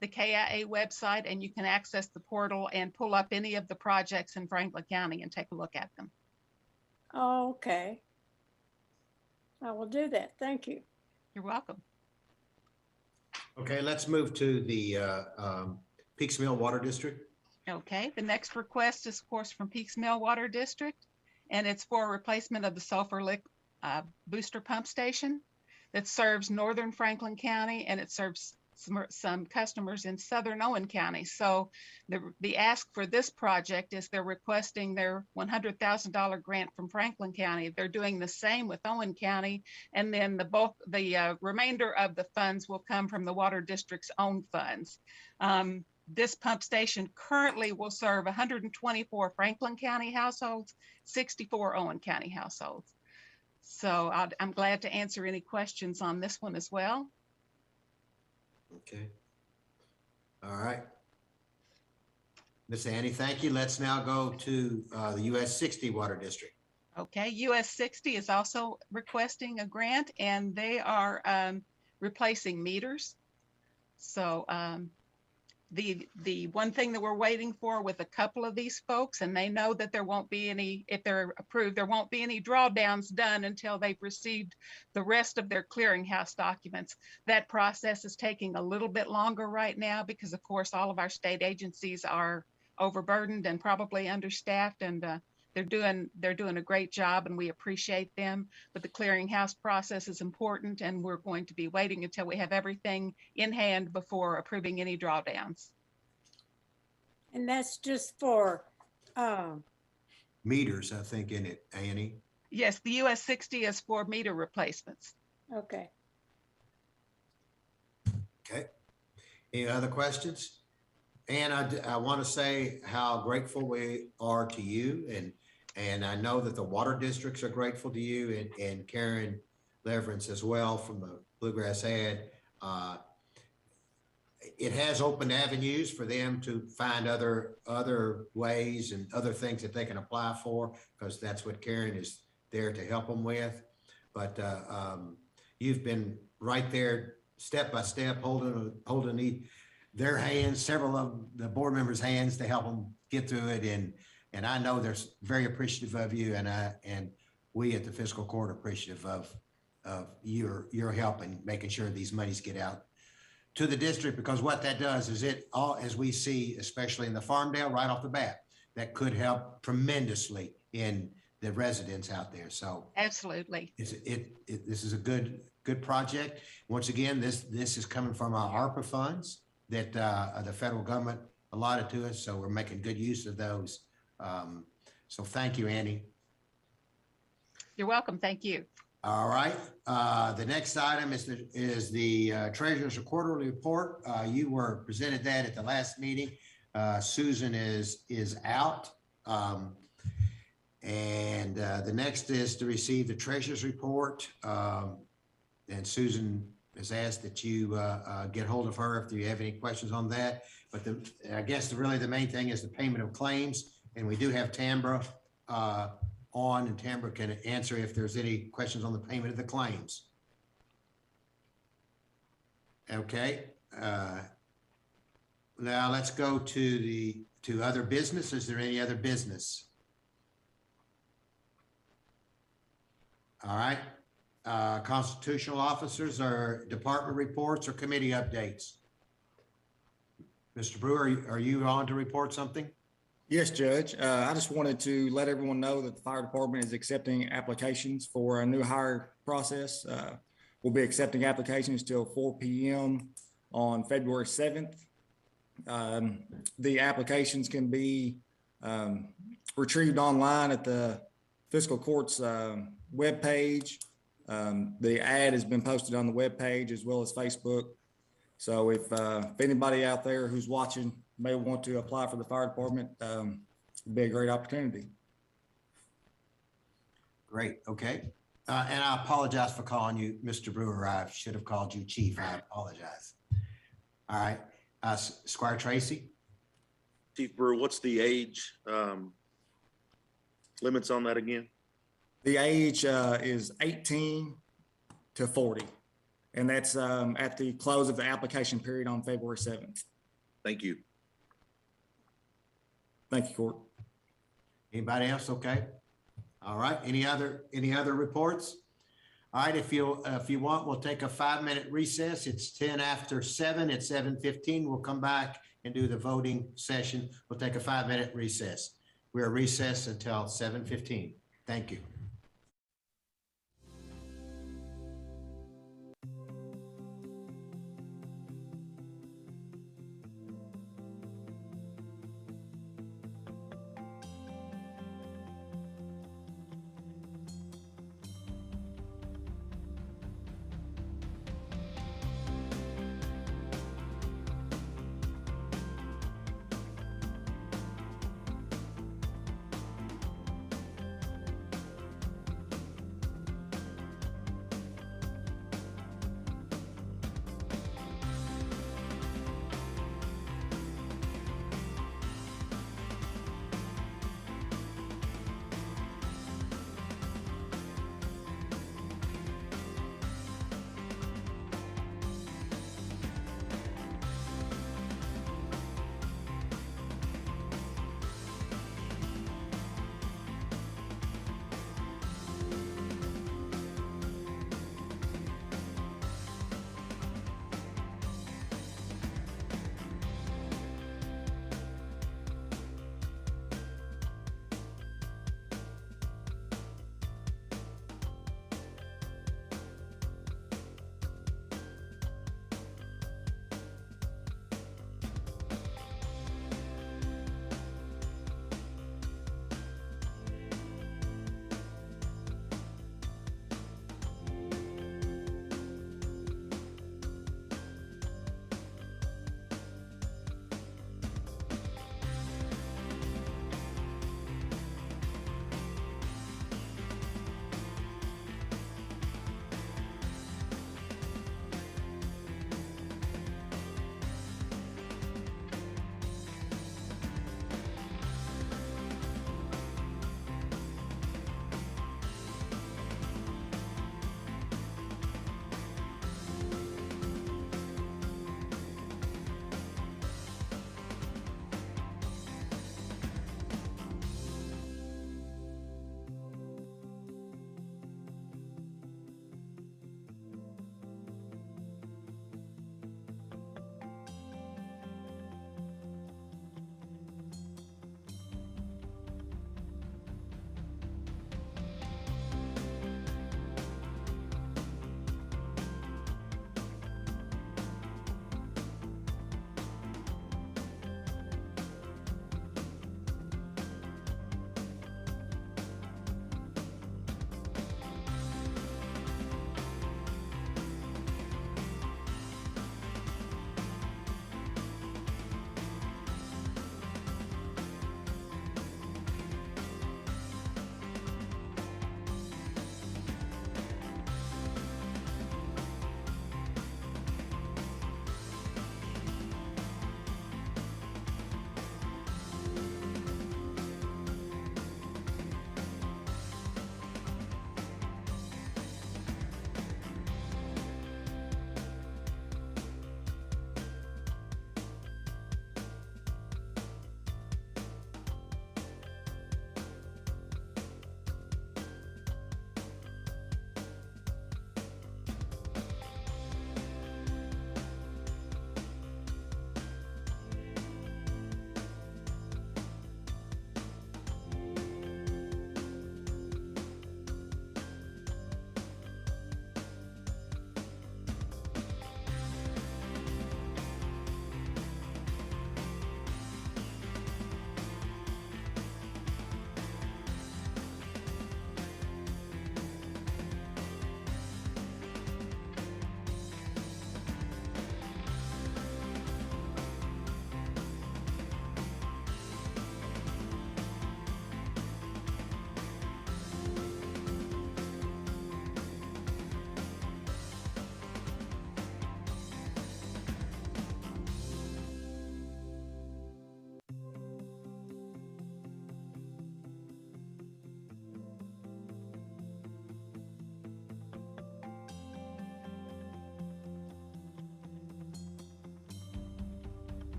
Speaker 17: KIA website and you can access the portal and pull up any of the projects in Franklin County and take a look at them.
Speaker 6: Oh, okay. I will do that. Thank you.
Speaker 17: You're welcome.
Speaker 1: Okay, let's move to the Peaks Mill Water District.
Speaker 17: Okay, the next request is, of course, from Peaks Mill Water District, and it's for replacement of the sulfur booster pump station that serves northern Franklin County, and it serves some customers in southern Owen County. So the ask for this project is they're requesting their $100,000 grant from Franklin County. They're doing the same with Owen County, and then the remainder of the funds will come from the water district's own funds. This pump station currently will serve 124 Franklin County households, 64 Owen County households. So I'm glad to answer any questions on this one as well.
Speaker 1: Okay. All right. Miss Annie, thank you. Let's now go to the US 60 Water District.
Speaker 17: Okay, US 60 is also requesting a grant, and they are replacing meters. So the one thing that we're waiting for with a couple of these folks, and they know that there won't be any, if they're approved, there won't be any drawdowns done until they've received the rest of their clearinghouse documents. That process is taking a little bit longer right now because, of course, all of our state agencies are overburdened and probably understaffed, and They're doing a great job and we appreciate them, but the clearinghouse process is important and we're going to be waiting until we have everything in hand before approving any drawdowns.
Speaker 6: And that's just for,
Speaker 1: Meters, I think, in it, Annie.
Speaker 17: Yes, the US 60 is for meter replacements.
Speaker 6: okay.
Speaker 1: Okay. Any other questions? And I want to say how grateful we are to you, and I know that the water districts are grateful to you, and Karen Leverance as well from the Bluegrass Ad. It has opened avenues for them to find other ways and other things that they can apply for, because that's what Karen is there to help them with. But you've been right there, step by step, holding their hands, several of the board members' hands to help them get through it. And I know they're very appreciative of you, and we at the Fiscal Court are appreciative of your help in making sure these monies get out to the district, because what that does is it all, as we see, especially in the Farmdale right off the bat, that could help tremendously in the residents out there. So
Speaker 17: absolutely,
Speaker 1: this is a good project. Once again, this is coming from our ARPA funds that the federal government allotted to us, so we're making good use of those. So thank you, Annie.
Speaker 17: You're welcome. Thank you.
Speaker 1: All right. The next item is the Treasurer's Quarterly Report. You were presented that at the last meeting. Susan is out. And the next is to receive the Treasurer's Report. And Susan has asked that you get hold of her if you have any questions on that. But I guess really the main thing is the payment of claims. And we do have Tambra on, and Tambra can answer if there's any questions on the payment of the claims. Okay. Now let's go to other business. Is there any other business? All right. Constitutional officers or department reports or committee updates. Mr. Brewer, are you on to report something?
Speaker 16: Yes, Judge. I just wanted to let everyone know that the fire department is accepting applications for a new hire process. We'll be accepting applications till 4 p.m. on February 7th. The applications can be retrieved online at the Fiscal Court's webpage. The ad has been posted on the webpage as well as Facebook. So if anybody out there who's watching may want to apply for the fire department, it'd be a great opportunity.
Speaker 1: Great. Okay. And I apologize for calling you Mr. Brewer. I should have called you Chief. I apologize. All right. Squire Tracy.
Speaker 11: Chief Brewer, what's the age limits on that again?
Speaker 16: The age is 18 to 40. And that's at the close of the application period on February 7th.
Speaker 11: Thank you.
Speaker 16: Thank you, Court.
Speaker 1: Anybody else? Okay. All right. Any other reports? All right. If you want, we'll take a 5-minute recess. It's 10 after 7. At 7:15, we'll come back and do the voting session. We'll take a 5-minute recess. We're recessed until 7:15. Thank you.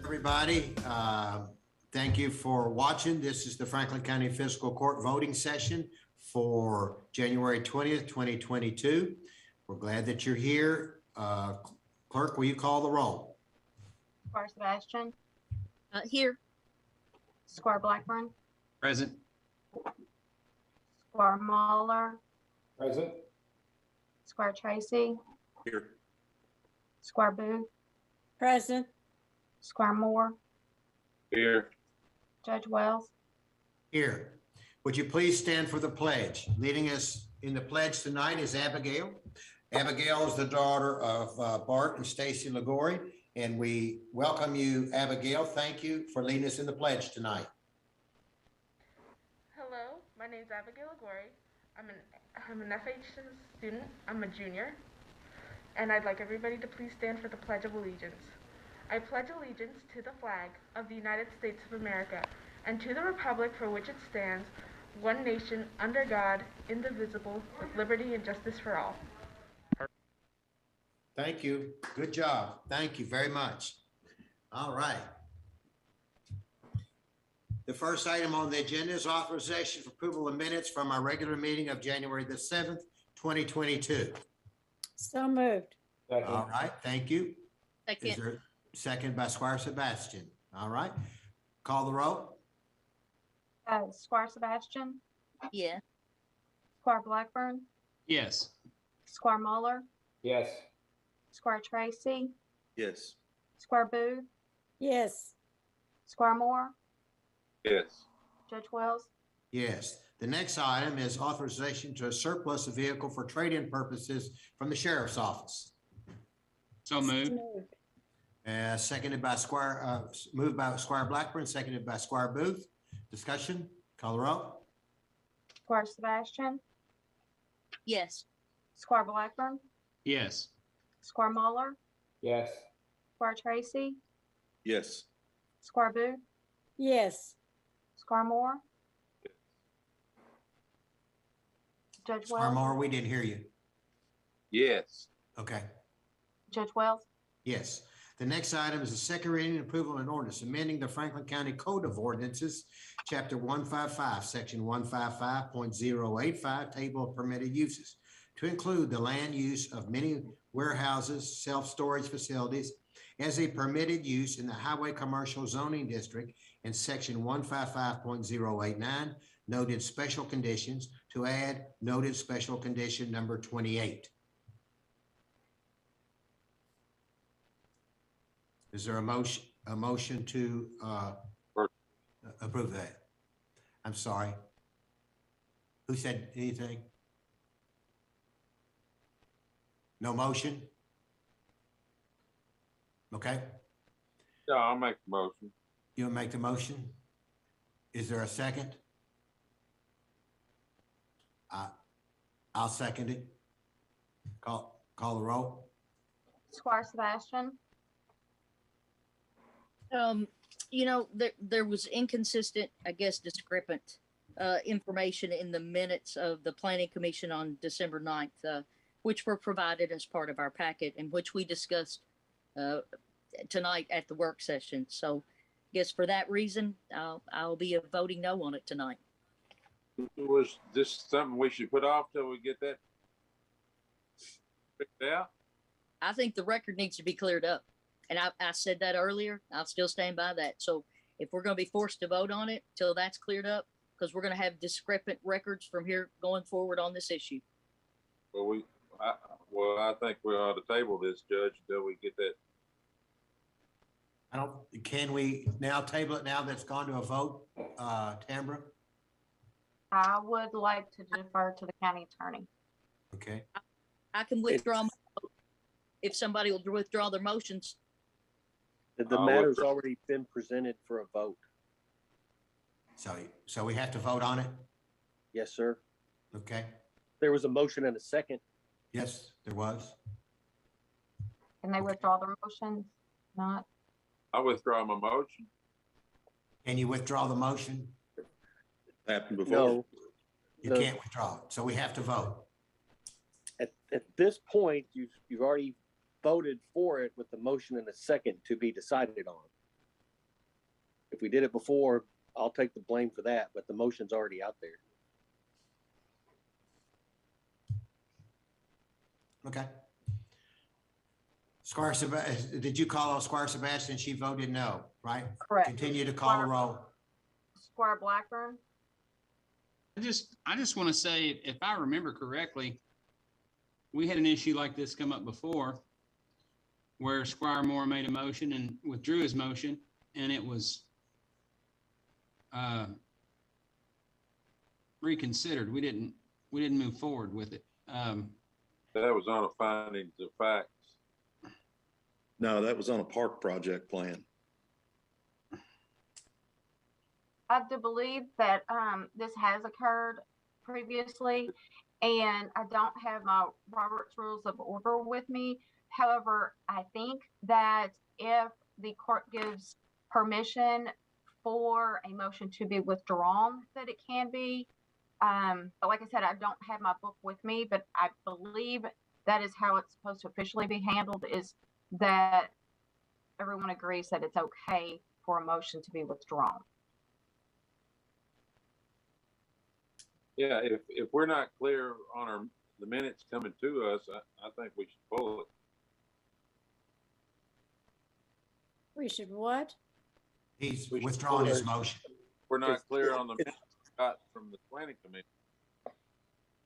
Speaker 1: everybody. Thank you for watching. This is the Franklin County Fiscal Court voting session for January 20th, 2022. We're glad that you're here. Clerk, will you call the roll?
Speaker 18: Squire Sebastian,
Speaker 5: Here.
Speaker 18: Squire Blackburn,
Speaker 3: Present.
Speaker 18: Squire Muller,
Speaker 4: Present.
Speaker 18: Squire Tracy,
Speaker 11: Here.
Speaker 18: Squire Booth,
Speaker 6: Present.
Speaker 18: Squire Moore,
Speaker 10: Here.
Speaker 18: Judge Wells.
Speaker 1: Here. Would you please stand for the pledge? Leading us in the pledge tonight is Abigail. Abigail is the daughter of Bart and Stacy Ligori, and we welcome you, Abigail. Thank you for leading us in the pledge tonight.
Speaker 19: Hello, my name is Abigail Ligori. I'm an FH student. I'm a junior, and I'd like everybody to please stand for the Pledge of Allegiance. I pledge allegiance to the flag of the United States of America and to the republic for which it stands, one nation, under God, indivisible, with liberty and justice for all.
Speaker 1: Thank you. Good job. Thank you very much. All right. The first item on the agenda is authorization for approval of minutes from our regular meeting of January the 7th, 2022.
Speaker 6: So moved.
Speaker 1: All right, thank you.
Speaker 5: Second.
Speaker 1: Is there a second by Squire Sebastian? All right. Call the roll.
Speaker 18: Squire Sebastian,
Speaker 5: Yeah.
Speaker 18: Squire Blackburn,
Speaker 3: Yes.
Speaker 18: Squire Muller,
Speaker 4: Yes.
Speaker 18: Squire Tracy,
Speaker 11: Yes.
Speaker 18: Squire Booth,
Speaker 6: Yes.
Speaker 18: Squire Moore,
Speaker 10: Yes.
Speaker 18: Judge Wells.
Speaker 1: Yes. The next item is authorization to surplus a vehicle for trade-in purposes from the sheriff's office.
Speaker 3: So moved.
Speaker 1: Seconded by Squire, moved by Squire Blackburn, seconded by Squire Booth. Discussion, call the roll.
Speaker 18: Squire Sebastian,
Speaker 5: Yes.
Speaker 18: Squire Blackburn,
Speaker 3: Yes.
Speaker 18: Squire Muller,
Speaker 4: Yes.
Speaker 18: Squire Tracy,
Speaker 11: Yes.
Speaker 18: Squire Booth,
Speaker 6: Yes.
Speaker 18: Squire Moore, Judge
Speaker 1: Squire
Speaker 18: Wells.
Speaker 1: Moore, we didn't hear you.
Speaker 10: Yes.
Speaker 1: Okay.
Speaker 18: Judge Wells.
Speaker 1: Yes. The next item is the second reading and approval of an ordinance amending the Franklin County Code of Ordinances, Chapter 155, Section 155.085, Table of Permitted Uses, to include the land use of many warehouses, self-storage facilities as a permitted use in the Highway Commercial Zoning District, and Section 155.089, noted special conditions, to add noted special condition number 28. Is there a motion to approve that? I'm sorry. Who said anything? No motion? Okay,
Speaker 10: Yeah, I'll make the motion.
Speaker 1: you'll make the motion? Is there a second? I'll second it. Call the roll.
Speaker 18: Squire Sebastian,
Speaker 5: There was inconsistent, I guess, discrepant information in the minutes of the Planning Commission on December 9th, which were provided as part of our packet and which we discussed tonight at the work session. So I guess for that reason, I'll be voting no on it tonight.
Speaker 10: Was this something we should put off till we get that figured out?
Speaker 5: I think the record needs to be cleared up. And I said that earlier. I'll still stand by that. So if we're going to be forced to vote on it till that's cleared up, because we're going to have discrepant records from here going forward on this issue.
Speaker 10: Well, I think we ought to table this, Judge, until we get that.
Speaker 1: Can we now table it now that's gone to a vote, Tambra?
Speaker 18: I would like to defer to the county attorney.
Speaker 1: Okay.
Speaker 5: I can withdraw my vote if somebody will withdraw their motions.
Speaker 15: The matter's already been presented for a vote.
Speaker 1: So we have to vote on it?
Speaker 15: Yes, sir.
Speaker 1: Okay.
Speaker 15: There was a motion and a second.
Speaker 1: Yes, there was.
Speaker 18: Can they withdraw their motions? Not.
Speaker 10: I withdraw my motion.
Speaker 1: Can you withdraw the motion?
Speaker 11: Happened before.
Speaker 15: No.
Speaker 1: You can't withdraw it, so we have to vote.
Speaker 15: At this point, you've already voted for it with the motion and a second to be decided on. If we did it before, I'll take the blame for that, but the motion's already out there.
Speaker 1: Okay. Squire Sebastian, did you call on Squire Sebastian? She voted no, right?
Speaker 18: Correct.
Speaker 1: Continue to call the roll.
Speaker 18: Squire Blackburn,
Speaker 3: I just want to say, if I remember correctly, we had an issue like this come up before where Squire Moore made a motion and withdrew his motion, and it was reconsidered. We didn't move forward with it.
Speaker 10: That was on a findings of facts.
Speaker 11: No, that was on a park project plan.
Speaker 18: I do believe that this has occurred previously, and I don't have my Robert's Rules of Order with me. However, I think that if the court gives permission for a motion to be withdrawn, that it can be. But like I said, I don't have my book with me, but I believe that is how it's supposed to officially be handled, is that everyone agrees that it's okay for a motion to be withdrawn.
Speaker 10: Yeah, if we're not clear on the minutes coming to us, I think we should pull it.
Speaker 6: We should what?
Speaker 1: He's withdrawn his motion.
Speaker 10: We're not clear on the minutes got from the planning committee.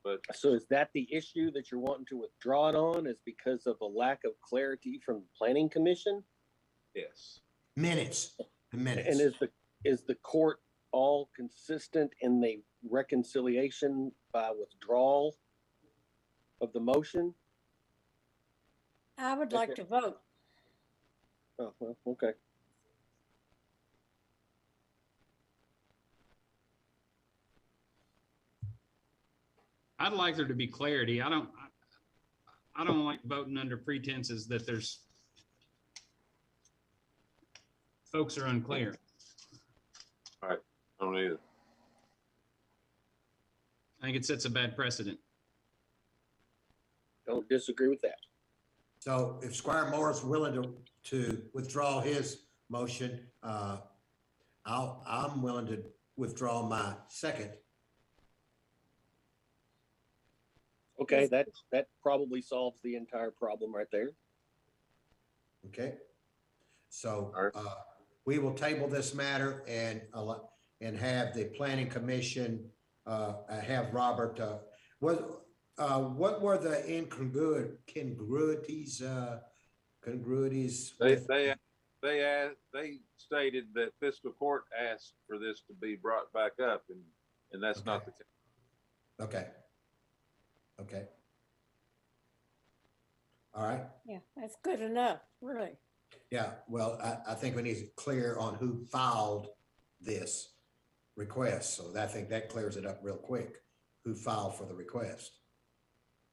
Speaker 10: But
Speaker 15: so is that the issue that you're wanting to withdraw it on, is because of a lack of clarity from the planning commission?
Speaker 10: Yes.
Speaker 1: Minutes, the minutes.
Speaker 15: And is the court all consistent in the reconciliation by withdrawal of the motion?
Speaker 6: I would like to vote.
Speaker 15: Oh, well, okay.
Speaker 3: I'd like there to be clarity. I don't like voting under pretenses that there's folks are unclear.
Speaker 10: All right, I don't either.
Speaker 3: I think it sets a bad precedent.
Speaker 15: Don't disagree with that.
Speaker 1: So if Squire Moore is willing to withdraw his motion, I'm willing to withdraw my second.
Speaker 15: Okay, that probably solves the entire problem right there.
Speaker 1: Okay. So we will table this matter and have the planning commission have Robert. What were the incongruities?
Speaker 10: They stated that fiscal court asked for this to be brought back up, and that's not the case.
Speaker 1: Okay. Okay. All right.
Speaker 6: Yeah, that's good enough, really.
Speaker 1: Yeah, well, I think we need to clear on who filed this request. So I think that clears it up real quick, who filed for the request.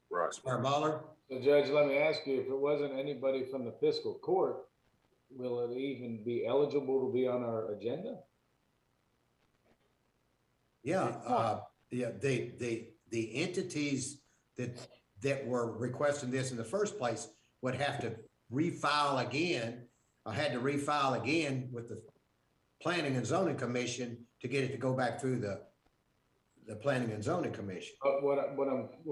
Speaker 10: Right.
Speaker 1: Squire Baller?
Speaker 4: So Judge, let me ask you, if it wasn't anybody from the fiscal court, will it even be eligible to be on our agenda?
Speaker 1: Yeah, yeah, the entities that were requesting this in the first place would have to refile again, or had to refile again with the Planning and Zoning Commission to get it to go back through the Planning and Zoning Commission.
Speaker 4: What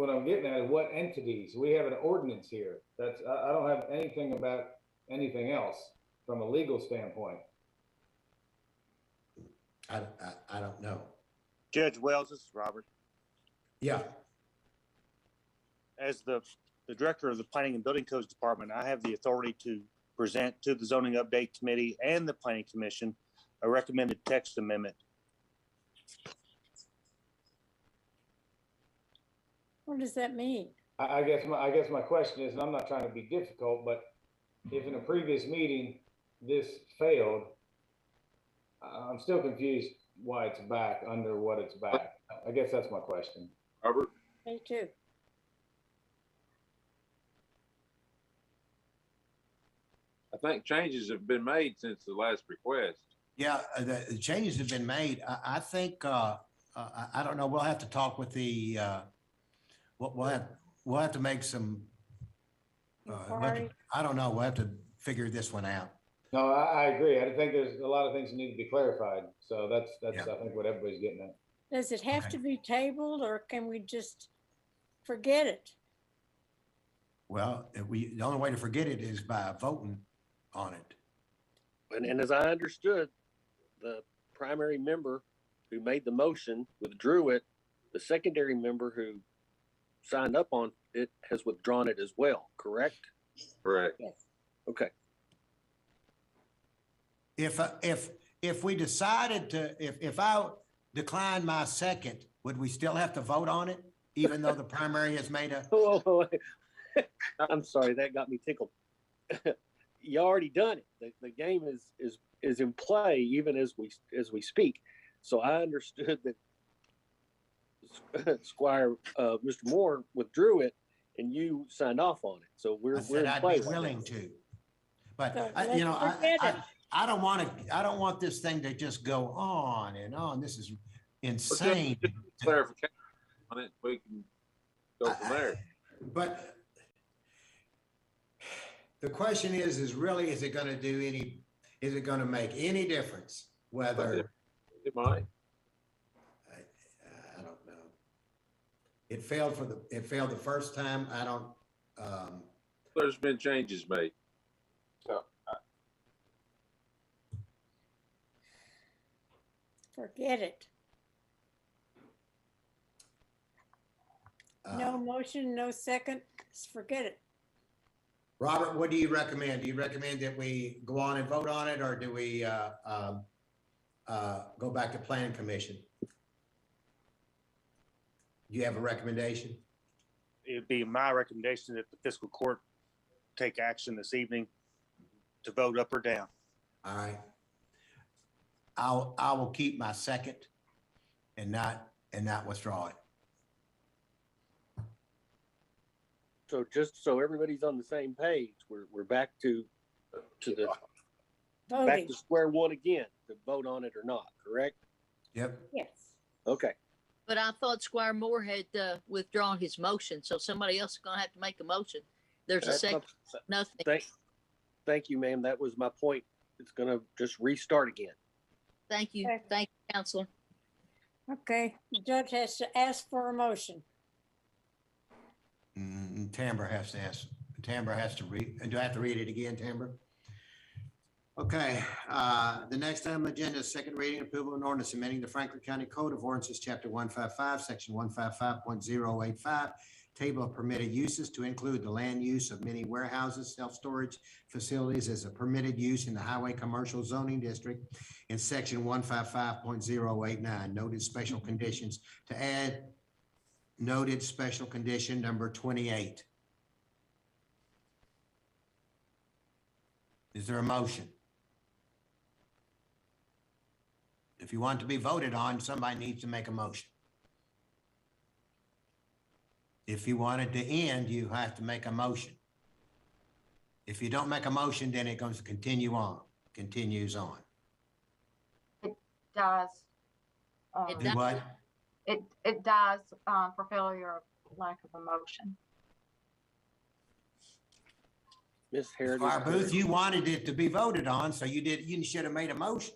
Speaker 4: I'm getting at is what entities? We have an ordinance here. That's I don't have anything about anything else from a legal standpoint.
Speaker 1: I don't know.
Speaker 9: Judge Wells, this is Robert.
Speaker 1: Yeah.
Speaker 9: As the director of the Planning and Building Codes Department, I have the authority to present to the Zoning Update Committee and the Planning Commission a recommended text amendment.
Speaker 6: What does that mean?
Speaker 4: I guess my question is, and I'm not trying to be difficult, but if in a previous meeting this failed, I'm still confused why it's back under what it's back. I guess that's my question.
Speaker 10: Robert?
Speaker 6: Me too.
Speaker 10: I think changes have been made since the last request.
Speaker 1: Yeah, the changes have been made. I think, I don't know, we'll have to talk with the, we'll have to make some, I don't know, we'll have to figure this one out.
Speaker 4: No, I agree. I think there's a lot of things that need to be clarified. So that's
Speaker 1: Yeah.
Speaker 4: I think what everybody's getting at.
Speaker 6: Does it have to be tabled or can we just forget it?
Speaker 1: Well, the only way to forget it is by voting on it.
Speaker 15: And as I understood, the primary member who made the motion withdrew it. The secondary member who signed up on it has withdrawn it as well, correct?
Speaker 10: Correct.
Speaker 6: Yes.
Speaker 15: Okay.
Speaker 1: If we decided to, if I declined my second, would we still have to vote on it, even though the primary has made a?
Speaker 15: I'm sorry, that got me tickled. You already done it. The game is in play even as we speak. So I understood that Squire Mr. Moore withdrew it and you signed off on it. So we're in
Speaker 1: I'd
Speaker 15: play
Speaker 1: be willing to, but
Speaker 6: So
Speaker 1: I don't want this thing to just go on and on. This is insane.
Speaker 10: Clarification on it, we can go from there.
Speaker 1: But the question is really, is it going to make any difference whether
Speaker 10: it might?
Speaker 1: I don't know. It failed the first time. I don't.
Speaker 10: There's been changes made. So
Speaker 6: Forget it. No motion, no second, forget it.
Speaker 1: Robert, what do you recommend? Do you recommend that we go on and vote on it, or do we go back to Planning Commission? Do you have a recommendation?
Speaker 9: It'd be my recommendation that the fiscal court take action this evening to vote up or down.
Speaker 1: All right. I will keep my second and not withdraw it.
Speaker 15: So just so everybody's on the same page, we're back to the
Speaker 6: Voting.
Speaker 15: back to square one again to vote on it or not, correct?
Speaker 1: Yep.
Speaker 6: Yes.
Speaker 15: Okay.
Speaker 5: But I thought Squire Moore had withdrawn his motion, so somebody else is gonna have to make a motion. There's a second, nothing.
Speaker 15: Thank you, ma'am. That was my point. It's gonna just restart again.
Speaker 5: Thank you.
Speaker 6: Okay.
Speaker 5: Thank you, Counselor.
Speaker 6: Okay, the judge has to ask for a motion.
Speaker 1: Tambra has to ask. Tambra has to read. Do I have to read it again, Tambra? Okay. The next item on the agenda is second reading approval and ordinance amending the Franklin County Code of Ordinances, Chapter 155, Section 155.085, table of permitted uses to include the land use of many warehouses, self-storage facilities as a permitted use in the highway commercial zoning district in Section 155.089, noted special conditions to add noted special condition number 28. Is there a motion? If you want to be voted on, somebody needs to make a motion. If you want it to end, you have to make a motion. If you don't make a motion, then it goes to continues on.
Speaker 18: It does.
Speaker 1: Do what?
Speaker 18: It does for failure of lack of a motion.
Speaker 15: Miss Harris.
Speaker 1: Squire Booth, you wanted it to be voted on, so you should have made a motion.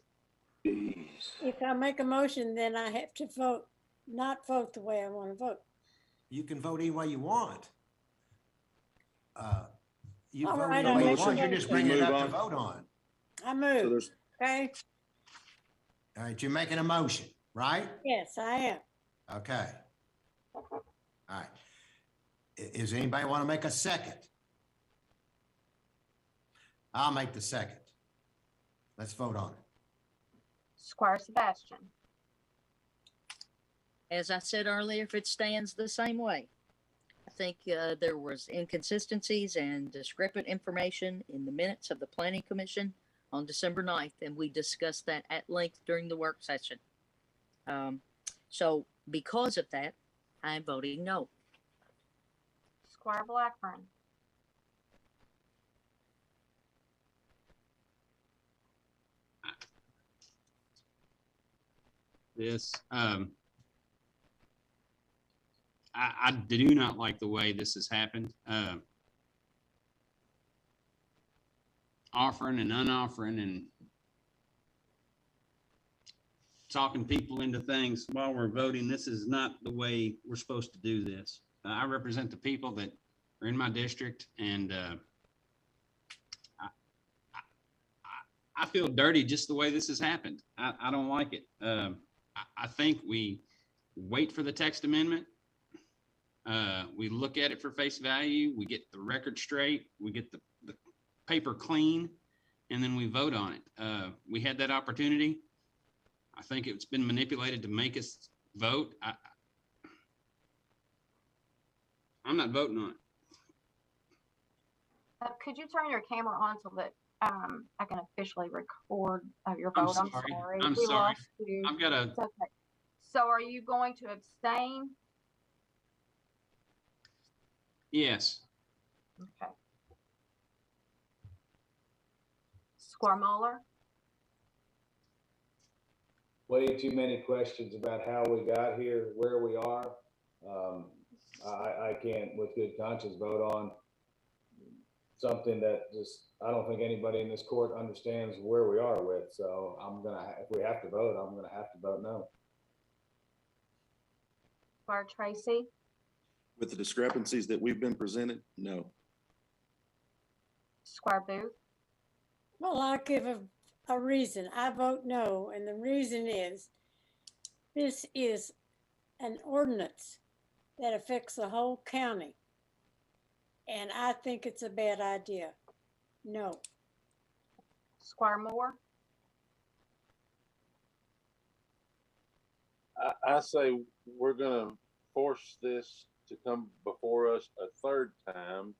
Speaker 6: If I make a motion, then I have to not vote the way I want to vote.
Speaker 1: You can vote any way you want. You
Speaker 6: All
Speaker 1: vote
Speaker 6: right,
Speaker 1: any way you
Speaker 6: I'll
Speaker 1: want.
Speaker 6: make a
Speaker 1: You're just
Speaker 6: motion.
Speaker 1: bringing it up to vote on.
Speaker 6: I move. Okay?
Speaker 1: All right, you're making a motion, right?
Speaker 6: Yes, I am.
Speaker 1: Okay. All right. Does anybody want to make a second? I'll make the second. Let's vote on it.
Speaker 18: Squire Sebastian.
Speaker 5: As I said earlier, if it stands the same way, I think there was inconsistencies and discrepant information in the minutes of the Planning Commission on December 9th, and we discussed that at length during the work session. So because of that, I'm voting no.
Speaker 18: Squire Blackburn.
Speaker 3: This, I do not like the way this has happened. offering and unoffering and talking people into things while we're voting. This is not the way we're supposed to do this. I represent the people that are in my district, and I feel dirty just the way this has happened. I don't like it. I think we wait for the text amendment. We look at it for face value. We get the record straight. We get the paper clean, and then we vote on it. We had that opportunity. I think it's been manipulated to make us vote. I'm not voting on it.
Speaker 18: Could you turn your camera on so that I can officially record your vote? I'm sorry.
Speaker 3: I'm
Speaker 18: We
Speaker 3: sorry.
Speaker 18: lost you.
Speaker 3: I've got a.
Speaker 18: It's okay. So are you going to abstain?
Speaker 3: Yes.
Speaker 18: Okay. Squarmuller?
Speaker 4: Way too many questions about how we got here, where we are. I can't with good conscience vote on something that just, I don't think anybody in this court understands where we are with. So if we have to vote, I'm gonna have to vote no.
Speaker 18: Squire Tracy?
Speaker 11: With the discrepancies that we've been presented, no.
Speaker 18: Squire Booth?
Speaker 6: Well, I'll give a reason. I vote no, and the reason is this is an ordinance that affects the whole county. And I think it's a bad idea. No.
Speaker 18: Squire Moore?
Speaker 10: I say we're gonna force this to come before us a third time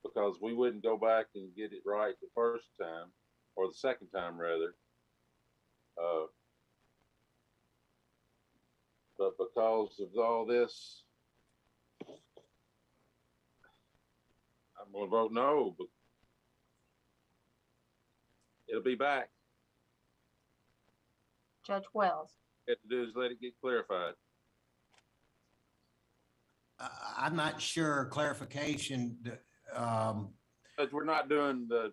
Speaker 10: because we wouldn't go back and get it right the first time, or the second time rather. But because of all this, I'm gonna vote no, but it'll be back.
Speaker 18: Judge Wells?
Speaker 10: All we have to do is let it get clarified.
Speaker 1: I'm not sure clarification.
Speaker 10: But we're not doing the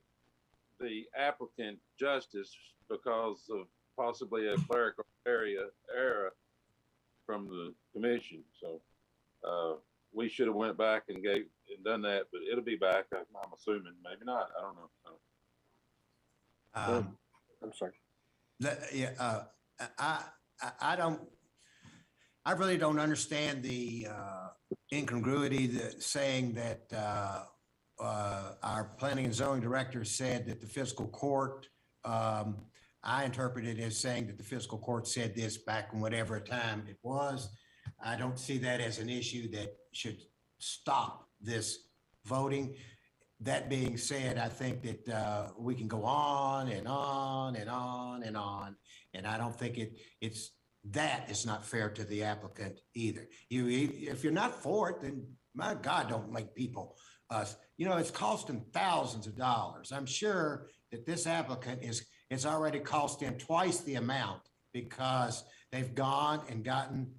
Speaker 10: applicant justice because of possibly a clerical error from the commission. So we should have went back and done that, but it'll be back. I'm assuming, maybe not. I don't know.
Speaker 15: I'm sorry.
Speaker 1: I really don't understand the incongruity that saying that our planning and zoning director said that the fiscal court, I interpret it as saying that the fiscal court said this back in whatever time it was. I don't see that as an issue that should stop this voting. That being said, I think that we can go on and on and on and on. And I don't think it's not fair to the applicant either. If you're not for it, then my God, don't make people it's costing thousands of dollars. I'm sure that this applicant it's already cost them twice the amount because they've gone and gotten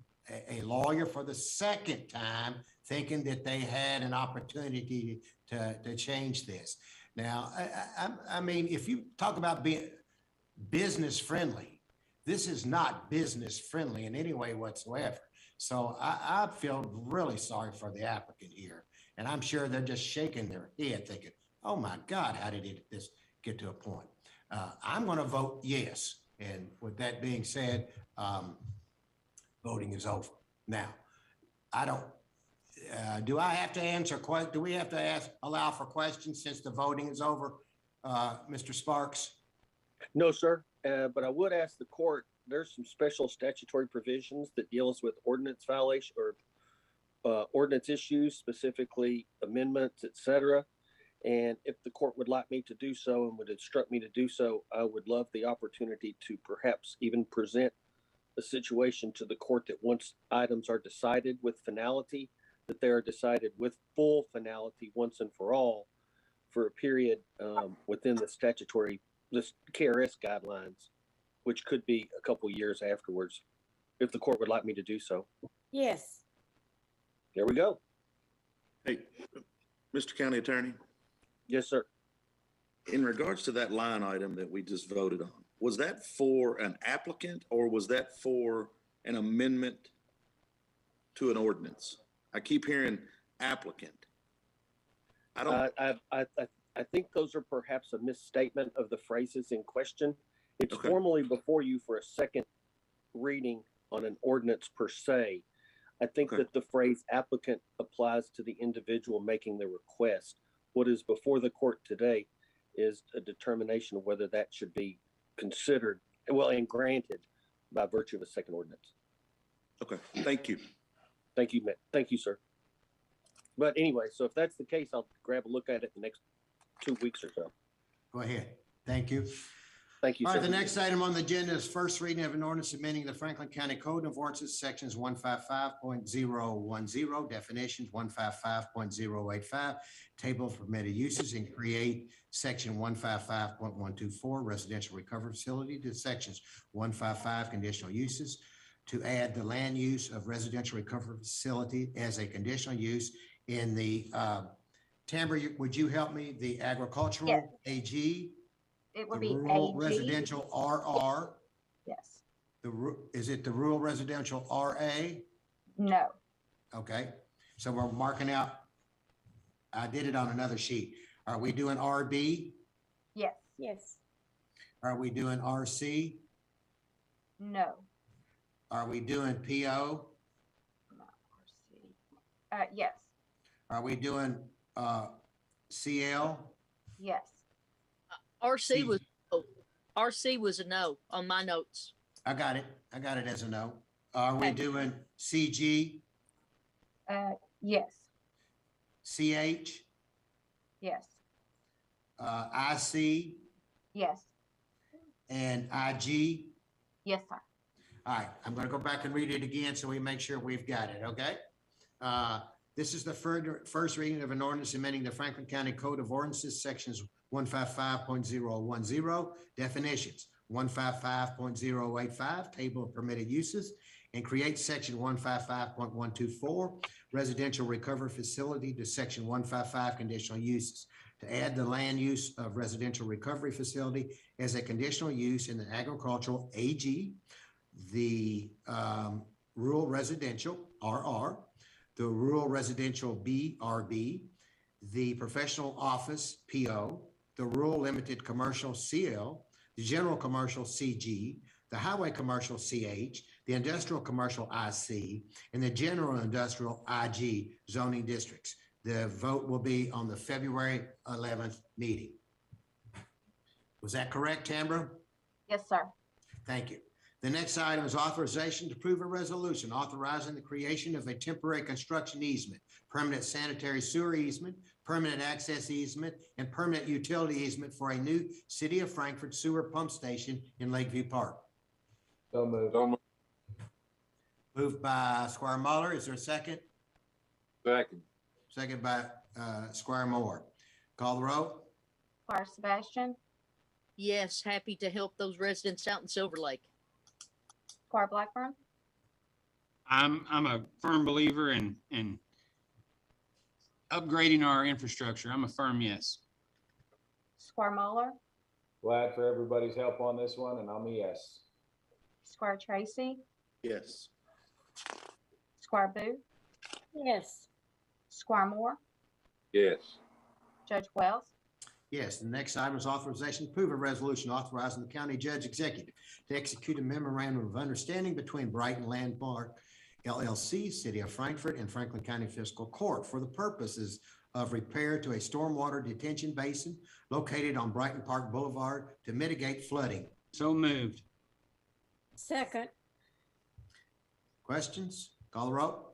Speaker 1: a lawyer for the second time, thinking that they had an opportunity to change this. Now, I mean, if you talk about being business friendly, this is not business friendly in any way whatsoever. So I feel really sorry for the applicant here. And I'm sure they're just shaking their head thinking, oh my God, how did this get to a point? I'm going to vote yes. And with that being said, voting is over. Now, do I have to answer, do we have to allow for questions since the voting is over, Mr. Sparks?
Speaker 15: No, sir. But I would ask the court, there's some special statutory provisions that deals with ordinance violation or ordinance issues, specifically amendments, et cetera. And if the court would like me to do so and would instruct me to do so, I would love the opportunity to perhaps even present a situation to the court that once items are decided with finality, that they are decided with full finality once and for all for a period within the statutory, this KRS guidelines, which could be a couple years afterwards, if the court would like me to do so.
Speaker 6: Yes.
Speaker 15: There we go.
Speaker 11: Hey, Mr. County Attorney.
Speaker 15: Yes, sir.
Speaker 11: in regards to that line item that we just voted on, was that for an applicant or was that for an amendment to an ordinance? I keep hearing applicant. I don't.
Speaker 15: I think those are perhaps a misstatement of the phrases in question. It's
Speaker 11: Okay.
Speaker 15: formally before you for a second reading on an ordinance per se. I think
Speaker 11: Okay.
Speaker 15: that the phrase applicant applies to the individual making the request. What is before the court today is a determination of whether that should be considered, well, and granted by virtue of a second ordinance.
Speaker 11: Okay, thank you.
Speaker 15: Thank you, thank you, sir. But anyway, so if that's the case, I'll grab a look at it in the next 2 weeks or so.
Speaker 1: Go ahead. Thank you.
Speaker 15: Thank you,
Speaker 1: All
Speaker 15: sir.
Speaker 1: right, the next item on the agenda is first reading of an ordinance amending the Franklin County Code of Ordinances, sections 155.010, definitions, 155.085, table of permitted uses, and create section 155.124, residential recovery facility, to sections 155, conditional uses, to add the land use of residential recovery facility as a conditional use in the, Tamara, would you help me? The agricultural
Speaker 18: Yes.
Speaker 1: AG,
Speaker 18: It would
Speaker 1: the
Speaker 18: be
Speaker 1: rural
Speaker 18: AG.
Speaker 1: residential RR,
Speaker 18: Yes.
Speaker 1: is it the rural residential RA?
Speaker 18: No.
Speaker 1: Okay, so we're marking out, I did it on another sheet. Are we doing RB?
Speaker 18: Yes.
Speaker 6: Yes.
Speaker 1: Are we doing RC?
Speaker 18: No.
Speaker 1: Are we doing PO?
Speaker 18: Yes.
Speaker 1: Are we doing CL?
Speaker 18: Yes.
Speaker 5: RC was a no on my notes.
Speaker 1: I got it as a no. Are we
Speaker 18: Okay.
Speaker 1: doing CG,
Speaker 18: Yes.
Speaker 1: CH,
Speaker 18: Yes.
Speaker 1: IC,
Speaker 18: Yes.
Speaker 1: and IG?
Speaker 18: Yes, sir.
Speaker 1: All right, I'm gonna go back and read it again so we make sure we've got it, okay? This is the first reading of an ordinance amending the Franklin County Code of Ordinances, sections 155.010, definitions, 155.085, table of permitted uses, and create section 155.124, residential recovery facility, to section 155, conditional uses, to add the land use of residential recovery facility as a conditional use in the agricultural AG, the rural residential RR, the rural residential BRB, the professional office PO, the rural limited commercial CL, the general commercial CG, the highway commercial CH, the industrial commercial IC, and the general industrial IG zoning districts. The vote will be on the February 11th meeting. Was that correct, Tambra?
Speaker 18: Yes, sir.
Speaker 1: Thank you. The next item is authorization to approve a resolution authorizing the creation of a temporary construction easement, permanent sanitary sewer easement, permanent access easement, and permanent utility easement for a new City of Frankfurt sewer pump station in Lakeview Park.
Speaker 4: So moved.
Speaker 1: Moved by Squire Muller. Is there a second?
Speaker 10: Second.
Speaker 1: Second by Squire Moore. Call the roll.
Speaker 18: Squire Sebastian,
Speaker 5: Yes, happy to help those residents out in Silver Lake.
Speaker 18: Squire Blackburn,
Speaker 3: I'm a firm believer in upgrading our infrastructure. I'm a firm yes.
Speaker 18: Squire Muller,
Speaker 4: Glad for everybody's help on this one, and I'm a yes.
Speaker 18: Squire Tracy,
Speaker 11: Yes.
Speaker 18: Squire Booth,
Speaker 6: Yes.
Speaker 18: Squire Moore,
Speaker 10: Yes.
Speaker 18: Judge Wells,
Speaker 1: Yes, the next item is authorization to approve a resolution authorizing the county judge executive to execute a memorandum of understanding between Brighton Landmark LLC, City of Frankfurt, and Franklin County Fiscal Court for the purposes of repair to a stormwater detention basin located on Brighton Park Boulevard to mitigate flooding.
Speaker 3: So moved.
Speaker 6: Second.
Speaker 1: Questions? Call the roll.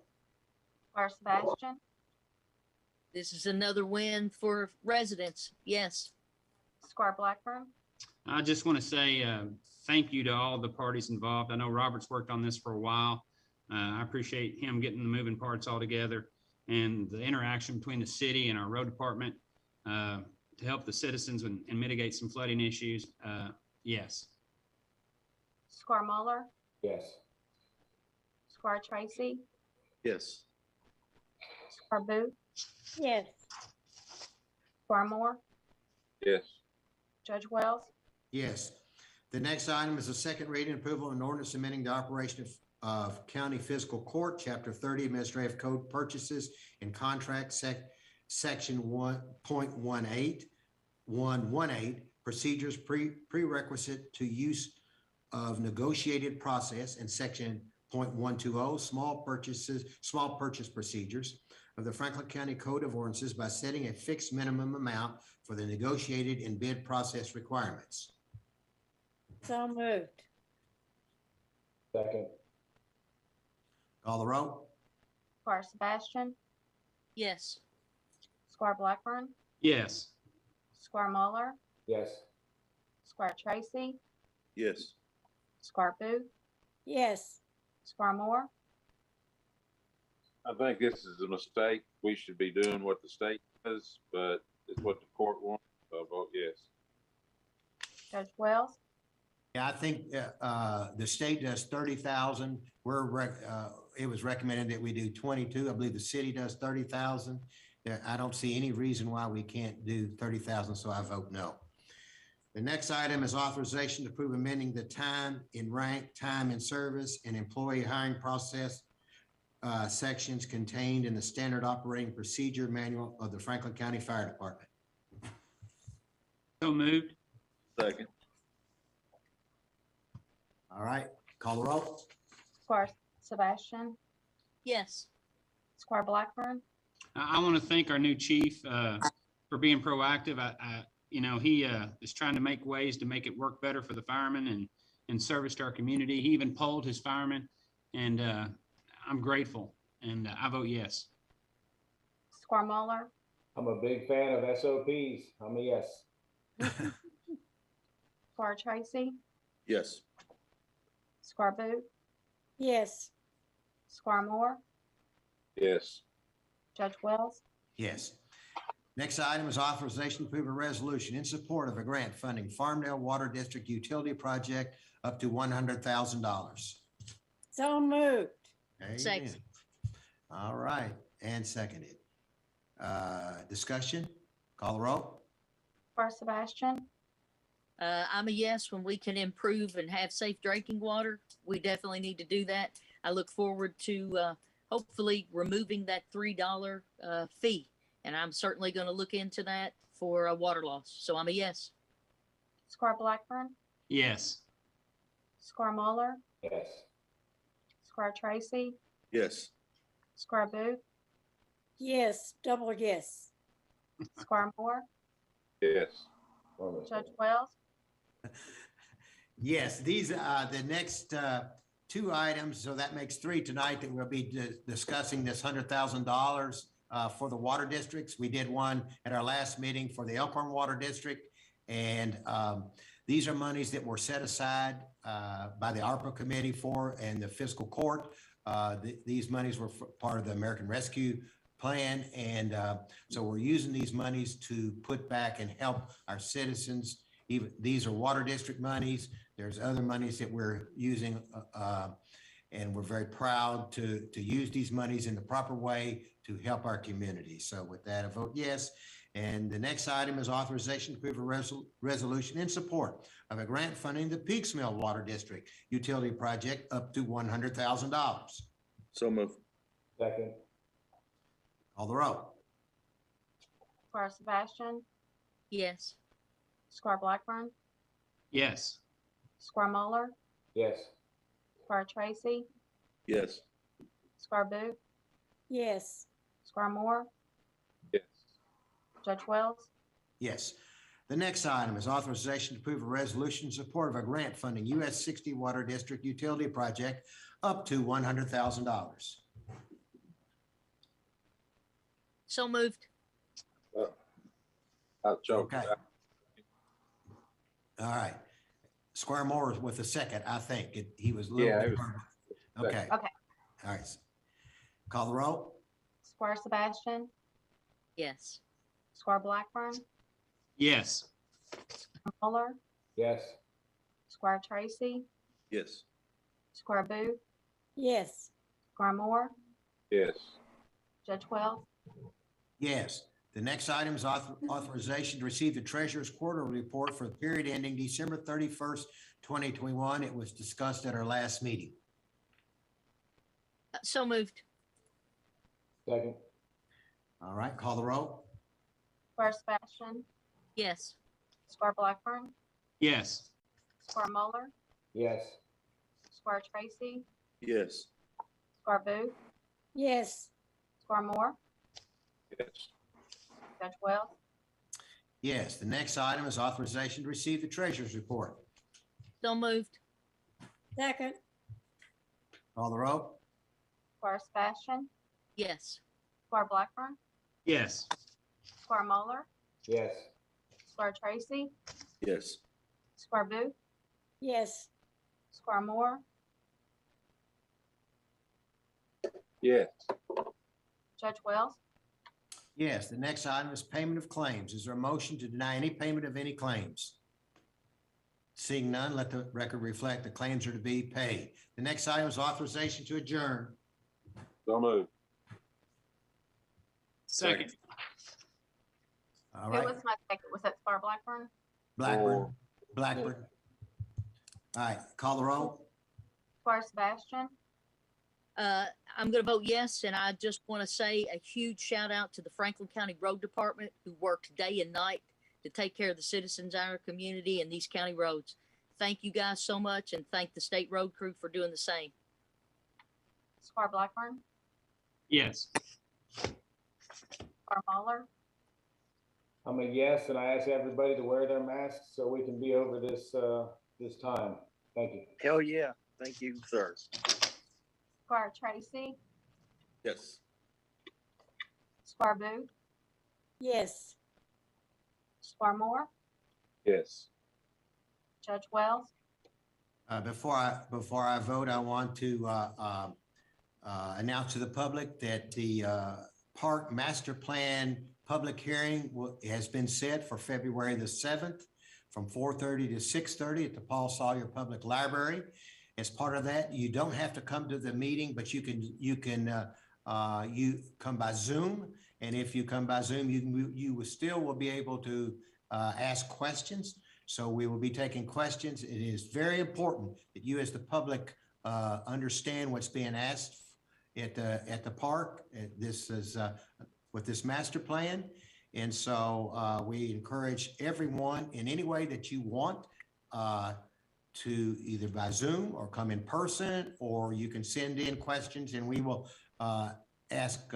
Speaker 18: Squire Sebastian,
Speaker 5: This is another win for residents. Yes.
Speaker 18: Squire Blackburn,
Speaker 3: I just want to say thank you to all the parties involved. I know Robert's worked on this for a while. I appreciate him getting the moving parts all together and the interaction between the city and our road department to help the citizens and mitigate some flooding issues. Yes.
Speaker 18: Squire Muller,
Speaker 4: Yes.
Speaker 18: Squire Tracy,
Speaker 11: Yes.
Speaker 18: Squire Booth,
Speaker 6: Yes.
Speaker 18: Squire Moore,
Speaker 10: Yes.
Speaker 18: Judge Wells,
Speaker 1: Yes. The next item is a second reading approval of an ordinance amending the operation of County Fiscal Court, Chapter 30 Administrative Code Purchases and Contracts, Section 1.18118, Procedures Prerequisite to Use of Negotiated Process, and Section 0.120, Small Purchase Procedures of the Franklin County Code of Ordinances by setting a fixed minimum amount for the negotiated and bid process requirements.
Speaker 6: So moved.
Speaker 4: Second.
Speaker 1: Call the roll.
Speaker 18: Squire Sebastian,
Speaker 5: Yes.
Speaker 18: Squire Blackburn,
Speaker 3: Yes.
Speaker 18: Squire Muller,
Speaker 4: Yes.
Speaker 18: Squire Tracy,
Speaker 11: Yes.
Speaker 18: Squire Booth,
Speaker 6: Yes.
Speaker 18: Squire Moore,
Speaker 10: I think this is a mistake. We should be doing what the state does, but it's what the court wants. So I vote yes.
Speaker 18: Judge Wells,
Speaker 1: Yeah, I think the state does 30,000. It was recommended that we do 22. I believe the city does 30,000. I don't see any reason why we can't do 30,000, so I vote no. The next item is authorization to approve amending the time in rank, time in service, and employee hiring process sections contained in the Standard Operating Procedure Manual of the Franklin County Fire Department.
Speaker 3: So moved.
Speaker 11: Second.
Speaker 1: All right, call the roll.
Speaker 18: Squire Sebastian,
Speaker 5: Yes.
Speaker 18: Squire Blackburn,
Speaker 3: I want to thank our new chief for being proactive. He is trying to make ways to make it work better for the firemen and service to our community. He even polled his firemen, and I'm grateful, and I vote yes.
Speaker 18: Squire Muller,
Speaker 4: I'm a big fan of SOPs. I'm a yes.
Speaker 18: Squire Tracy,
Speaker 11: Yes.
Speaker 18: Squire Booth,
Speaker 6: Yes.
Speaker 18: Squire Moore,
Speaker 10: Yes.
Speaker 18: Judge Wells,
Speaker 1: Yes. Next item is authorization to approve a resolution in support of a grant funding Farmdale Water District Utility Project up to $100,000.
Speaker 6: So moved.
Speaker 1: Amen.
Speaker 5: Second.
Speaker 1: All right, and seconded. Discussion, call the roll.
Speaker 18: Squire Sebastian,
Speaker 5: I'm a yes. When we can improve and have safe drinking water, we definitely need to do that. I look forward to hopefully removing that $3 fee. And I'm certainly going to look into that for a water loss. So I'm a yes.
Speaker 18: Squire Blackburn,
Speaker 3: Yes.
Speaker 18: Squire Muller,
Speaker 4: Yes.
Speaker 18: Squire Tracy,
Speaker 11: Yes.
Speaker 18: Squire Booth,
Speaker 6: Yes. Double yes.
Speaker 18: Squire Moore,
Speaker 10: Yes.
Speaker 18: Judge Wells,
Speaker 1: Yes, these are the next two items, so that makes three tonight that we'll be discussing this $100,000 for the water districts. We did one at our last meeting for the Elkhorn Water District, and these are monies that were set aside by the ARPA committee and the fiscal court. These monies were part of the American Rescue Plan, and so we're using these monies to put back and help our citizens. Even these are water district monies. There's other monies that we're using, and we're very proud to use these monies in the proper way to help our community. So with that, I vote yes. And the next item is authorization to approve a resolution in support of a grant funding the Peaksmill Water District Utility Project up to $100,000.
Speaker 11: So moved.
Speaker 4: Second.
Speaker 1: Call the roll.
Speaker 18: Squire Sebastian,
Speaker 5: Yes.
Speaker 18: Squire Blackburn,
Speaker 3: Yes.
Speaker 18: Squire Muller,
Speaker 4: Yes.
Speaker 18: Squire Tracy,
Speaker 11: Yes.
Speaker 18: Squire Booth,
Speaker 6: Yes.
Speaker 18: Squire Moore,
Speaker 10: Yes.
Speaker 18: Judge Wells,
Speaker 1: Yes. The next item is authorization to approve a resolution in support of a grant funding US 60 Water District Utility Project up to $100,000.
Speaker 5: So moved.
Speaker 10: I choked.
Speaker 1: Okay. All right. Squire Moore with a second, I think. He was a little bit. Okay.
Speaker 18: Okay.
Speaker 1: All right. Call the roll.
Speaker 18: Squire Sebastian,
Speaker 5: Yes.
Speaker 18: Squire Blackburn,
Speaker 3: Yes.
Speaker 18: Muller,
Speaker 4: Yes.
Speaker 18: Squire Tracy,
Speaker 11: Yes.
Speaker 18: Squire Booth,
Speaker 6: Yes.
Speaker 18: Squire Moore,
Speaker 10: Yes.
Speaker 18: Judge Wells,
Speaker 1: Yes. The next item is authorization to receive the treasurer's quarterly report for the period ending December 31st, 2021. It was discussed at our last meeting.
Speaker 5: So moved.
Speaker 4: Second.
Speaker 1: All right, call the roll.
Speaker 18: Squire Sebastian,
Speaker 5: Yes.
Speaker 18: Squire Blackburn,
Speaker 3: Yes.
Speaker 18: Squire Muller,
Speaker 4: Yes.
Speaker 18: Squire Tracy,
Speaker 11: Yes.
Speaker 18: Squire Booth,
Speaker 6: yes,
Speaker 18: Squire Moore,
Speaker 10: Yes.
Speaker 18: Judge Wells,
Speaker 1: Yes, the next item is authorization to receive the treasurer's report.
Speaker 5: So moved.
Speaker 6: second,
Speaker 1: Call the roll.
Speaker 18: Squire Sebastian,
Speaker 5: Yes.
Speaker 18: Squire Blackburn,
Speaker 3: Yes.
Speaker 18: Squire Muller,
Speaker 4: Yes.
Speaker 18: Squire Tracy,
Speaker 11: Yes.
Speaker 18: Squire Booth,
Speaker 6: yes,
Speaker 18: Squire Moore,
Speaker 10: Yes.
Speaker 18: Judge Wells,
Speaker 1: Yes, the next item is payment of claims. Is there a motion to deny any payment of any claims? Seeing none, let the record reflect the claims are to be paid. The next item is authorization to adjourn.
Speaker 10: So moved.
Speaker 3: Second.
Speaker 1: All
Speaker 18: who
Speaker 1: right,
Speaker 18: was my second? Was that Squire Blackburn?
Speaker 1: Blackburn. Blackburn. All right, call the roll.
Speaker 18: Squire Sebastian,
Speaker 5: I'm going to vote yes, and I just want to say a huge shout out to the Franklin County Road Department who worked day and night to take care of the citizens in our community and these county roads. Thank you guys so much, and thank the state road crew for doing the same.
Speaker 18: Squire Blackburn,
Speaker 3: Yes.
Speaker 18: Squire Muller,
Speaker 4: I'm a yes, and I ask everybody to wear their masks so we can be over this, this time. Thank you.
Speaker 15: Hell yeah. Thank you, sir.
Speaker 18: Squire Tracy,
Speaker 11: Yes.
Speaker 18: Squire Booth,
Speaker 6: yes.
Speaker 18: Squire Moore,
Speaker 10: Yes.
Speaker 18: Judge Wells,
Speaker 1: Before I vote, I want to announce to the public that the Park Master Plan public hearing has been set for February the 7th from 4:30 to 6:30 at the Paul Sawyer Public Library. As part of that, you don't have to come to the meeting, but you come by Zoom. And if you come by Zoom, you will be able to ask questions. So we will be taking questions. It is very important that you as the public understand what's being asked at the park. This is with this master plan. And so we encourage everyone in any way that you want to either by Zoom or come in person, or you can send in questions and we will ask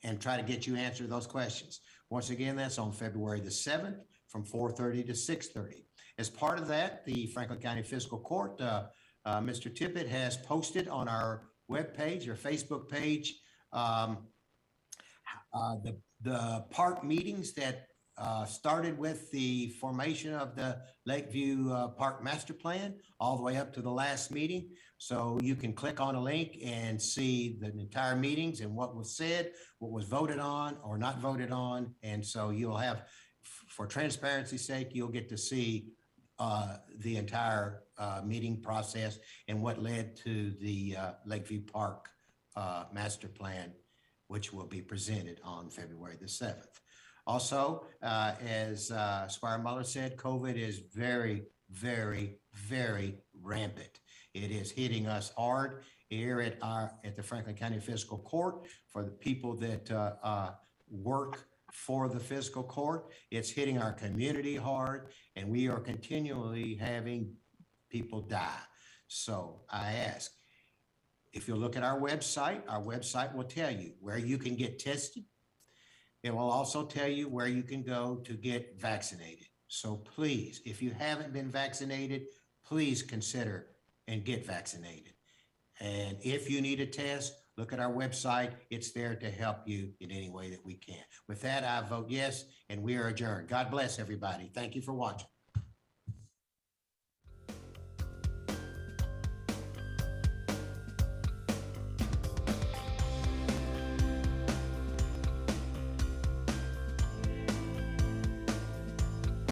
Speaker 1: and try to get you answer those questions. Once again, that's on February the 7th from 4:30 to 6:30. As part of that, the Franklin County Fiscal Court, Mr. Tippett has posted on our webpage or Facebook page the park meetings that started with the formation of the Lakeview Park Master Plan all the way up to the last meeting. So you can click on a link and see the entire meetings and what was said, what was voted on or not voted on. And so you'll have, for transparency's sake, you'll get to see the entire meeting process and what led to the Lakeview Park Master Plan, which will be presented on February the 7th. Also, as Squire Muller said, COVID is very, very, very rampant. It is hitting us hard here at the Franklin County Fiscal Court. For the people that work for the Fiscal Court, it's hitting our community hard, and we are continually having people die. So I ask, if you look at our website will tell you where you can get tested. It will also tell you where you can go to get vaccinated. So please, if you haven't been vaccinated, please consider and get vaccinated. And if you need a test, look at our website. It's there to help you in any way that we can. With that, I vote yes, and we are adjourned. God bless everybody. Thank you for watching.